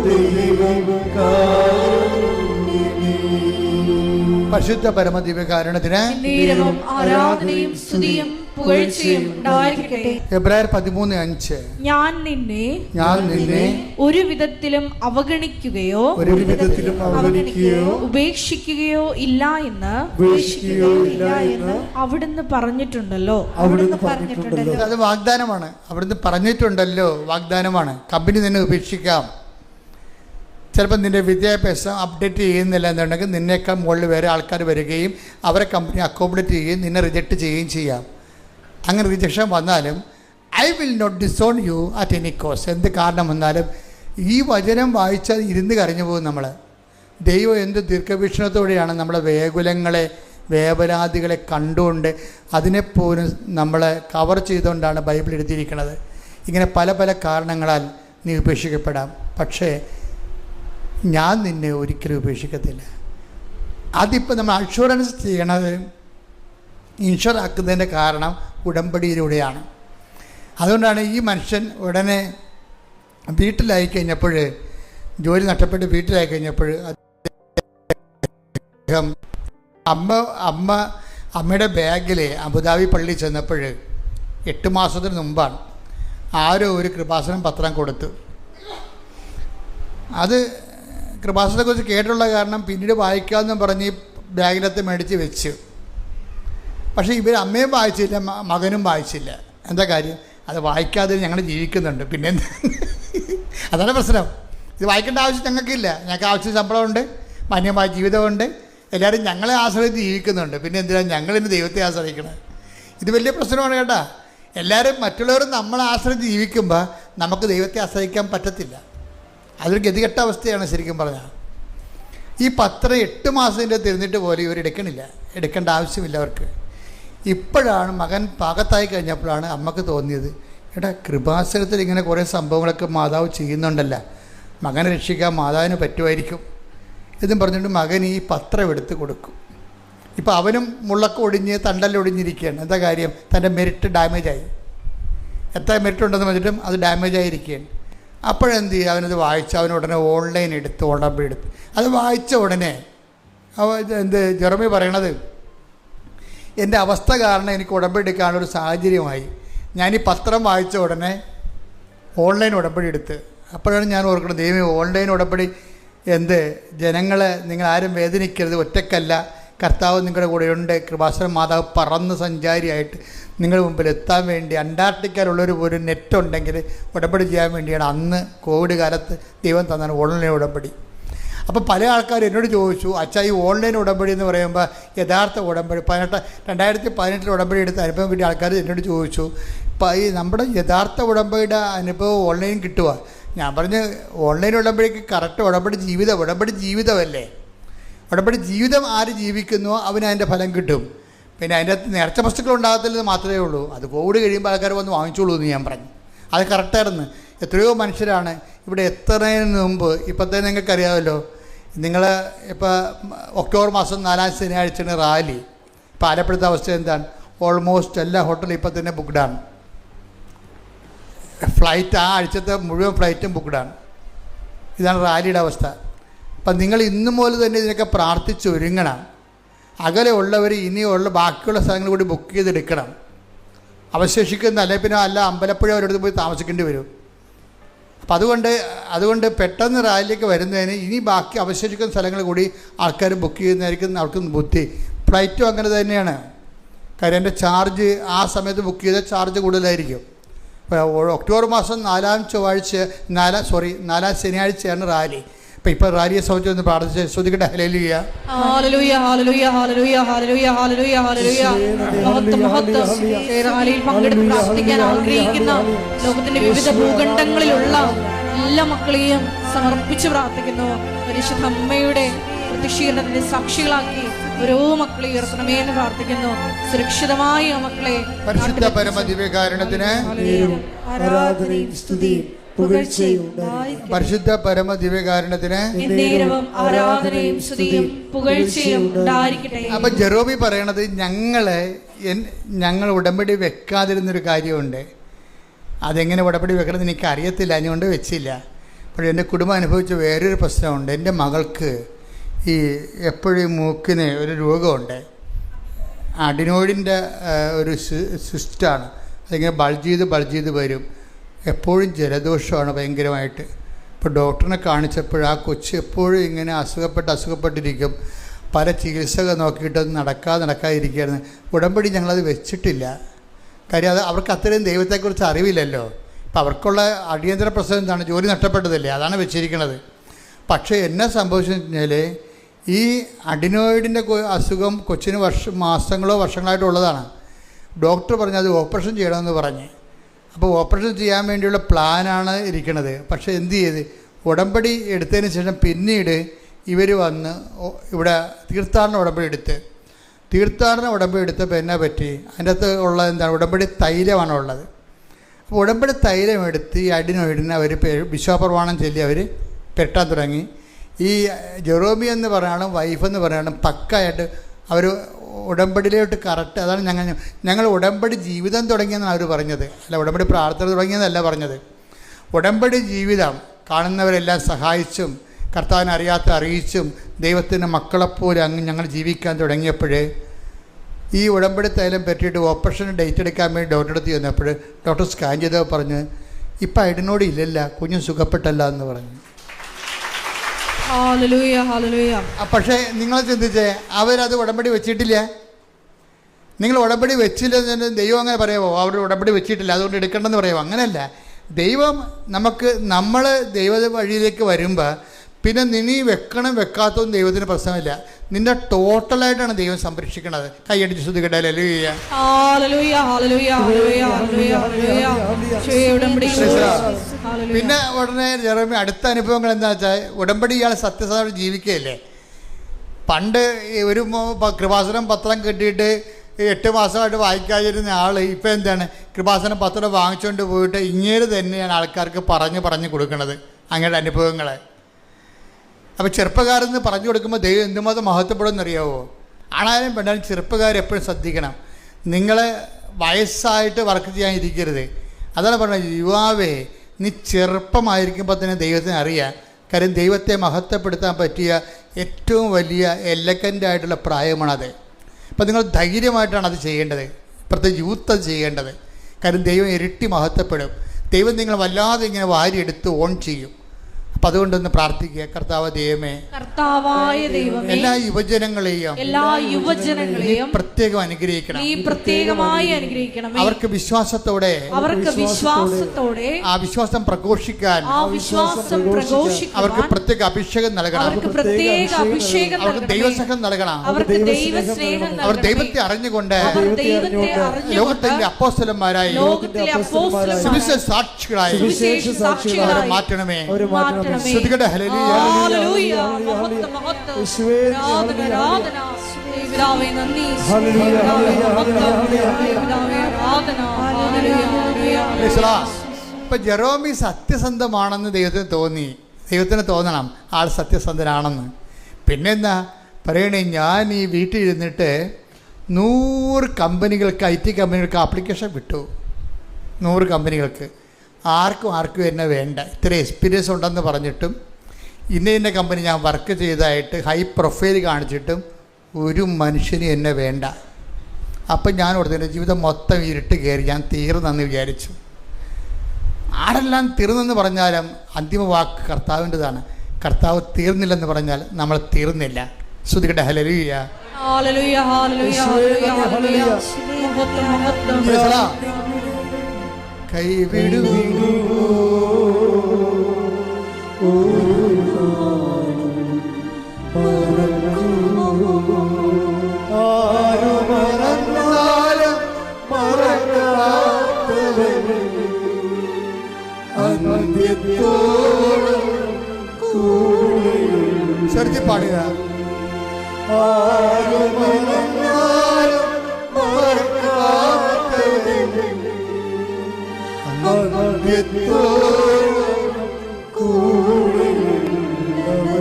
ദൈവം പരിശുദ്ധ പരമദിവ്യകാരുണ്യത്തിന് നേരവും ആരാധനയും സ്തുതിയും പുകഴ്ചയും ഉണ്ടായിരിക്കട്ടെ. എബ്രായർ 13:5 ഞാൻ നിന്നെ ഒരു വിധത്തിലും അവഗണിക്കുകയോ ഉപേക്ഷിക്കുകയോ ഇല്ല എന്ന് അവിടുന്ന് പറഞ്ഞിട്ടുണ്ടല്ലോ. അത് വാഗ്ദാനമാണ്. അവിടുന്ന് പറഞ്ഞിട്ടുണ്ടല്ലോ, വാഗ്ദാനമാണ്. കമ്പനി നിന്നെ ഉപേക്ഷിക്കാം. ചിലപ്പോൾ നിൻ്റെ വിദ്യാഭ്യാസം അപ്ഡേറ്റ് ചെയ്യുന്നില്ല എന്നുണ്ടെങ്കിൽ നിന്നേക്കാൾ മുകളിൽ വേറെ ആൾക്കാർ വരികയും അവരെ കമ്പനി അക്കോമഡേറ്റ് ചെയ്യുകയും നിന്നെ റിജക്റ്റ് ചെയ്യുകയും ചെയ്യാം. അങ്ങനെ റിജക്ഷൻ വന്നാലും I will not disown you at any cost. എന്ത് കാരണം വന്നാലും ഈ വചനം വായിച്ചാൽ ഇരുന്ന് കരഞ്ഞു പോകും നമ്മൾ. ദൈവം എന്ത് ദീർഘവീക്ഷണത്തോടെയാണ് നമ്മളെ വേകുലങ്ങളെ വേവലാതികളെ കണ്ടുകൊണ്ട് അതിനെപ്പോലും നമ്മളെ കവർ ചെയ്തുകൊണ്ടാണ് ബൈബിൾ എഴുതിയിരിക്കുന്നത്. ഇങ്ങനെ പല പല കാരണങ്ങളാൽ നീ ഉപേക്ഷിക്കപ്പെടാം, പക്ഷേ ഞാൻ നിന്നെ ഒരിക്കലും ഉപേക്ഷിക്കത്തില്ല. അതിപ്പോൾ നമ്മൾ അഷുറൻസ് ചെയ്യണത്, ഇൻഷുർ ആക്കുന്നതിൻ്റെ കാരണം ഉടമ്പടിയിലൂടെയാണ്. അതുകൊണ്ടാണ് ഈ മനുഷ്യൻ ഉടനെ വീട്ടിലായി കഴിഞ്ഞപ്പോൾ, ജോലി നഷ്ടപ്പെട്ട് വീട്ടിലായി കഴിഞ്ഞപ്പോൾ അദ്ദേഹം അമ്മയുടെ ബാഗിൽ അബുദാബി പള്ളി ചെന്നപ്പോൾ 8 മാസത്തിന് മുമ്പാണ് ആരോ ഒരു കൃപാസനം പത്രം കൊടുത്തു. അത് കൃപാസനത്തെക്കുറിച്ച് കേട്ടുള്ള കാരണം പിന്നീട് വായിക്കാമെന്നും പറഞ്ഞ് ബാഗിനകത്ത് മേടിച്ച് വെച്ചു. പക്ഷേ ഇവർ അമ്മയും വായിച്ചില്ല, മകനും വായിച്ചില്ല. എന്താ കാര്യം? അത് വായിക്കാതെ ഞങ്ങൾ ജീവിക്കുന്നുണ്ട്. പിന്നെ അതാണ് പ്രശ്നം. ഇത് വായിക്കേണ്ട ആവശ്യം ഞങ്ങൾക്കില്ല. ഞങ്ങൾക്ക് ആവശ്യം ശമ്പളമുണ്ട്, മാന്യമായ ജീവിതമുണ്ട്, എല്ലാവരും ഞങ്ങളെ ആശ്രയിച്ച് ജീവിക്കുന്നുണ്ട്. പിന്നെ എന്തിനാണ് ഞങ്ങളിന്ന് ദൈവത്തെ ആശ്രയിക്കണം? ഇത് വലിയ പ്രശ്നമാണ് കേട്ടോ. എല്ലാവരും മറ്റുള്ളവരും നമ്മളെ ആശ്രയിച്ച് ജീവിക്കുമ്പോൾ നമുക്ക് ദൈവത്തെ ആശ്രയിക്കാൻ പറ്റത്തില്ല. അതൊരു ഗതികെട്ട അവസ്ഥയാണ് ശരിക്കും പറഞ്ഞാൽ. ഈ പത്രം 8 മാസത്തിൻ്റെ തിരുന്നിട്ട് പോലും ഇവർ എടുക്കേണ്ട ആവശ്യമില്ല അവർക്ക്. ഇപ്പോഴാണ് മകൻ പാകത്തായി കഴിഞ്ഞപ്പോഴാണ് അമ്മക്ക് തോന്നിയത്, എടാ കൃപാസനത്തിൽ ഇങ്ങനെ കുറേ സംഭവങ്ങളൊക്കെ മാതാവ് ചെയ്യുന്നുണ്ടല്ലോ, മകനെ രക്ഷിക്കാൻ മാതാവിന് പറ്റുമായിരിക്കും എന്നും പറഞ്ഞിട്ട് മകൻ ഈ പത്രം എടുത്ത് കൊടുക്കും. ഇപ്പോൾ അവനും മുള്ളൊക്കെ ഒടിഞ്ഞ് തണ്ടല്ലൊടിഞ്ഞിരിക്കുകയാണ്. എന്താ കാര്യം? തൻ്റെ മെരിറ്റ് ഡാമേജായി. എത്ര മെരിറ്റ് ഉണ്ടെന്ന് പറഞ്ഞിട്ടും അത് ഡാമേജ് ആയിരിക്കുകയാണ്. അപ്പോഴെന്ത് ചെയ്യുക? അവനത് വായിച്ച് അവനുടനെ ഓൺലൈൻ എടുത്ത് ഉടമ്പടി എടുത്ത് അത് വായിച്ച ഉടനെ ജെറമി പറയണത്, എൻ്റെ അവസ്ഥ കാരണം എനിക്ക് ഉടമ്പടി എടുക്കാനുള്ളൊരു സാഹചര്യമായി. ഞാനീ പത്രം വായിച്ച ഉടനെ ഓൺലൈൻ ഉടമ്പടി എടുത്ത്. അപ്പോഴാണ് ഞാൻ ഓർക്കുന്നത്, ദൈവമേ ഓൺലൈൻ ഉടമ്പടി ജനങ്ങളെ നിങ്ങൾ ആരും വേദനിക്കരുത്, ഒറ്റക്കല്ല, കർത്താവ് നിങ്ങളുടെ കൂടെയുണ്ട്. കൃപാസനം മാതാവ് പറന്ന് സഞ്ചാരിയായിട്ട് നിങ്ങളുടെ മുമ്പിൽ എത്താൻ വേണ്ടി അന്റാർട്ടിക്കയിലുള്ളൊരു നെറ്റ് ഉണ്ടെങ്കിൽ ഉടമ്പടി ചെയ്യാൻ വേണ്ടിയാണ് അന്ന് കോവിഡ് കാലത്ത് ദൈവം തന്നാണ് ഓൺലൈൻ ഉടമ്പടി. അപ്പോൾ പല ആൾക്കാരും എന്നോട് ചോദിച്ചു, അച്ഛാ ഈ ഓൺലൈൻ ഉടമ്പടി എന്ന് പറയുമ്പോൾ യഥാർത്ഥ ഉടമ്പടി 2018 ഉടമ്പടി എടുത്ത അനുഭവം കിട്ടിയ ആൾക്കാർ എന്നോട് ചോദിച്ചു, ഈ നമ്മുടെ യഥാർത്ഥ ഉടമ്പടിയുടെ അനുഭവം ഓൺലൈൻ കിട്ടുക? ഞാൻ പറഞ്ഞ് ഓൺലൈൻ ഉടമ്പടിക്ക് കറക്റ്റ് ഉടമ്പടി ജീവിതമല്ലേ. ഉടമ്പടി ജീവിതം ആര് ജീവിക്കുന്നുവോ അവന് അതിൻ്റെ ഫലം കിട്ടും. പിന്നെ അതിൻ്റെ അകത്ത് നേർച്ച വസ്തുക്കൾ ഉണ്ടാകത്തില്ലെന്ന് മാത്രമേ ഉള്ളൂ. അത് കോവിഡ് കഴിയുമ്പോൾ ആൾക്കാർ വന്ന് വാങ്ങിച്ചോളൂ എന്ന് ഞാൻ പറഞ്ഞു. അത് കറക്റ്റായിരുന്നു. എത്രയോ മനുഷ്യരാണ് ഇവിടെ എത്തുന്നതിന് മുമ്പ്. ഇപ്പോഴത്തെ നിങ്ങൾക്കറിയാമല്ലോ, നിങ്ങൾ ഇപ്പോൾ ഒക്ടോബർ മാസം 4-ാം ശനിയാഴ്ചയാണ് റാലി. ഇപ്പോൾ ആലപ്പുഴത്തെ അവസ്ഥ എന്താണ്? ഓൾമോസ്റ്റ് എല്ലാ ഹോട്ടലും ഇപ്പോൾ തന്നെ ബുക്ക്ഡാണ്. ഫ്ലൈറ്റ് ആ ആഴ്ചത്തെ മുഴുവൻ ഫ്ലൈറ്റും ബുക്ക്ഡാണ്. ഇതാണ് റാലിയുടെ അവസ്ഥ. അപ്പം നിങ്ങൾ ഇന്നു മുതൽ തന്നെ ഇതിനൊക്കെ പ്രാർത്ഥിച്ചൊരുങ്ങണം. അകലെ ഉള്ളവർ ഇനിയുള്ള ബാക്കിയുള്ള സ്ഥലങ്ങൾ കൂടി ബുക്ക് ചെയ്തെടുക്കണം. അവശേഷിക്കുന്ന പിന്നെ അമ്പലപ്പുഴ അവരടുത്ത് പോയി താമസിക്കേണ്ടി വരും. അപ്പം അതുകൊണ്ട് പെട്ടെന്ന് റാലിയിലേക്ക് വരുന്നതിന് ഇനി ബാക്കി അവശേഷിക്കുന്ന സ്ഥലങ്ങൾ കൂടി ആൾക്കാർ ബുക്ക് ചെയ്യുന്നതായിരിക്കും അവർക്ക് ബുദ്ധി. ഫ്ലൈറ്റും അങ്ങനെ തന്നെയാണ്. കാര്യം എൻ്റെ ചാർജ് ആ സമയത്ത് ബുക്ക് ചെയ്ത ചാർജ് കൂടുതലായിരിക്കും. ഒക്ടോബർ മാസം 4-ാം ശനിയാഴ്ചയാണ് റാലി. ഇപ്പോൾ റാലിയെ സംബന്ധിച്ച് ഒന്ന് പ്രാർത്ഥിച്ച് ശ്രദ്ധിക്കട്ടെ. ഹല്ലേലൂയ ഹല്ലേലൂയ ഹല്ലേലൂയ ഹല്ലേലൂയ ഹല്ലേലൂയ ഹല്ലേലൂയ ഹല്ലേലൂയ. റാലിയിൽ പങ്കെടുത്ത് പ്രാർത്ഥിക്കാൻ ആഗ്രഹിക്കുന്ന ലോകത്തിന്റെ വിവിധ ഭൂഖണ്ഡങ്ങളിലുള്ള എല്ലാ മക്കളെയും സമർപ്പിച്ച് പ്രാർത്ഥിക്കുന്നു. പരിശുദ്ധ അമ്മയുടെ പ്രത്യക്ഷീകരണത്തിന്റെ സാക്ഷികളാക്കി ഓരോ മക്കളെ ഉയർത്തണമേ എന്ന് പ്രാർത്ഥിക്കുന്നു. സുരക്ഷിതമായ മക്കളെ പരിശുദ്ധ പരമദിവ്യകാരുണ്യത്തിന് ആരാധനയും സ്തുതിയും പുകഴ്ചയും പരിശുദ്ധ പരമദിവ്യകാരുണ്യത്തിന് ആരാധനയും സ്തുതിയും പുകഴ്ചയും ഉണ്ടായിരിക്കട്ടെ. അപ്പൊ ജെറോബി പറയണത്, ഞങ്ങൾ ഉടമ്പടി വെക്കാതിരുന്നൊരു കാര്യമുണ്ട്. അതെങ്ങനെ ഉടമ്പടി വെക്കണമെന്ന് എനിക്ക് അറിയത്തില്ല, അതുകൊണ്ട് വെച്ചില്ല. പക്ഷേ എൻ്റെ കുടുംബം അനുഭവിച്ച വേറൊരു പ്രശ്നമുണ്ട്. എൻ്റെ മകൾക്ക് ഈ എപ്പോഴും മൂക്കിന് ഒരു രോഗമുണ്ട്, അഡിനോയിഡിൻ്റെ ഒരു സിസ്റ്റാണ്. അതിങ്ങനെ ബൾജ് ചെയ്ത് വരും. എപ്പോഴും ജലദോഷമാണ് ഭയങ്കരമായിട്ട്. ഇപ്പോൾ ഡോക്ടറിനെ കാണിച്ചപ്പോൾ ആ കൊച്ച് എപ്പോഴും ഇങ്ങനെ അസുഖപ്പെട്ടിരിക്കും. പല ചികിത്സകൾ നോക്കിയിട്ട് നടക്കാതിരിക്കുകയായിരുന്നു. ഉടമ്പടി ഞങ്ങളത് വെച്ചിട്ടില്ല. കാര്യം അത് അവർക്ക് അത്രയും ദൈവത്തെക്കുറിച്ച് അറിവില്ലല്ലോ. അപ്പം അവർക്കുള്ള അടിയന്തര പ്രശ്നം എന്താണ്? ജോലി നഷ്ടപ്പെട്ടതല്ലേ, അതാണ് വെച്ചിരിക്കുന്നത്. പക്ഷേ എന്നാ സംഭവിച്ചെന്ന് കഴിഞ്ഞാൽ ഈ അഡിനോയിഡിൻ്റെ അസുഖം കൊച്ചിന് മാസങ്ങളോ വർഷങ്ങളായിട്ടുള്ളതാണ്. ഡോക്ടർ പറഞ്ഞ് അത് ഓപ്പറേഷൻ ചെയ്യണമെന്ന് പറഞ്ഞ്. അപ്പോൾ ഓപ്പറേഷൻ ചെയ്യാൻ വേണ്ടിയുള്ള പ്ലാനാണ് ഇരിക്കുന്നത്. പക്ഷേ എന്ത് ചെയ്ത് ഉടമ്പടി എടുത്തതിന് ശേഷം പിന്നീട് ഇവർ വന്ന് ഇവിടെ തീർത്ഥാടന ഉടമ്പടി എടുത്തപ്പോൾ എന്നാ പറ്റി? അതിൻ്റെ അകത്ത് ഉള്ളത് എന്താണ്? ഉടമ്പടി തൈലമാണ് ഉള്ളത്. അപ്പോൾ ഉടമ്പടി തൈലം എടുത്ത് ഈ അഡിനോയിഡിനെ അവർ വിശ്വാസപ്രമാണം ചൊല്ലി അവർ പെട്ടാൻ തുടങ്ങി. ഈ ജെറോമി എന്ന് പറയാനും വൈഫെന്ന് പറയാനും പക്കായിട്ട് അവർ ഉടമ്പടിയിലോട്ട് കറക്റ്റ്. അതാണ് ഞങ്ങൾ ഉടമ്പടി ജീവിതം തുടങ്ങിയെന്നാണ് അവർ പറഞ്ഞത്. അല്ല, ഉടമ്പടി പ്രാർത്ഥന തുടങ്ങിയെന്നല്ല പറഞ്ഞത്. ഉടമ്പടി ജീവിതം കാണുന്നവരെല്ലാം സഹായിച്ചും കർത്താവിനെ അറിയിച്ചും ദൈവത്തിൻ്റെ മക്കളെപ്പോലെ ഞങ്ങൾ ജീവിക്കാൻ തുടങ്ങിയപ്പോൾ ഈ ഉടമ്പടി തൈലം പറ്റിയിട്ട് ഓപ്പറേഷന് ഡേറ്റ് എടുക്കാൻ വേണ്ടി ഡോക്ടറെ അടുത്ത് ചെന്നപ്പോൾ ഡോക്ടർ സ്കാൻ ചെയ്തപ്പോൾ പറഞ്ഞ് ഇപ്പം അഡിനോയിഡ് ഇല്ലല്ല, കുഞ്ഞ് സുഖപ്പെട്ടല്ല എന്ന് പറഞ്ഞു. പക്ഷേ നിങ്ങൾ ചിന്തിച്ചേ, അവരത് ഉടമ്പടി വെച്ചിട്ടില്ല. നിങ്ങൾ ഉടമ്പടി വെച്ചില്ല ദൈവം അങ്ങനെ പറയാമോ? അവർ ഉടമ്പടി വെച്ചിട്ടില്ല അതുകൊണ്ട് എടുക്കണമെന്ന് പറയാമോ? അങ്ങനെയല്ല. ദൈവം നമ്മൾ ദൈവ വഴിയിലേക്ക് വരുമ്പോൾ പിന്നെ നീ വെക്കണം വെക്കാത്തതും ദൈവത്തിന് പ്രശ്നമില്ല. നിന്റെ ടോട്ടലായിട്ടാണ് ദൈവം സംരക്ഷിക്കണത്. കൈയടിച്ച് ശ്രദ്ധിക്കട്ടെ. പിന്നെ ഉടനെ ജെറോമി അടുത്ത അനുഭവങ്ങൾ എന്താ വെച്ചാൽ, ഉടമ്പടി ഇയാൾ സത്യസന്ധമായിട്ട് ജീവിക്കുകയല്ലേ. പണ്ട് ഒരു കൃപാസനം പത്രം കെട്ടിയിട്ട് 8 മാസമായിട്ട് വായിക്കാതിരുന്ന ആൾ ഇപ്പം എന്താണ്? കൃപാസനം പത്രം വാങ്ങിച്ചുകൊണ്ട് പോയിട്ട് ഇങ്ങനെ തന്നെയാണ് ആൾക്കാർക്ക് പറഞ്ഞു കൊടുക്കുന്നത് അങ്ങയുടെ അനുഭവങ്ങളെ. അപ്പോൾ ചെറുപ്പക്കാരെന്ന് പറഞ്ഞു കൊടുക്കുമ്പോൾ ദൈവം എന്തുമാത്രം മഹത്വപ്പെടുമെന്നറിയാവോ? ആണായാലും പെണ്ണാലും ചെറുപ്പക്കാരെപ്പോഴും ശ്രദ്ധിക്കണം. നിങ്ങൾ വയസ്സായിട്ട് വർക്ക് ചെയ്യാൻ ഇരിക്കരുത്. അതാണ് പറഞ്ഞത്, യുവാവേ നീ ചെറുപ്പമായിരിക്കുമ്പോൾ തന്നെ ദൈവത്തിന് അറിയാം. കാര്യം ദൈവത്തെ മഹത്വപ്പെടുത്താൻ പറ്റിയ ഏറ്റവും വലിയ എലഗൻ്റായിട്ടുള്ള പ്രായമാണത്. അപ്പം നിങ്ങൾ ധൈര്യമായിട്ടാണ് അത് ചെയ്യേണ്ടത്. പ്രത്യേകിച്ച് യൂത്ത് അത് ചെയ്യേണ്ടത്. കാര്യം ദൈവം ഇരട്ടി മഹത്വപ്പെടും. ദൈവം നിങ്ങൾ വല്ലാതെ ഇങ്ങനെ വാരിയെടുത്ത് ഓൺ ചെയ്യും. അപ്പം അതുകൊണ്ടൊന്ന് പ്രാർത്ഥിക്കുക. കർത്താവായ ദൈവമേ എല്ലാ യുവജനങ്ങളെയും പ്രത്യേകം അനുഗ്രഹിക്കണം. അവർക്ക് വിശ്വാസത്തോടെ ആ വിശ്വാസം പ്രഘോഷിക്കാൻ അവർക്ക് പ്രത്യേക അഭിഷേകം നൽകണം. അവർക്ക് ദൈവസ്നേഹം നൽകണം. അവർ ദൈവത്തെ അറിഞ്ഞുകൊണ്ട് ലോകത്തിന്റെ അപ്പോസ്തലന്മാരായി സുവിശേഷ സാക്ഷികളായി അവരെ മാറ്റണമേ. ശ്രദ്ധിക്കട്ടെ. ഹല്ലേലൂയ. ഇപ്പൊ ജെറോമി സത്യസന്ധമാണെന്ന് ദൈവത്തിന് തോന്നണം ആൾ സത്യസന്ധനാണെന്ന്. പിന്നെന്താ പറയണേ, ഞാൻ ഈ വീട്ടിൽ ഇരുന്നിട്ട് 100 കമ്പനികൾക്ക് IT കമ്പനികൾക്ക് ആപ്ലിക്കേഷൻ വിട്ടു. 100 കമ്പനികൾക്ക്. ആർക്കും എന്നെ വേണ്ട. ഇത്ര എക്സ്പീരിയൻസ് ഉണ്ടെന്ന് പറഞ്ഞിട്ടും ഇന്ന കമ്പനി ഞാൻ വർക്ക് ചെയ്തതായിട്ട് ഹൈ പ്രൊഫൈൽ കാണിച്ചിട്ടും ഒരു മനുഷ്യനും എന്നെ വേണ്ട. അപ്പം ഞാൻ ഓർത്തിൻ്റെ ജീവിതം മൊത്തം ഇരുട്ട് കയറി, ഞാൻ തീർന്നെന്ന് വിചാരിച്ചു. ആരെല്ലാം തീർന്നെന്ന് പറഞ്ഞാലും അന്തിമ വാക്ക് കർത്താവിൻ്റെതാണ്. കർത്താവ് തീർന്നില്ലെന്ന് പറഞ്ഞാൽ നമ്മൾ തീർന്നില്ല. ശ്രുതികട്ടെ. ഹല്ലേലൂയ. കൈവിടുവോ ചെറുതി പാടുക.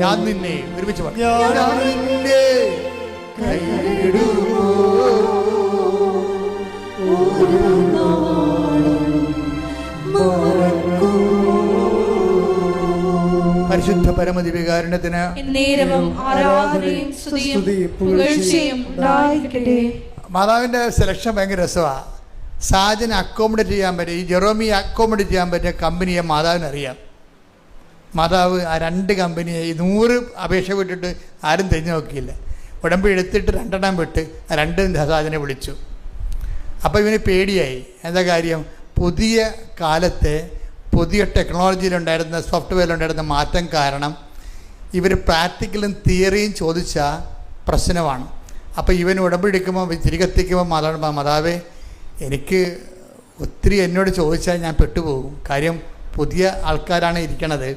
ഞാൻ നിന്നെ ഒരുമിച്ച് പരിശുദ്ധ പരമദിവ്യകാരുണ്യത്തിന് എന്നേരവും ആരാധനയും സ്തുതിയും പുകഴ്ചയും ഉണ്ടായിരിക്കട്ടെ. മാതാവിൻ്റെ സെലക്ഷൻ ഭയങ്കര രസമാണ്. സാജന് അക്കോമഡേറ്റ് ചെയ്യാൻ പറ്റും, ഈ ജെറോമി അക്കോമഡേറ്റ് ചെയ്യാൻ പറ്റിയ കമ്പനിയെ മാതാവിനറിയാം. മാതാവ് ആ 2 കമ്പനിയെ 100 അപേക്ഷ വിട്ടിട്ട് ആരും തിരിഞ്ഞു നോക്കിയില്ല. ഉടമ്പടി എടുത്തിട്ട് 2 എണ്ണം വിട്ട് 2 സാജനെ വിളിച്ചു. അപ്പോൾ ഇവന് പേടിയായി. എന്താ കാര്യം? പുതിയ കാലത്തെ പുതിയ ടെക്നോളജിയിലുണ്ടായിരുന്ന സോഫ്റ്റ്വെയറിലുണ്ടായിരുന്ന മാറ്റം കാരണം ഇവർ പ്രാക്ടിക്കലും തിയറിയും ചോദിച്ചാൽ പ്രശ്നമാണ്. അപ്പോൾ ഇവൻ ഉടമ്പടി എടുക്കുമ്പോൾ തിരികെത്തിക്കുമ്പോൾ മാതാവേ എനിക്ക് ഒത്തിരി എന്നോട് ചോദിച്ചാൽ ഞാൻ പെട്ടുപോകും. കാര്യം പുതിയ ആൾക്കാരാണ് ഇരിക്കണത്,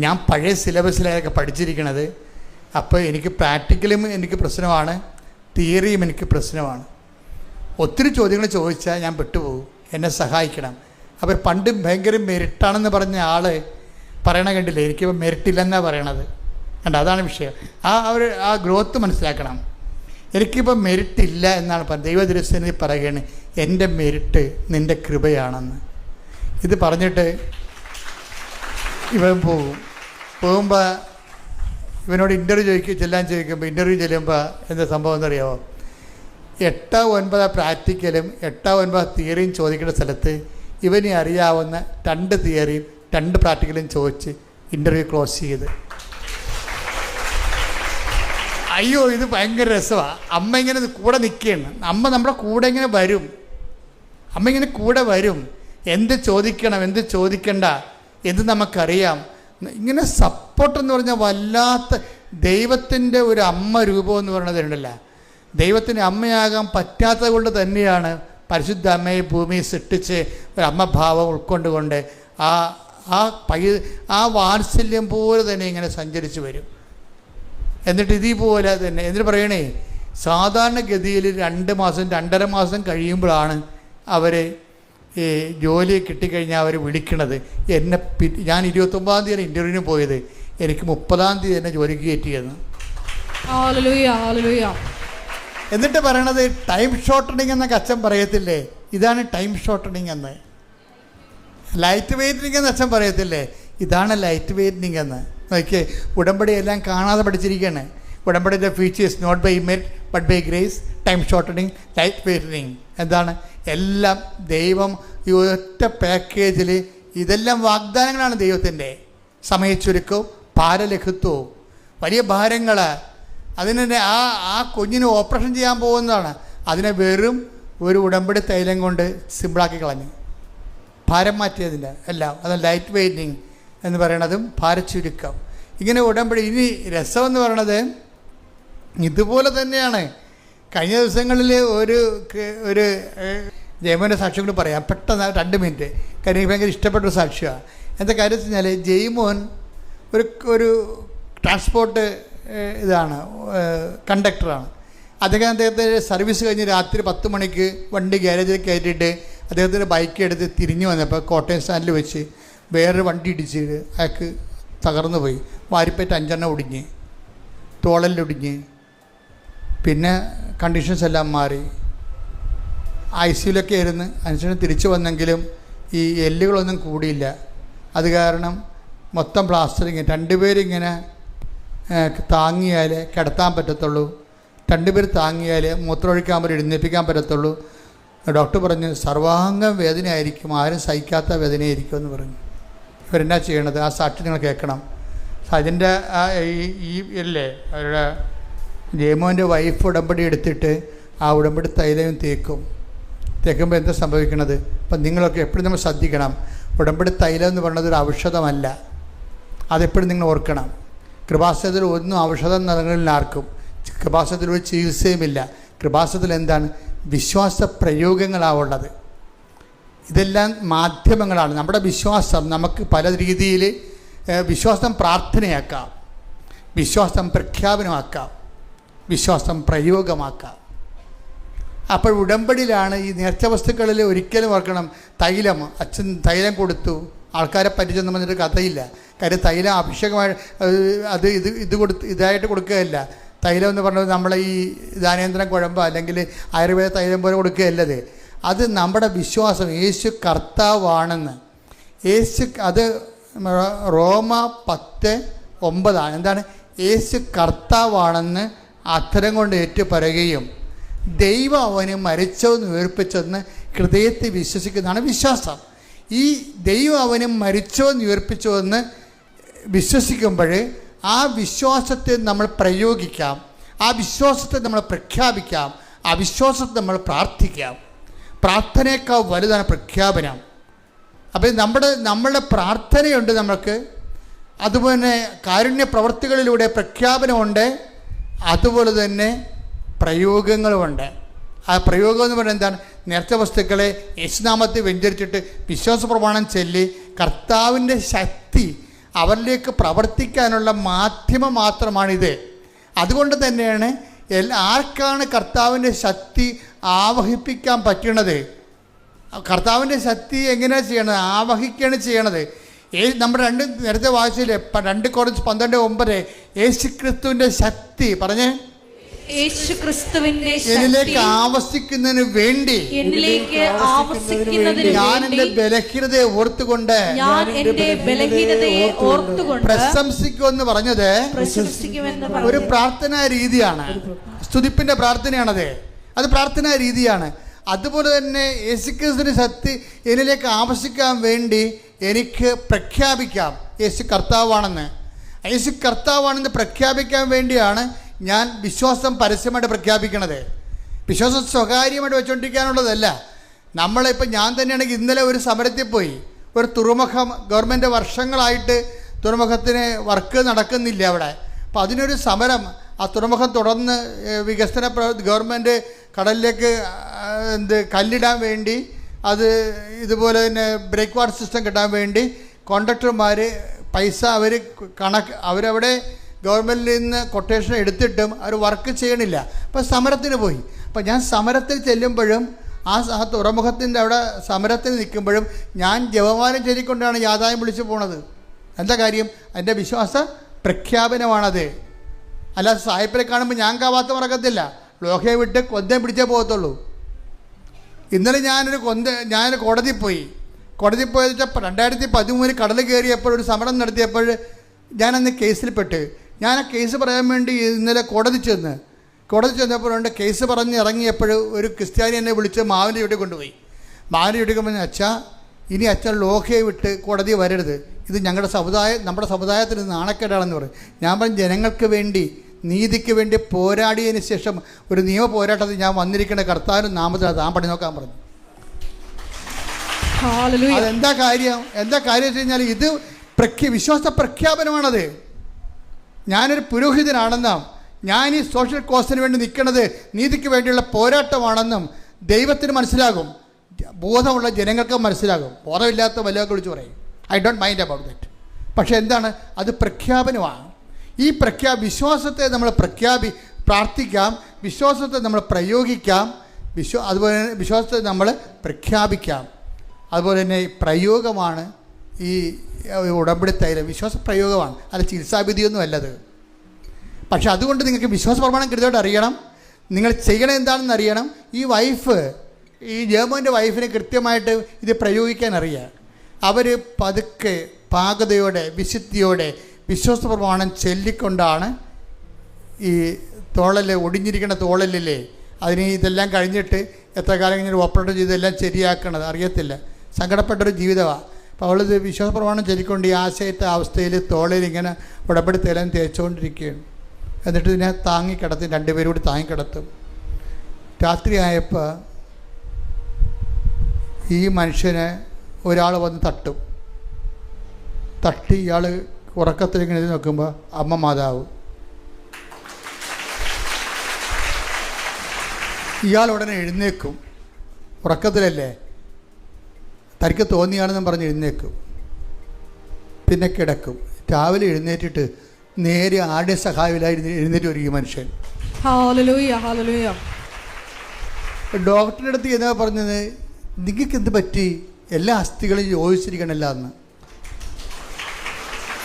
ഞാൻ പഴയ സിലബസിലൊക്കെ പഠിച്ചിരിക്കണത്. അപ്പോൾ എനിക്ക് പ്രാക്ടിക്കലും എനിക്ക് പ്രശ്നമാണ്, തിയറിയും എനിക്ക് പ്രശ്നമാണ്. ഒത്തിരി ചോദ്യങ്ങൾ ചോദിച്ചാൽ ഞാൻ പെട്ടുപോകും, എന്നെ സഹായിക്കണം. അപ്പോൾ പണ്ട് ഭയങ്കര മെരിട്ടാണെന്ന് പറഞ്ഞ ആൾ പറയണ കണ്ടില്ലേ, എനിക്കിപ്പോൾ മെരിട്ടില്ലെന്നാണ് പറയണത്. കണ്ട, അതാണ് വിഷയം. ആ ഗ്രോത്ത് മനസ്സിലാക്കണം. എനിക്കിപ്പോൾ മെരിട്ടില്ല എന്നാണ് ദൈവദൃശ്യനിൽ പറയുകയാണ്, എൻ്റെ മെരിട്ട് നിൻ്റെ കൃപയാണെന്ന്. ഇത് പറഞ്ഞിട്ട് ഇവൻ പോകുമ്പോൾ ഇവനോട് ഇൻ്റർവ്യൂ ചെല്ലുമ്പോൾ എന്താ സംഭവം എന്നറിയാമോ? 8-9 പ്രാക്ടിക്കലും 8-9 തിയറിയും ചോദിക്കേണ്ട സ്ഥലത്ത് ഇവനെ അറിയാവുന്ന 2 തിയറിയും 2 പ്രാക്ടിക്കലും ചോദിച്ച് ഇൻ്റർവ്യൂ ക്ലോസ് ചെയ്ത്. അയ്യോ, ഇത് ഭയങ്കര രസമാണ്. അമ്മ ഇങ്ങനെ കൂടെ നിൽക്കുകയാണ്. അമ്മ നമ്മുടെ കൂടെ ഇങ്ങനെ വരും. അമ്മ ഇങ്ങനെ കൂടെ വരും. എന്ത് ചോദിക്കണം, എന്ത് ചോദിക്കണ്ട, എന്ത് നമുക്കറിയാം. ഇങ്ങനെ സപ്പോർട്ടെന്ന് പറഞ്ഞാൽ വല്ലാത്ത ദൈവത്തിൻ്റെ ഒരു അമ്മ രൂപം എന്ന് പറയുന്നതുണ്ടല്ല. ദൈവത്തിന് അമ്മയാകാൻ പറ്റാത്തത് കൊണ്ട് തന്നെയാണ് പരിശുദ്ധ അമ്മയെ ഭൂമിയിൽ സൃഷ്ടിച്ച് ഒരു അമ്മഭാവം ഉൾക്കൊണ്ടുകൊണ്ട് ആ വാത്സല്യം പോലെ തന്നെ ഇങ്ങനെ സഞ്ചരിച്ച് വരും. എന്നിട്ട് ഇതേപോലെ തന്നെ എന്നിട്ട് പറയണേ, സാധാരണഗതിയിൽ 2 മാസം 2.5 മാസം കഴിയുമ്പോഴാണ് അവർ ഈ ജോലി കിട്ടിക്കഴിഞ്ഞാൽ അവർ വിളിക്കണത്. ഞാൻ 29-ാം തീയതി ഇൻ്റർവ്യൂവിന് പോയത്, എനിക്ക് 30-ാം തീയതി തന്നെ ജോലിക്ക് കയറ്റിയെന്ന്. എന്നിട്ട് പറയണത് ടൈം ഷോർട്ടണിങ് എന്നൊക്കെ അച്ഛൻ പറയത്തില്ലേ, ഇതാണ് ടൈം ഷോർട്ടണിങ് എന്ന്. ലൈറ്റ് വെയ്റ്റനിങ് എന്ന് അച്ഛൻ പറയത്തില്ലേ, ഇതാണ് ലൈറ്റ് വെയ്റ്റനിങ് എന്ന്. നോക്കിയേ, ഉടമ്പടി എല്ലാം കാണാതെ പഠിച്ചിരിക്കുകയാണ്. ഉടമ്പടിയുടെ features not by merit but by grace, time shortening, light weightening. എന്താണ്? എല്ലാം ദൈവം ഈ ഒറ്റ പാക്കേജിൽ, ഇതെല്ലാം വാഗ്ദാനങ്ങളാണ് ദൈവത്തിൻ്റെ. സമയച്ചുരുക്കവും ഭാരലഘുത്വവും വലിയ ഭാരങ്ങൾ. അതിനെ ആ കുഞ്ഞിന് ഓപ്പറേഷൻ ചെയ്യാൻ പോകുന്നതാണ്. അതിനെ വെറും ഒരു ഉടമ്പടി തൈലം കൊണ്ട് സിമ്പിളാക്കി കളഞ്ഞു, ഭാരം മാറ്റിയതിൻ്റെ എല്ലാം. അത് ലൈറ്റ് വെയ്റ്റിങ് എന്ന് പറയണതും ഭാരച്ചുരുക്കം. ഇങ്ങനെ ഉടമ്പടി. ഇനി രസമെന്ന് പറയണത് ഇതുപോലെ തന്നെയാണ്. കഴിഞ്ഞ ദിവസങ്ങളിൽ ഒരു ജയമോൻ്റെ സാക്ഷ്യം കൂടി പറയാം പെട്ടെന്ന്, 2 മിനിറ്റ്. കാര്യം എനിക്ക് ഭയങ്കര ഇഷ്ടപ്പെട്ടൊരു സാക്ഷ്യമാണ്. എന്താ കാര്യം വെച്ച് കഴിഞ്ഞാൽ, ജയ്മോൻ ഒരു ട്രാൻസ്പോർട്ട് കണ്ടക്ടറാണ്. അദ്ദേഹത്തെ സർവീസ് കഴിഞ്ഞ് രാത്രി 10 മണിക്ക് വണ്ടി ഗ്യാരേജിൽ കയറ്റിയിട്ട് അദ്ദേഹത്തിൻ്റെ ബൈക്ക് എടുത്ത് തിരിഞ്ഞു വന്നപ്പോൾ കോട്ടയം സ്റ്റാൻഡിൽ വെച്ച് വേറൊരു വണ്ടി ഇടിച്ചിട്ട് അയാൾക്ക് തകർന്നു പോയി. വാരിപ്പേറ്റ് 5 എണ്ണം ഒടിഞ്ഞ്, തോളലിലൊടിഞ്ഞ്. പിന്നെ കണ്ടീഷൻസ് എല്ലാം മാറി, ICUലൊക്കെ ആയിരുന്നു. അതിനുശേഷം തിരിച്ചു വന്നെങ്കിലും ഈ എല്ലുകളൊന്നും കൂടിയില്ല. അത് കാരണം മൊത്തം പ്ലാസ്റ്ററിങ്. 2 പേരിങ്ങനെ താങ്ങിയാൽ കിടത്താൻ പറ്റത്തുള്ളൂ, 2 പേർ താങ്ങിയാൽ മൂത്രമൊഴിക്കാൻ പറ്റും, എഴുന്നേൽപ്പിക്കാൻ പറ്റത്തുള്ളൂ. ഡോക്ടർ പറഞ്ഞു സർവാംഗം വേദനയായിരിക്കും, ആരും സഹിക്കാത്ത വേദനയായിരിക്കും എന്ന് പറഞ്ഞു. ഇവരെന്നാ ചെയ്യണത്? ആ സാക്ഷി നിങ്ങൾ കേൾക്കണം. അതിൻ്റെ ഈ അല്ലേ അവരുടെ ജയമോൻ്റെ വൈഫ് ഉടമ്പടി എടുത്തിട്ട് ആ ഉടമ്പടി തൈലം തേക്കുമ്പോൾ എന്താ സംഭവിക്കണത്? അപ്പം നിങ്ങളൊക്കെ എപ്പോഴും നമ്മൾ ശ്രദ്ധിക്കണം. ഉടമ്പടി തൈലം എന്ന് പറയുന്നത് ഒരു ഔഷധമല്ല, അതെപ്പോഴും നിങ്ങൾ ഓർക്കണം. കൃപാസനത്തിൽ ഒന്നും ഔഷധം നൽകുന്നില്ല ആർക്കും. കൃപാസനത്തിൽ ഒരു ചികിത്സയുമില്ല. കൃപാസനത്തിൽ എന്താണ്? വിശ്വാസ പ്രയോഗങ്ങളാണുള്ളത്. ഇതെല്ലാം മാധ്യമങ്ങളാണ്. നമ്മുടെ വിശ്വാസം നമുക്ക് പല രീതിയിൽ വിശ്വാസം പ്രാർത്ഥനയാക്കാം, വിശ്വാസം പ്രഖ്യാപനമാക്കാം, വിശ്വാസം പ്രയോഗമാക്കാം. അപ്പോൾ ഉടമ്പടിയിലാണ് ഈ നേർച്ച വസ്തുക്കളിൽ ഒരിക്കലും ഓർക്കണം. തൈലം, അച്ഛൻ തൈലം കൊടുത്തു, ആൾക്കാരെ പരിചയം പറഞ്ഞിട്ട് കഥയില്ല. കാര്യം തൈലം അഭിഷേകമായി ഇതായിട്ട് കൊടുക്കുകയല്ല. തൈലം എന്ന് പറഞ്ഞത് നമ്മളെ ഈ ധാനേന്ദ്രം കുഴമ്പോ അല്ലെങ്കിൽ ആയുർവേദ തൈലം പോലെ കൊടുക്കുകയല്ലത്. അത് നമ്മുടെ വിശ്വാസം, യേശു കർത്താവാണെന്ന്. അത് റോമ 10 9 എന്താണ്? യേശു കർത്താവാണെന്ന് അധരം കൊണ്ട് ഏറ്റുപറയുകയും ദൈവം അവനെ മരിച്ചവെന്ന് ഉയർപ്പിച്ചെന്ന് ഹൃദയത്തിൽ വിശ്വസിക്കുന്നതാണ് വിശ്വാസം. ഈ ദൈവം അവനെ മരിച്ചവെന്ന് ഉയർപ്പിച്ചുവെന്ന് വിശ്വസിക്കുമ്പോൾ ആ വിശ്വാസത്തെ നമ്മൾ പ്രയോഗിക്കാം, ആ വിശ്വാസത്തെ നമ്മൾ പ്രഖ്യാപിക്കാം, ആ വിശ്വാസത്തെ നമ്മൾ പ്രാർത്ഥിക്കാം. പ്രാർത്ഥനയേക്കാൾ വലുതാണ് പ്രഖ്യാപനം. അപ്പോൾ നമ്മളുടെ പ്രാർത്ഥനയുണ്ട് നമുക്ക്, അതുപോലെ കാരുണ്യ പ്രവർത്തികളിലൂടെ പ്രഖ്യാപനമുണ്ട്, അതുപോലെ തന്നെ പ്രയോഗങ്ങളുമുണ്ട്. ആ പ്രയോഗം എന്ന് പറയുന്നത് എന്താണ്? നേർച്ച വസ്തുക്കളെ യേശുനാമത്തിൽ വ്യഞ്ചരിച്ചിട്ട് വിശ്വാസ പ്രമാണം ചൊല്ലി കർത്താവിൻ്റെ ശക്തി അവരിലേക്ക് പ്രവർത്തിക്കാനുള്ള മാധ്യമം മാത്രമാണിത്. അതുകൊണ്ട് തന്നെയാണ് ആർക്കാണ് കർത്താവിൻ്റെ ശക്തി ആവഹിപ്പിക്കാൻ പറ്റണത്? കർത്താവിൻ്റെ ശക്തി എങ്ങനെയാണ് ചെയ്യണത്? ആവഹിക്കുകയാണ് ചെയ്യണത്. നമ്മുടെ നേരത്തെ വായിച്ചില്ലേ 2 Corinthians 12:9 യേശുക്രിസ്തുവിൻ്റെ ശക്തി പറഞ്ഞേ, എന്നിലേക്ക് ആവസിക്കുന്നതിന് വേണ്ടി ഞാൻ എൻ്റെ ബലഹീനതയെ ഓർത്തുകൊണ്ട് പ്രശംസിക്കുമെന്ന് പറഞ്ഞത് ഒരു പ്രാർത്ഥനാ രീതിയാണ്, സ്തുതിപ്പിന്റെ പ്രാർത്ഥനയാണത്, അത് പ്രാർത്ഥനാ രീതിയാണ്. അതുപോലെ തന്നെ യേശുക്രിസ്തുവിന്റെ ശക്തി എന്നിലേക്ക് ആവസിക്കാൻ വേണ്ടി എനിക്ക് പ്രഖ്യാപിക്കാം യേശു കർത്താവാണെന്ന്. യേശു കർത്താവാണെന്ന് പ്രഖ്യാപിക്കാൻ വേണ്ടിയാണ് ഞാൻ വിശ്വാസം പരസ്യമായിട്ട് പ്രഖ്യാപിക്കണത്. വിശ്വാസം സ്വകാര്യമായിട്ട് വെച്ചുകൊണ്ടിരിക്കാനുള്ളതല്ല. നമ്മളിപ്പോൾ ഞാൻ തന്നെയാണെങ്കിൽ ഇന്നലെ ഒരു സമരത്തിൽ പോയി. ഒരു തുറമുഖം ഗവൺമെൻറ് വർഷങ്ങളായിട്ട് തുറമുഖത്തിന് വർക്ക് നടക്കുന്നില്ല അവിടെ. അപ്പോൾ അതിനൊരു സമരം, ആ തുറമുഖം തുടർന്ന് വികസന ഗവൺമെൻറ് കടലിലേക്ക് കല്ലിടാൻ വേണ്ടി, അത് ഇതുപോലെ തന്നെ ബ്രേക്ക് വാട്ടർ സിസ്റ്റം കിട്ടാൻ വേണ്ടി കോൺട്രാക്ടർമാർ പൈസ അവരവിടെ ഗവൺമെൻറ്റിൽ നിന്ന് കൊട്ടേഷൻ എടുത്തിട്ടും അവർ വർക്ക് ചെയ്യണില്ല. അപ്പോൾ സമരത്തിന് പോയി. അപ്പോൾ ഞാൻ സമരത്തിൽ ചെല്ലുമ്പോഴും ആ തുറമുഖത്തിൻ്റെ അവിടെ സമരത്തിൽ നിൽക്കുമ്പോഴും ഞാൻ ജപമാനം ചൊല്ലിക്കൊണ്ടാണ് യാതായം വിളിച്ചു പോണത്. എന്താ കാര്യം? എൻ്റെ വിശ്വാസ പ്രഖ്യാപനമാണത്. അല്ലാതെ സായിപ്പിനെ കാണുമ്പോൾ ഞാൻ കാവാത്ത മറക്കത്തില്ല, ലോഹയെ വിട്ട് കൊന്തം പിടിച്ചേ പോകത്തുള്ളൂ. ഇന്നലെ ഞാനൊരു കോടതി പോയെന്ന് വെച്ചാൽ 2013 കടൽ കയറിയപ്പോൾ ഒരു സമരം നടത്തിയപ്പോൾ ഞാനന്ന് കേസിൽപ്പെട്ട് ഞാൻ ആ കേസ് പറയാൻ വേണ്ടി ഇന്നലെ കോടതി ചെന്നപ്പോഴുണ്ട് കേസ് പറഞ്ഞ് ഇറങ്ങിയപ്പോൾ ഒരു ക്രിസ്ത്യാനി എന്നെ വിളിച്ച് മാവിൻ്റെ ചുവട്ടിൽ കൊണ്ടുപോയി. മാവിൻ്റെ ചുവട്ടിൽ കൊണ്ടുപോയി, അച്ഛാ ഇനി അച്ഛൻ ലോഹയെ വിട്ട് കോടതി വരരുത്, ഇത് നമ്മുടെ സമുദായത്തിന് നാണക്കേടാണെന്ന് പറയും. ഞാൻ പറഞ്ഞു, ജനങ്ങൾക്ക് വേണ്ടി നീതിക്ക് വേണ്ടി പോരാടിയതിന് ശേഷം ഒരു നിയമ പോരാട്ടത്തിൽ ഞാൻ വന്നിരിക്കുന്ന കർത്താവിൻ്റെ നാമത്തിൽ താൻ പണി നോക്കാൻ പറഞ്ഞു. അതെന്താ കാര്യം വെച്ച് കഴിഞ്ഞാൽ ഇത് വിശ്വാസ പ്രഖ്യാപനമാണത്. ഞാനൊരു പുരോഹിതനാണെന്നും ഞാൻ ഈ സോഷ്യൽ കോസിന് വേണ്ടി നിൽക്കുന്നത് നീതിക്ക് വേണ്ടിയുള്ള പോരാട്ടമാണെന്നും ദൈവത്തിന് മനസ്സിലാകും, ബോധമുള്ള ജനങ്ങൾക്ക് മനസ്സിലാകും. ബോധമില്ലാത്ത വല്ലതൊക്കെ വിളിച്ച് പറയും, I don't mind about that. പക്ഷെ എന്താണ്? അത് പ്രഖ്യാപനമാണ്. ഈ വിശ്വാസത്തെ നമ്മൾ പ്രാർത്ഥിക്കാം, വിശ്വാസത്തെ നമ്മൾ പ്രയോഗിക്കാം, അതുപോലെ വിശ്വാസത്തെ നമ്മൾ പ്രഖ്യാപിക്കാം. അതുപോലെ തന്നെ പ്രയോഗമാണ് ഈ ഉടമ്പടി തൈലം. വിശ്വാസ പ്രയോഗമാണ്, അല്ല ചികിത്സാവിധിയൊന്നും അല്ലത്. പക്ഷെ അതുകൊണ്ട് നിങ്ങൾക്ക് വിശ്വാസ പ്രമാണം കൃത്യമായിട്ട് അറിയണം, നിങ്ങൾ ചെയ്യണം എന്താണെന്ന് അറിയണം. ഈ ജർമ്മൻ്റെ വൈഫിനെ കൃത്യമായിട്ട് ഇത് പ്രയോഗിക്കാൻ അറിയാം. അവർ പതുക്കെ പാകതയോടെ വിശുദ്ധിയോടെ വിശ്വാസ പ്രമാണം ചൊല്ലിക്കൊണ്ടാണ് ഈ ഒടിഞ്ഞിരിക്കുന്ന തോളലില്ലേ അതിന് ഇതെല്ലാം കഴിഞ്ഞിട്ട് എത്ര കാലം കഴിഞ്ഞൊരു ഓപ്പറേഷൻ ചെയ്തെല്ലാം ശരിയാക്കണത് അറിയത്തില്ല. സങ്കടപ്പെട്ടൊരു ജീവിതമാണ്. അപ്പോൾ അവളിത് വിശ്വാസ പ്രമാണം ചൊല്ലിക്കൊണ്ട് ഈ ആശയത്തെ അവസ്ഥയിൽ തോളിൽ ഇങ്ങനെ ഉടമ്പടി തേലം തേച്ചുകൊണ്ടിരിക്കുകയാണ്. എന്നിട്ട് ഇതിനെ താങ്ങിക്കിടത്തും, രണ്ടുപേരും കൂടി താങ്ങിക്കിടത്തും. രാത്രിയായപ്പോൾ ഈ മനുഷ്യനെ ഒരാൾ വന്ന് തട്ടി ഇയാൾ ഉറക്കത്തിലിങ്ങനെ നോക്കുമ്പോൾ അമ്മ മാതാവ്. ഇയാൾ ഉടനെ എഴുന്നേക്കും, ഉറക്കത്തിലല്ലേ, തനിക്ക് തോന്നിയാണെന്നും പറഞ്ഞ് എഴുന്നേക്കും, പിന്നെ കിടക്കും. രാവിലെ എഴുന്നേറ്റിട്ട് നേരെ ആരുടെ സഹായമില്ലായി എഴുന്നേറ്റ് വരും ഈ മനുഷ്യൻ. ഡോക്ടറുടെ അടുത്ത് എന്നാ പറഞ്ഞത്, നിങ്ങൾക്ക് എന്ത് പറ്റി, എല്ലാ അസ്ഥികളും യോജിച്ചിരിക്കണമല്ല എന്ന്.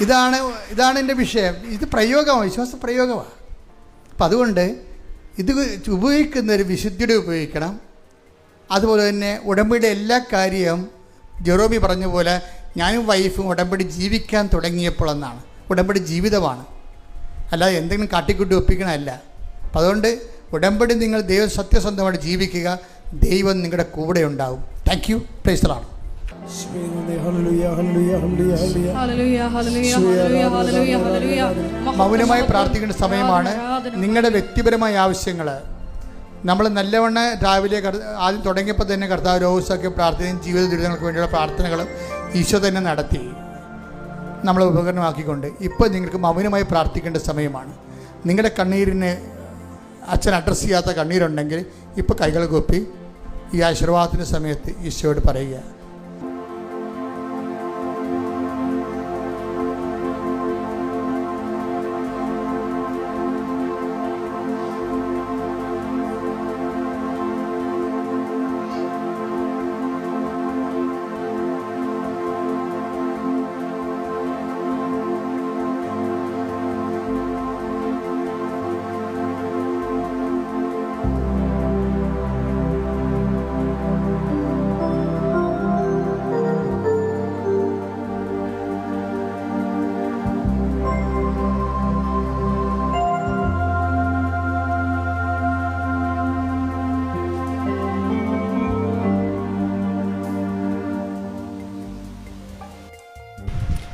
ഇതാണ് എൻ്റെ വിഷയം. ഇത് പ്രയോഗമാണ്, വിശ്വാസ പ്രയോഗമാണ്. അപ്പം അതുകൊണ്ട് ഇത് ഉപയോഗിക്കുന്നൊരു വിശുദ്ധിയുടെ ഉപയോഗിക്കണം. അതുപോലെ തന്നെ ഉടമ്പടിയുടെ എല്ലാ കാര്യവും ജെറോമി പറഞ്ഞ പോലെ ഞാനും വൈഫും ഉടമ്പടി ജീവിക്കാൻ തുടങ്ങിയപ്പോൾ എന്നാണ്. ഉടമ്പടി ജീവിതമാണ്, അല്ലാതെ എന്തെങ്കിലും കാട്ടിക്കൂട്ടി ഒപ്പിക്കണമല്ല. അപ്പം അതുകൊണ്ട് ഉടമ്പടി നിങ്ങൾ ദൈവം സത്യസന്ധമായിട്ട് ജീവിക്കുക, ദൈവം നിങ്ങളുടെ കൂടെ ഉണ്ടാവും. Thank you. Praise the Lord. മൗനമായി പ്രാർത്ഥിക്കേണ്ട സമയമാണ്. നിങ്ങളുടെ വ്യക്തിപരമായ ആവശ്യങ്ങൾ നമ്മൾ നല്ലവണ്ണം രാവിലെ ആദ്യം തുടങ്ങിയപ്പോൾ തന്നെ കർത്താവ് രോഗസൊക്കെ പ്രാർത്ഥനയും ജീവിത ദുരിതങ്ങൾക്ക് വേണ്ടിയുള്ള പ്രാർത്ഥനകളും ഈശോ തന്നെ നടത്തി നമ്മളെ ഉപകരണമാക്കിക്കൊണ്ട് ഇപ്പോൾ നിങ്ങൾക്ക് മൗനമായി പ്രാർത്ഥിക്കേണ്ട സമയമാണ്. നിങ്ങളുടെ കണ്ണീരിന് അച്ഛൻ അഡ്രസ്സ് ചെയ്യാത്ത കണ്ണീരുണ്ടെങ്കിൽ ഇപ്പോൾ കൈകൾ കൂപ്പി ഈ ആശീർവാദത്തിൻ്റെ സമയത്ത് ഈശോയോട് പറയുക.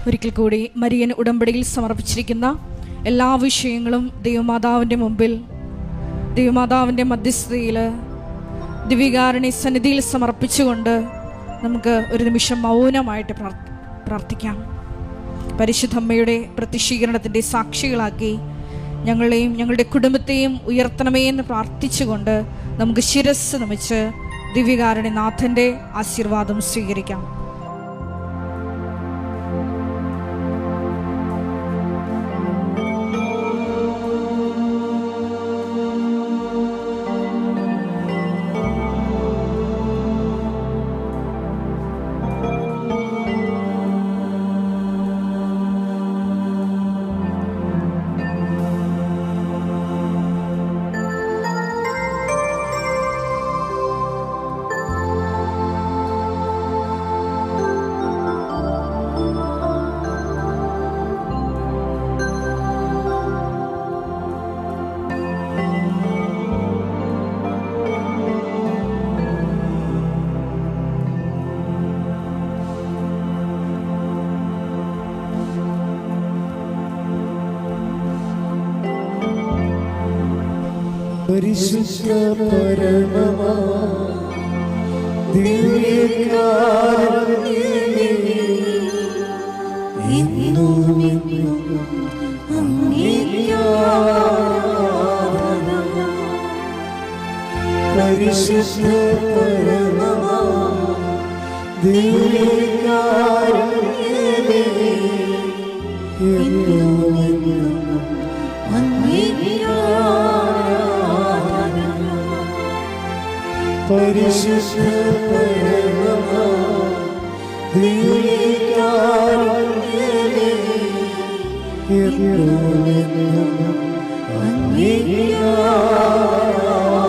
ഒരിക്കൽ കൂടി മരിയൻ ഉടമ്പടിയിൽ സമർപ്പിച്ചിരിക്കുന്ന എല്ലാ വിഷയങ്ങളും ദൈവമാതാവിൻ്റെ മുമ്പിൽ, ദൈവമാതാവിൻ്റെ മധ്യസ്ഥതയിൽ, ദിവ്യകാരുണ്യ സന്നിധിയിൽ സമർപ്പിച്ചുകൊണ്ട് നമുക്ക് ഒരു നിമിഷം മൗനമായിട്ട് പ്രാർത്ഥിക്കാം. പരിശുദ്ധ അമ്മയുടെ പ്രത്യക്ഷീകരണത്തിൻ്റെ സാക്ഷികളാക്കി ഞങ്ങളെയും ഞങ്ങളുടെ കുടുംബത്തെയും ഉയർത്തണമേ എന്ന് പ്രാർത്ഥിച്ചുകൊണ്ട് നമുക്ക് ശിരസ് നമിച്ച് ദിവ്യകാരുണ്യ നാഥൻ്റെ ആശീർവാദം സ്വീകരിക്കാം. പരിശുദ്ധ പരമമാ ദിവ്യകാരുണ്യമേ, എന്നും അങ്ങേക്ക് ആരാധന. പരിശുദ്ധ പരമമാ ദിവ്യകാരുണ്യമേ, എന്നും അങ്ങേക്ക് പരിശുദ്ധ പരമമാ ദിവ്യകാരുണ്യമേ, എന്നും അങ്ങേക്ക് ആരാധന.